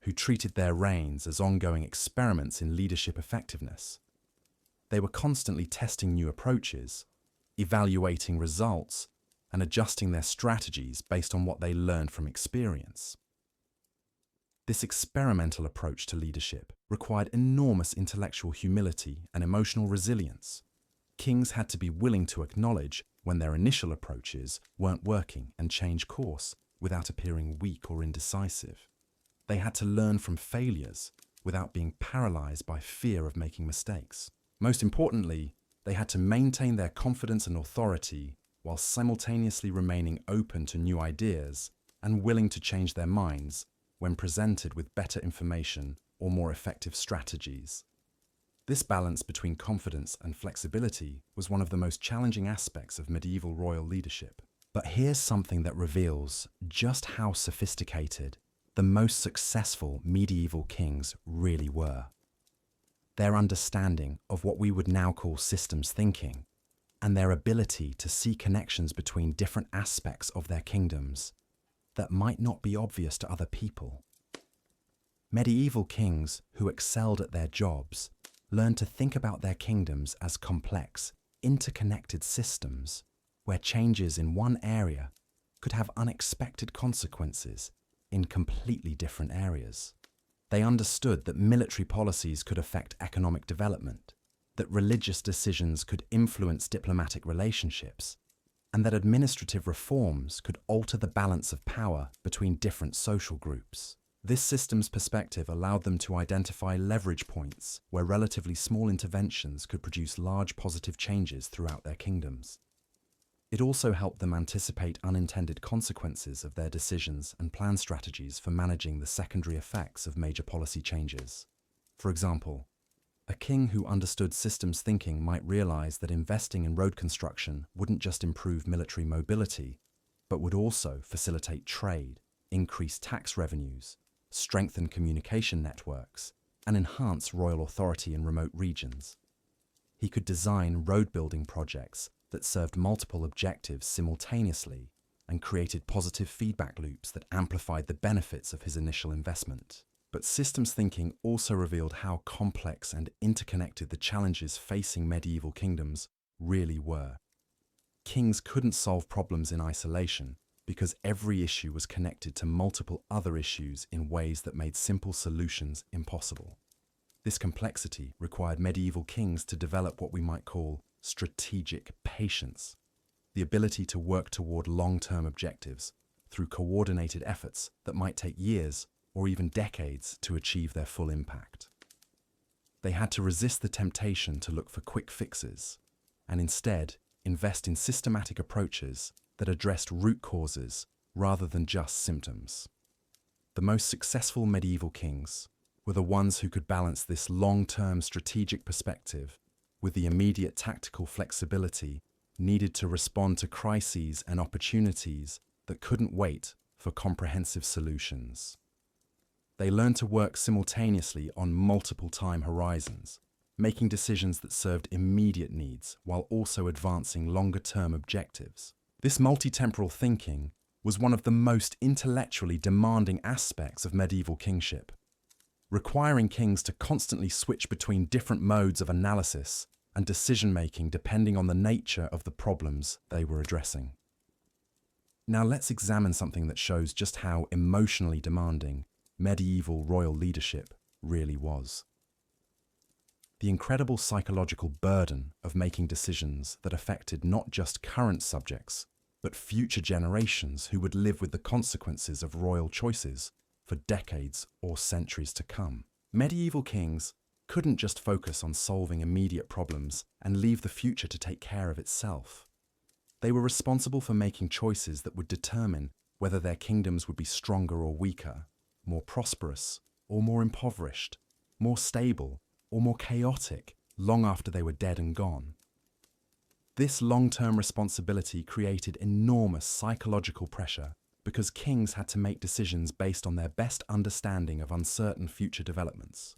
who treated their reigns as ongoing experiments in leadership effectiveness. They were constantly testing new approaches, evaluating results, and adjusting their strategies based on what they learned from experience. This experimental approach to leadership required enormous intellectual humility and emotional resilience. Kings had to be willing to acknowledge when their initial approaches weren't working and change course without appearing weak or indecisive. They had to learn from failures without being paralyzed by fear of making mistakes. Most importantly, they had to maintain their confidence and authority while simultaneously remaining open to new ideas and willing to change their minds when presented with better information or more effective strategies. This balance between confidence and flexibility was one of the most challenging aspects of medieval royal leadership. But here's something that reveals just how sophisticated the most successful medieval kings really were. Their understanding of what we would now call systems thinking, and their ability to see connections between different aspects of their kingdoms that might not be obvious to other people. Medieval kings who excelled at their jobs learned to think about their kingdoms as complex, interconnected systems where changes in one area could have unexpected consequences in completely different areas. They understood that military policies could affect economic development, that religious decisions could influence diplomatic relationships, and that administrative reforms could alter the balance of power between different social groups. This system's perspective allowed them to identify leverage points where relatively small interventions could produce large positive changes throughout their kingdoms. It also helped them anticipate unintended consequences of their decisions and plan strategies for managing the secondary effects of major policy changes. For example, a king who understood systems thinking might realize that investing in road construction wouldn't just improve military mobility, but would also facilitate trade, increase tax revenues, strengthen communication networks, and enhance royal authority in remote regions. He could design road-building projects that served multiple objectives simultaneously and created positive feedback loops that amplified the benefits of his initial investment. But systems thinking also revealed how complex and interconnected the challenges facing medieval kingdoms really were. Kings couldn't solve problems in isolation because every issue was connected to multiple other issues in ways that made simple solutions impossible. This complexity required medieval kings to develop what we might call strategic patience, the ability to work toward long-term objectives through coordinated efforts that might take years or even decades to achieve their full impact. They had to resist the temptation to look for quick fixes and instead invest in systematic approaches that addressed root causes rather than just symptoms. The most successful medieval kings were the ones who could balance this long-term strategic perspective with the immediate tactical flexibility needed to respond to crises and opportunities that couldn't wait for comprehensive solutions. They learned to work simultaneously on multiple time horizons, making decisions that served immediate needs while also advancing longer-term objectives. This multi-temporal thinking was one of the most intellectually demanding aspects of medieval kingship, requiring kings to constantly switch between different modes of analysis and decision-making depending on the nature of the problems they were addressing. Now let's examine something that shows just how emotionally demanding medieval royal leadership really was. The incredible psychological burden of making decisions that affected not just current subjects, but future generations who would live with the consequences of royal choices for decades or centuries to come. Medieval kings couldn't just focus on solving immediate problems and leave the future to take care of itself. They were responsible for making choices that would determine whether their kingdoms would be stronger or weaker, more prosperous or more impoverished, more stable or more chaotic long after they were dead and gone. This long-term responsibility created enormous psychological pressure because kings had to make decisions based on their best understanding of uncertain future developments,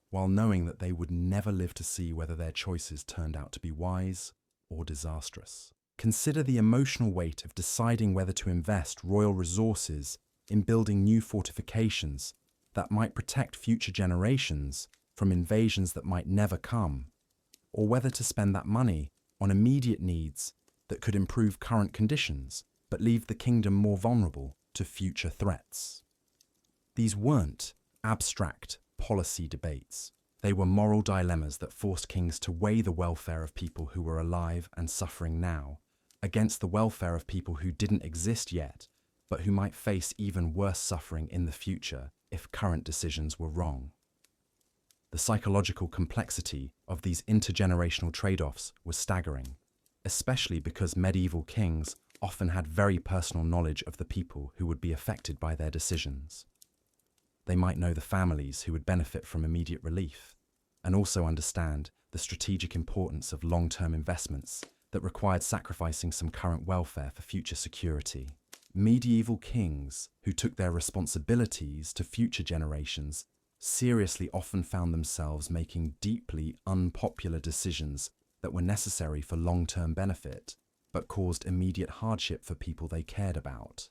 while knowing that they would never live to see whether their choices turned out to be wise or disastrous. Consider the emotional weight of deciding whether to invest royal resources in building new fortifications that might protect future generations from invasions that might never come, or whether to spend that money on immediate needs that could improve current conditions but leave the kingdom more vulnerable to future threats. These weren't abstract policy debates. They were moral dilemmas that forced kings to weigh the welfare of people who were alive and suffering now against the welfare of people who didn't exist yet, but who might face even worse suffering in the future if current decisions were wrong. The psychological complexity of these intergenerational trade-offs was staggering, especially because medieval kings often had very personal knowledge of the people who would be affected by their decisions. They might know the families who would benefit from immediate relief, and also understand the strategic importance of long-term investments that required sacrificing some current welfare for future security. Medieval kings who took their responsibilities to future generations seriously often found themselves making deeply unpopular decisions that were necessary for long-term benefit, but caused immediate hardship for people they cared about.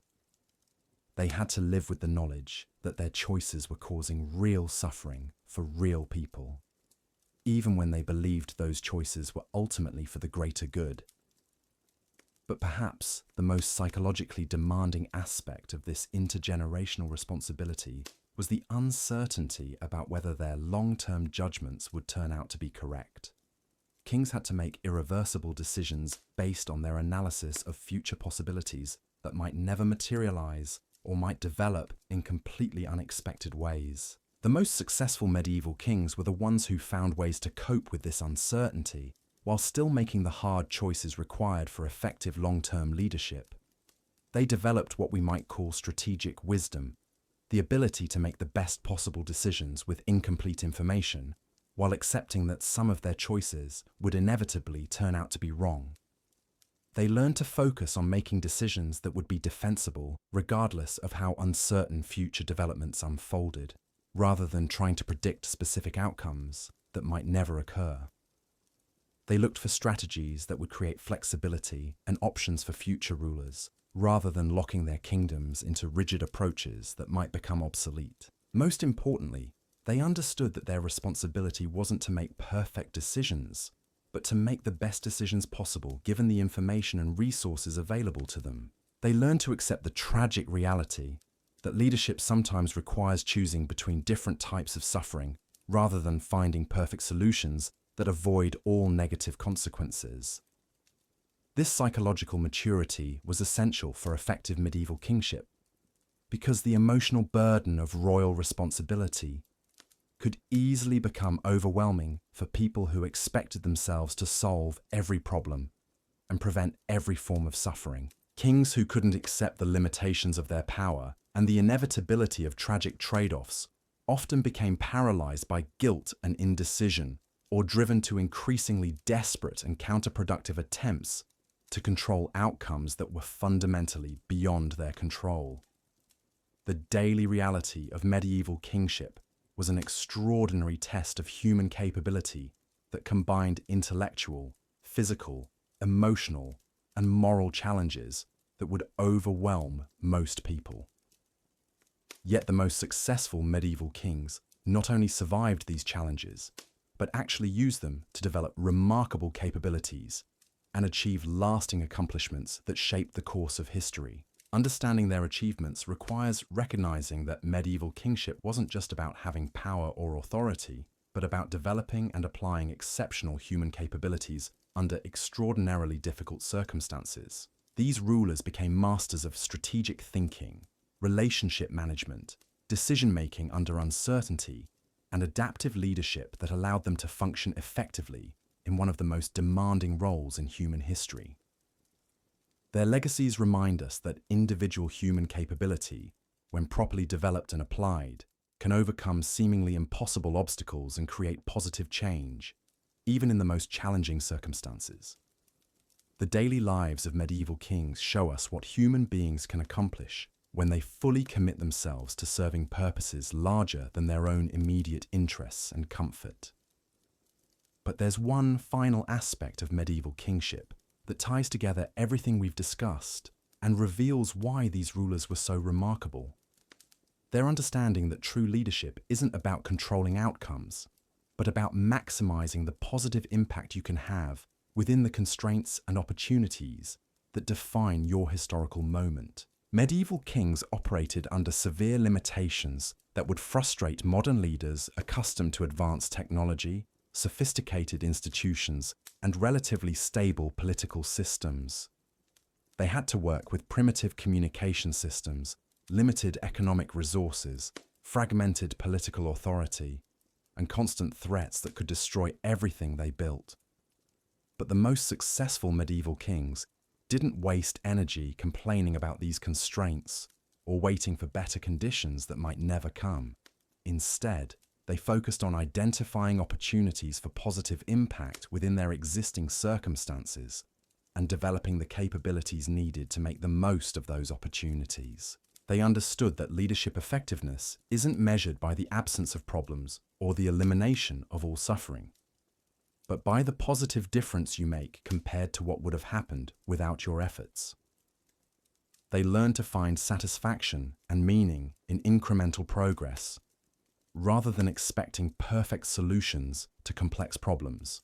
They had to live with the knowledge that their choices were causing real suffering for real people, even when they believed those choices were ultimately for the greater good. But perhaps the most psychologically demanding aspect of this intergenerational responsibility was the uncertainty about whether their long-term judgments would turn out to be correct. Kings had to make irreversible decisions based on their analysis of future possibilities that might never materialize or might develop in completely unexpected ways. The most successful medieval kings were the ones who found ways to cope with this uncertainty while still making the hard choices required for effective long-term leadership. They developed what we might call strategic wisdom, the ability to make the best possible decisions with incomplete information, while accepting that some of their choices would inevitably turn out to be wrong. They learned to focus on making decisions that would be defensible regardless of how uncertain future developments unfolded, rather than trying to predict specific outcomes that might never occur. They looked for strategies that would create flexibility and options for future rulers, rather than locking their kingdoms into rigid approaches that might become obsolete. Most importantly, they understood that their responsibility wasn't to make perfect decisions, but to make the best decisions possible given the information and resources available to them. They learned to accept the tragic reality that leadership sometimes requires choosing between different types of suffering rather than finding perfect solutions that avoid all negative consequences. This psychological maturity was essential for effective medieval kingship, because the emotional burden of royal responsibility could easily become overwhelming for people who expected themselves to solve every problem and prevent every form of suffering. Kings who couldn't accept the limitations of their power and the inevitability of tragic trade-offs often became paralyzed by guilt and indecision, or driven to increasingly desperate and counterproductive attempts to control outcomes that were fundamentally beyond their control. The daily reality of medieval kingship was an extraordinary test of human capability that combined intellectual, physical, emotional, and moral challenges that would overwhelm most people. Yet the most successful medieval kings not only survived these challenges, but actually used them to develop remarkable capabilities and achieve lasting accomplishments that shaped the course of history. Understanding their achievements requires recognizing that medieval kingship wasn't just about having power or authority, but about developing and applying exceptional human capabilities under extraordinarily difficult circumstances. These rulers became masters of strategic thinking, relationship management, decision-making under uncertainty, and adaptive leadership that allowed them to function effectively in one of the most demanding roles in human history. Their legacies remind us that individual human capability, when properly developed and applied, can overcome seemingly impossible obstacles and create positive change, even in the most challenging circumstances. The daily lives of medieval kings show us what human beings can accomplish when they fully commit themselves to serving purposes larger than their own immediate interests and comfort. But there's one final aspect of medieval kingship that ties together everything we've discussed and reveals why these rulers were so remarkable. Their understanding that true leadership isn't about controlling outcomes, but about maximizing the positive impact you can have within the constraints and opportunities that define your historical moment. Medieval kings operated under severe limitations that would frustrate modern leaders accustomed to advanced technology, sophisticated institutions, and relatively stable political systems. They had to work with primitive communication systems, limited economic resources, fragmented political authority, and constant threats that could destroy everything they built. But the most successful medieval kings didn't waste energy complaining about these constraints or waiting for better conditions that might never come. Instead, they focused on identifying opportunities for positive impact within their existing circumstances and developing the capabilities needed to make the most of those opportunities. They understood that leadership effectiveness isn't measured by the absence of problems or the elimination of all suffering, but by the positive difference you make compared to what would have happened without your efforts. They learned to find satisfaction and meaning in incremental progress, rather than expecting perfect solutions to complex problems.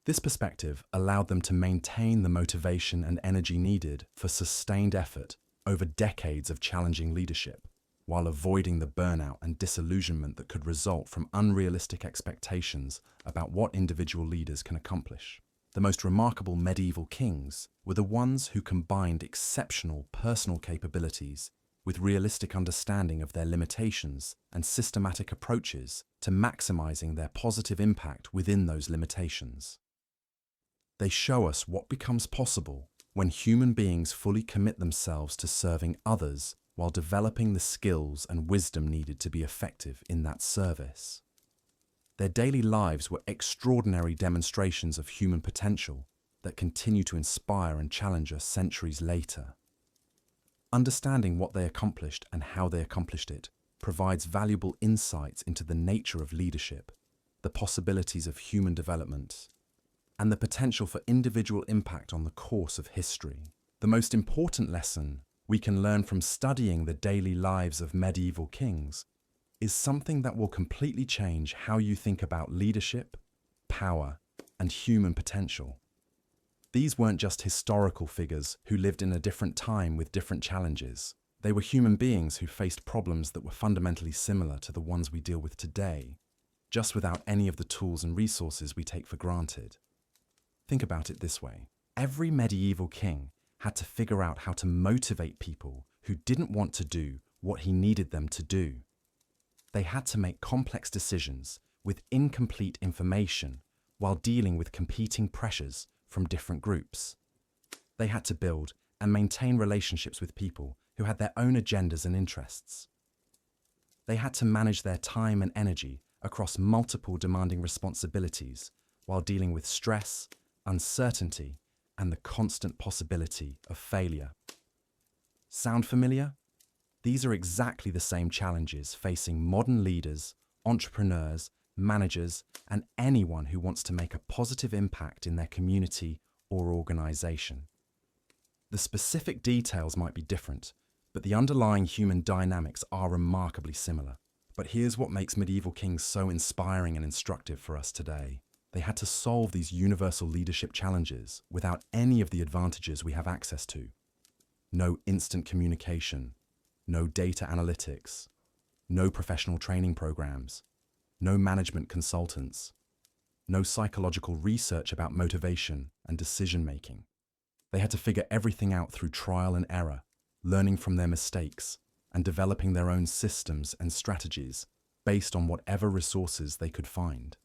This perspective allowed them to maintain the motivation and energy needed for sustained effort over decades of challenging leadership, while avoiding the burnout and disillusionment that could result from unrealistic expectations about what individual leaders can accomplish. The most remarkable medieval kings were the ones who combined exceptional personal capabilities with realistic understanding of their limitations and systematic approaches to maximizing their positive impact within those limitations. They show us what becomes possible when human beings fully commit themselves to serving others while developing the skills and wisdom needed to be effective in that service. Their daily lives were extraordinary demonstrations of human potential that continue to inspire and challenge us centuries later. Understanding what they accomplished and how they accomplished it provides valuable insights into the nature of leadership, the possibilities of human development, and the potential for individual impact on the course of history. The most important lesson we can learn from studying the daily lives of medieval kings is something that will completely change how you think about leadership, power, and human potential. These weren't just historical figures who lived in a different time with different challenges. They were human beings who faced problems that were fundamentally similar to the ones we deal with today, just without any of the tools and resources we take for granted. Think about it this way. Every medieval king had to figure out how to motivate people who didn't want to do what he needed them to do. They had to make complex decisions with incomplete information while dealing with competing pressures from different groups. They had to build and maintain relationships with people who had their own agendas and interests. They had to manage their time and energy across multiple demanding responsibilities while dealing with stress, uncertainty, and the constant possibility of failure. Sound familiar? These are exactly the same challenges facing modern leaders, entrepreneurs, managers, and anyone who wants to make a positive impact in their community or organization. The specific details might be different, but the underlying human dynamics are remarkably similar. But here's what makes medieval kings so inspiring and instructive for us today. They had to solve these universal leadership challenges without any of the advantages we have access to. No instant communication, no data analytics, no professional training programs, no management consultants, no psychological research about motivation and decision-making. They had to figure everything out through trial and error, learning from their mistakes, and developing their own systems and strategies based on whatever resources they could find.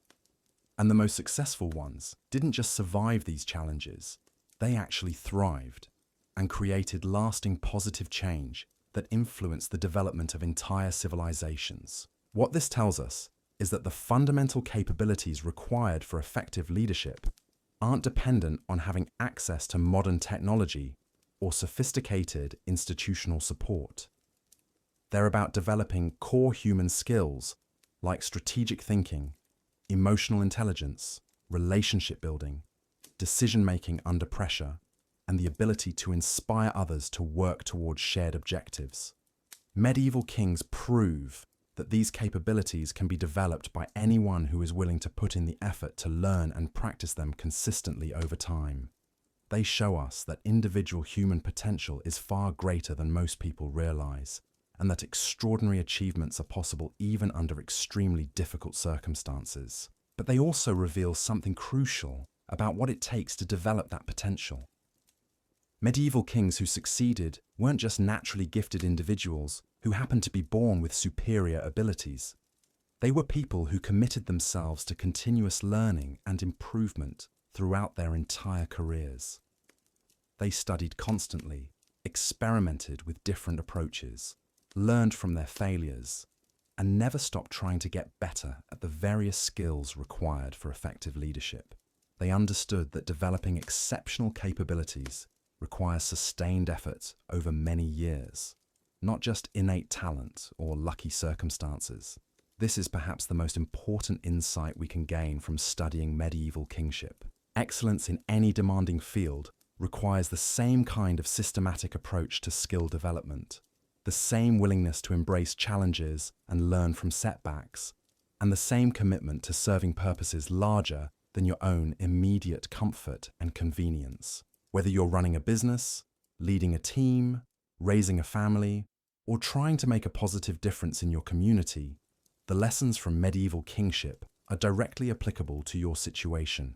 And the most successful ones didn't just survive these challenges, they actually thrived and created lasting positive change that influenced the development of entire civilizations. What this tells us is that the fundamental capabilities required for effective leadership aren't dependent on having access to modern technology or sophisticated institutional support. They're about developing core human skills like strategic thinking, emotional intelligence, relationship building, decision-making under pressure, and the ability to inspire others to work towards shared objectives. Medieval kings prove that these capabilities can be developed by anyone who is willing to put in the effort to learn and practice them consistently over time. They show us that individual human potential is far greater than most people realize, and that extraordinary achievements are possible even under extremely difficult circumstances. But they also reveal something crucial about what it takes to develop that potential. Medieval kings who succeeded weren't just naturally gifted individuals who happened to be born with superior abilities. They were people who committed themselves to continuous learning and improvement throughout their entire careers. They studied constantly, experimented with different approaches, learned from their failures, and never stopped trying to get better at the various skills required for effective leadership. They understood that developing exceptional capabilities requires sustained effort over many years, not just innate talent or lucky circumstances. This is perhaps the most important insight we can gain from studying medieval kingship. Excellence in any demanding field requires the same kind of systematic approach to skill development, the same willingness to embrace challenges and learn from setbacks, and the same commitment to serving purposes larger than your own immediate comfort and convenience. Whether you're running a business, leading a team, raising a family, or trying to make a positive difference in your community, the lessons from medieval kingship are directly applicable to your situation.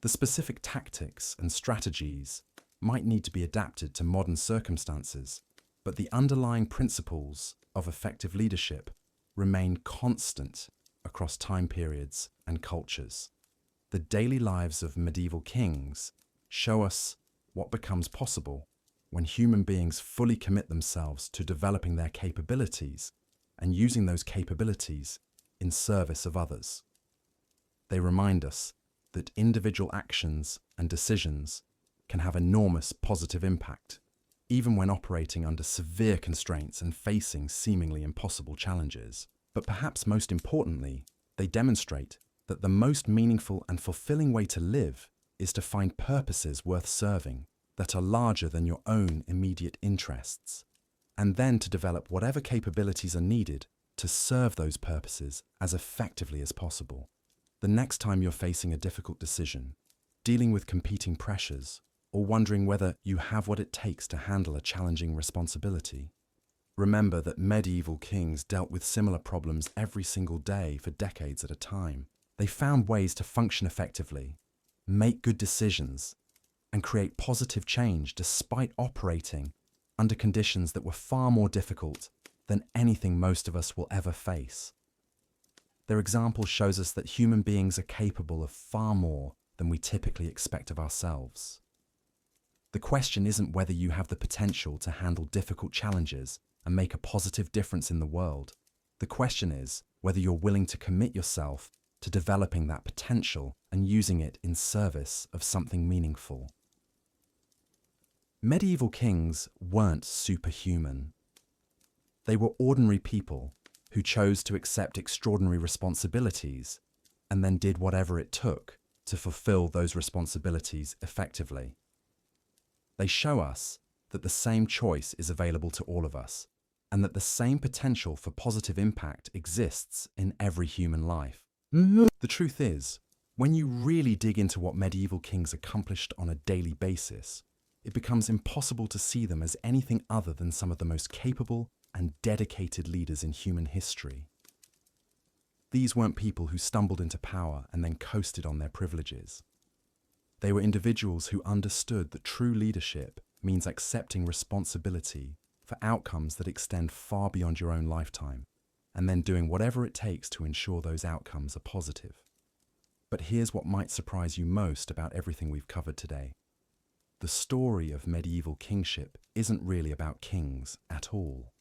The specific tactics and strategies might need to be adapted to modern circumstances, but the underlying principles of effective leadership remain constant across time periods and cultures. The daily lives of medieval kings show us what becomes possible when human beings fully commit themselves to developing their capabilities and using those capabilities in service of others. They remind us that individual actions and decisions can have enormous positive impact, even when operating under severe constraints and facing seemingly impossible challenges. But perhaps most importantly, they demonstrate that the most meaningful and fulfilling way to live is to find purposes worth serving that are larger than your own immediate interests, and then to develop whatever capabilities are needed to serve those purposes as effectively as possible. The next time you're facing a difficult decision, dealing with competing pressures, or wondering whether you have what it takes to handle a challenging responsibility, remember that medieval kings dealt with similar problems every single day for decades at a time. They found ways to function effectively, make good decisions, and create positive change despite operating under conditions that were far more difficult than anything most of us will ever face. Their example shows us that human beings are capable of far more than we typically expect of ourselves. The question isn't whether you have the potential to handle difficult challenges and make a positive difference in the world. The question is whether you're willing to commit yourself to developing that potential and using it in service of something meaningful. Medieval kings weren't superhuman. They were ordinary people who chose to accept extraordinary responsibilities and then did whatever it took to fulfill those responsibilities effectively. They show us that the same choice is available to all of us, and that the same potential for positive impact exists in every human life. The truth is, when you really dig into what medieval kings accomplished on a daily basis, it becomes impossible to see them as anything other than some of the most capable and dedicated leaders in human history. These weren't people who stumbled into power and then coasted on their privileges. They were individuals who understood that true leadership means accepting responsibility for outcomes that extend far beyond your own lifetime, and then doing whatever it takes to ensure those outcomes are positive. But here's what might surprise you most about everything we've covered today. The story of medieval kingship isn't really about kings at all.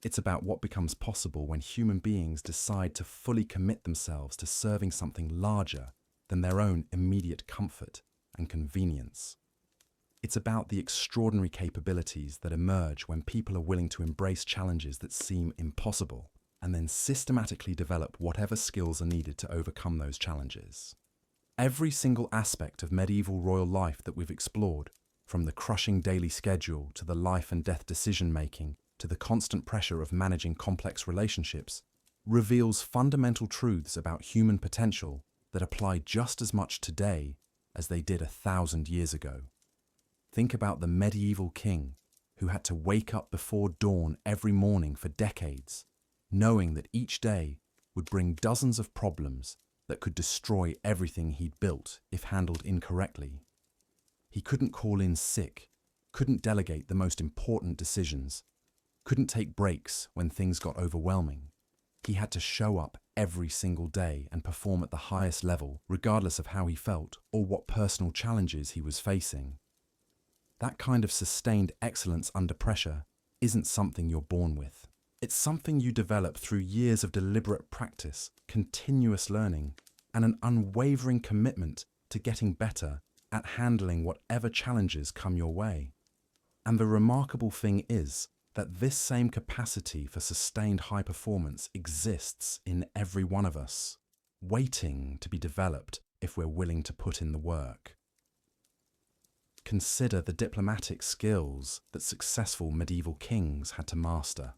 It's about what becomes possible when human beings decide to fully commit themselves to serving something larger than their own immediate comfort and convenience. It's about the extraordinary capabilities that emerge when people are willing to embrace challenges that seem impossible and then systematically develop whatever skills are needed to overcome those challenges. Every single aspect of medieval royal life that we've explored, from the crushing daily schedule to the life and death decision-making to the constant pressure of managing complex relationships, reveals fundamental truths about human potential that apply just as much today as they did 1,000 years ago. Think about the medieval king who had to wake up before dawn every morning for decades, knowing that each day would bring dozens of problems that could destroy everything he'd built if handled incorrectly. He couldn't call in sick, couldn't delegate the most important decisions, couldn't take breaks when things got overwhelming. He had to show up every single day and perform at the highest level, regardless of how he felt or what personal challenges he was facing. That kind of sustained excellence under pressure isn't something you're born with. It's something you develop through years of deliberate practice, continuous learning, and an unwavering commitment to getting better at handling whatever challenges come your way. And the remarkable thing is that this same capacity for sustained high performance exists in every one of us, waiting to be developed if we're willing to put in the work. Consider the diplomatic skills that successful medieval kings had to master.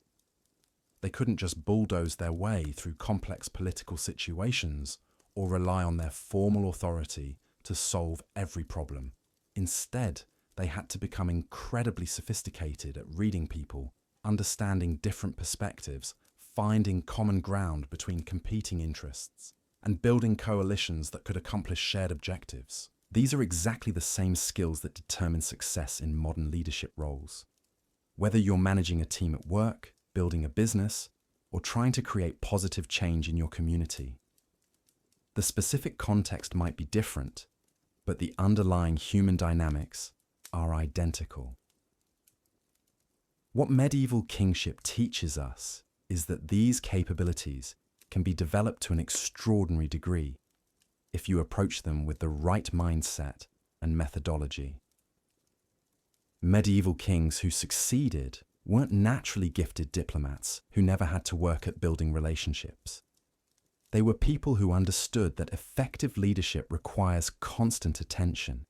They couldn't just bulldoze their way through complex political situations or rely on their formal authority to solve every problem. Instead, they had to become incredibly sophisticated at reading people, understanding different perspectives, finding common ground between competing interests, and building coalitions that could accomplish shared objectives. These are exactly the same skills that determine success in modern leadership roles. Whether you're managing a team at work, building a business, or trying to create positive change in your community, the specific context might be different, but the underlying human dynamics are identical. What medieval kingship teaches us is that these capabilities can be developed to an extraordinary degree if you approach them with the right mindset and methodology. Medieval kings who succeeded weren't naturally gifted diplomats who never had to work at building relationships. They were people who understood that effective leadership requires constant attention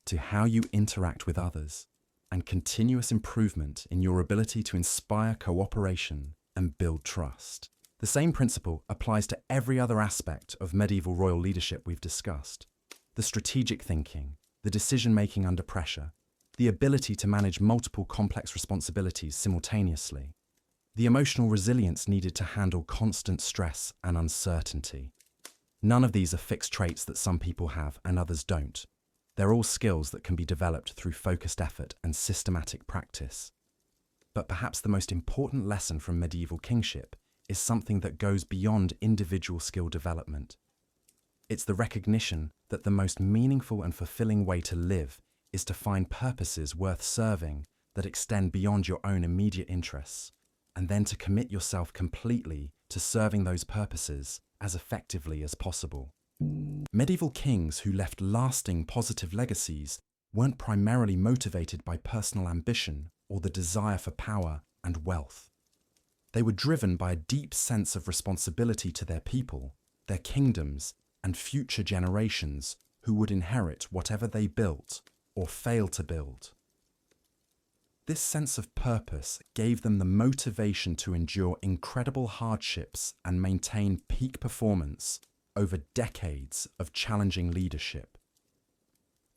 to how you interact with others and continuous improvement in your ability to inspire cooperation and build trust. The same principle applies to every other aspect of medieval royal leadership we've discussed. The strategic thinking, the decision-making under pressure, the ability to manage multiple complex responsibilities simultaneously, the emotional resilience needed to handle constant stress and uncertainty. None of these are fixed traits that some people have and others don't. They're all skills that can be developed through focused effort and systematic practice. But perhaps the most important lesson from medieval kingship is something that goes beyond individual skill development. It's the recognition that the most meaningful and fulfilling way to live is to find purposes worth serving that extend beyond your own immediate interests, and then to commit yourself completely to serving those purposes as effectively as possible. Medieval kings who left lasting positive legacies weren't primarily motivated by personal ambition or the desire for power and wealth. They were driven by a deep sense of responsibility to their people, their kingdoms, and future generations who would inherit whatever they built or failed to build. This sense of purpose gave them the motivation to endure incredible hardships and maintain peak performance over decades of challenging leadership.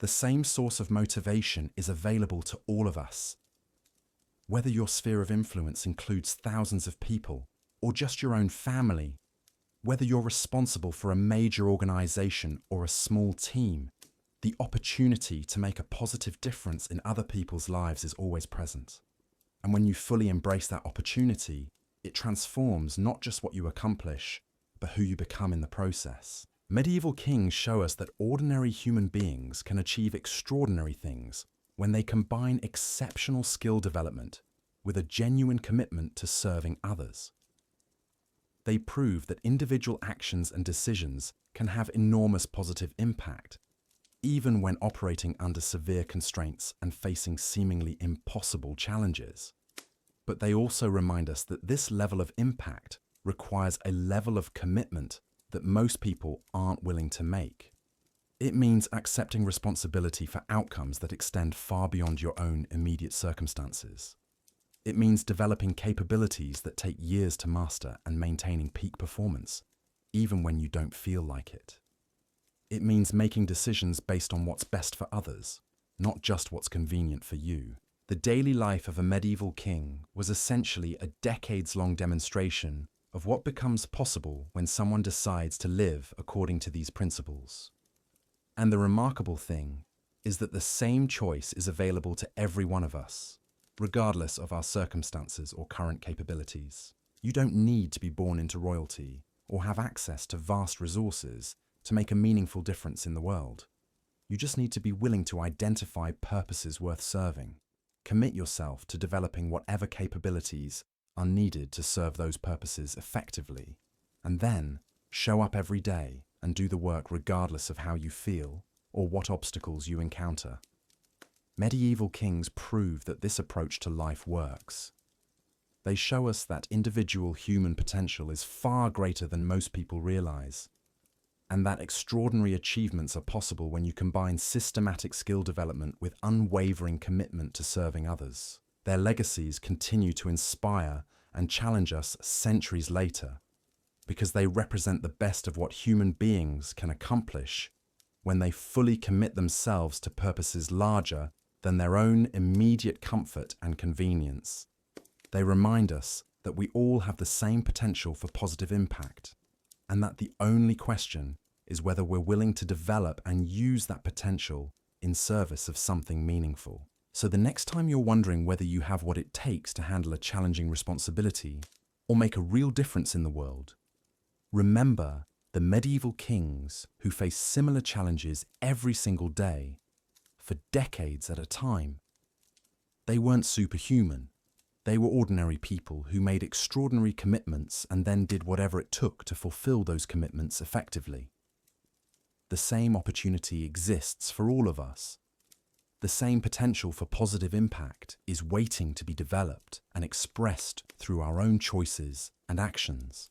The same source of motivation is available to all of us. Whether your sphere of influence includes thousands of people or just your own family, whether you're responsible for a major organization or a small team, the opportunity to make a positive difference in other people's lives is always present. And when you fully embrace that opportunity, it transforms not just what you accomplish, but who you become in the process. Medieval kings show us that ordinary human beings can achieve extraordinary things when they combine exceptional skill development with a genuine commitment to serving others. They prove that individual actions and decisions can have enormous positive impact, even when operating under severe constraints and facing seemingly impossible challenges. But they also remind us that this level of impact requires a level of commitment that most people aren't willing to make. It means accepting responsibility for outcomes that extend far beyond your own immediate circumstances. It means developing capabilities that take years to master and maintaining peak performance, even when you don't feel like it. It means making decisions based on what's best for others, not just what's convenient for you. The daily life of a medieval king was essentially a decades-long demonstration of what becomes possible when someone decides to live according to these principles. And the remarkable thing is that the same choice is available to every one of us, regardless of our circumstances or current capabilities. You don't need to be born into royalty or have access to vast resources to make a meaningful difference in the world. You just need to be willing to identify purposes worth serving, commit yourself to developing whatever capabilities are needed to serve those purposes effectively, and then show up every day and do the work regardless of how you feel or what obstacles you encounter. Medieval kings prove that this approach to life works. They show us that individual human potential is far greater than most people realize, and that extraordinary achievements are possible when you combine systematic skill development with unwavering commitment to serving others. Their legacies continue to inspire and challenge us centuries later, because they represent the best of what human beings can accomplish when they fully commit themselves to purposes larger than their own immediate comfort and convenience. They remind us that we all have the same potential for positive impact, and that the only question is whether we're willing to develop and use that potential in service of something meaningful. So the next time you're wondering whether you have what it takes to handle a challenging responsibility or make a real difference in the world, remember the medieval kings who faced similar challenges every single day for decades at a time. They weren't superhuman. They were ordinary people who made extraordinary commitments and then did whatever it took to fulfill those commitments effectively. The same opportunity exists for all of us. The same potential for positive impact is waiting to be developed and expressed through our own choices and actions.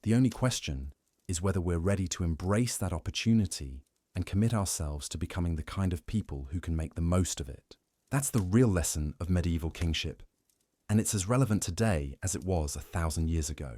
The only question is whether we're ready to embrace that opportunity and commit ourselves to becoming the kind of people who can make the most of it. That's the real lesson of medieval kingship, and it's as relevant today as it was 1,000 years ago.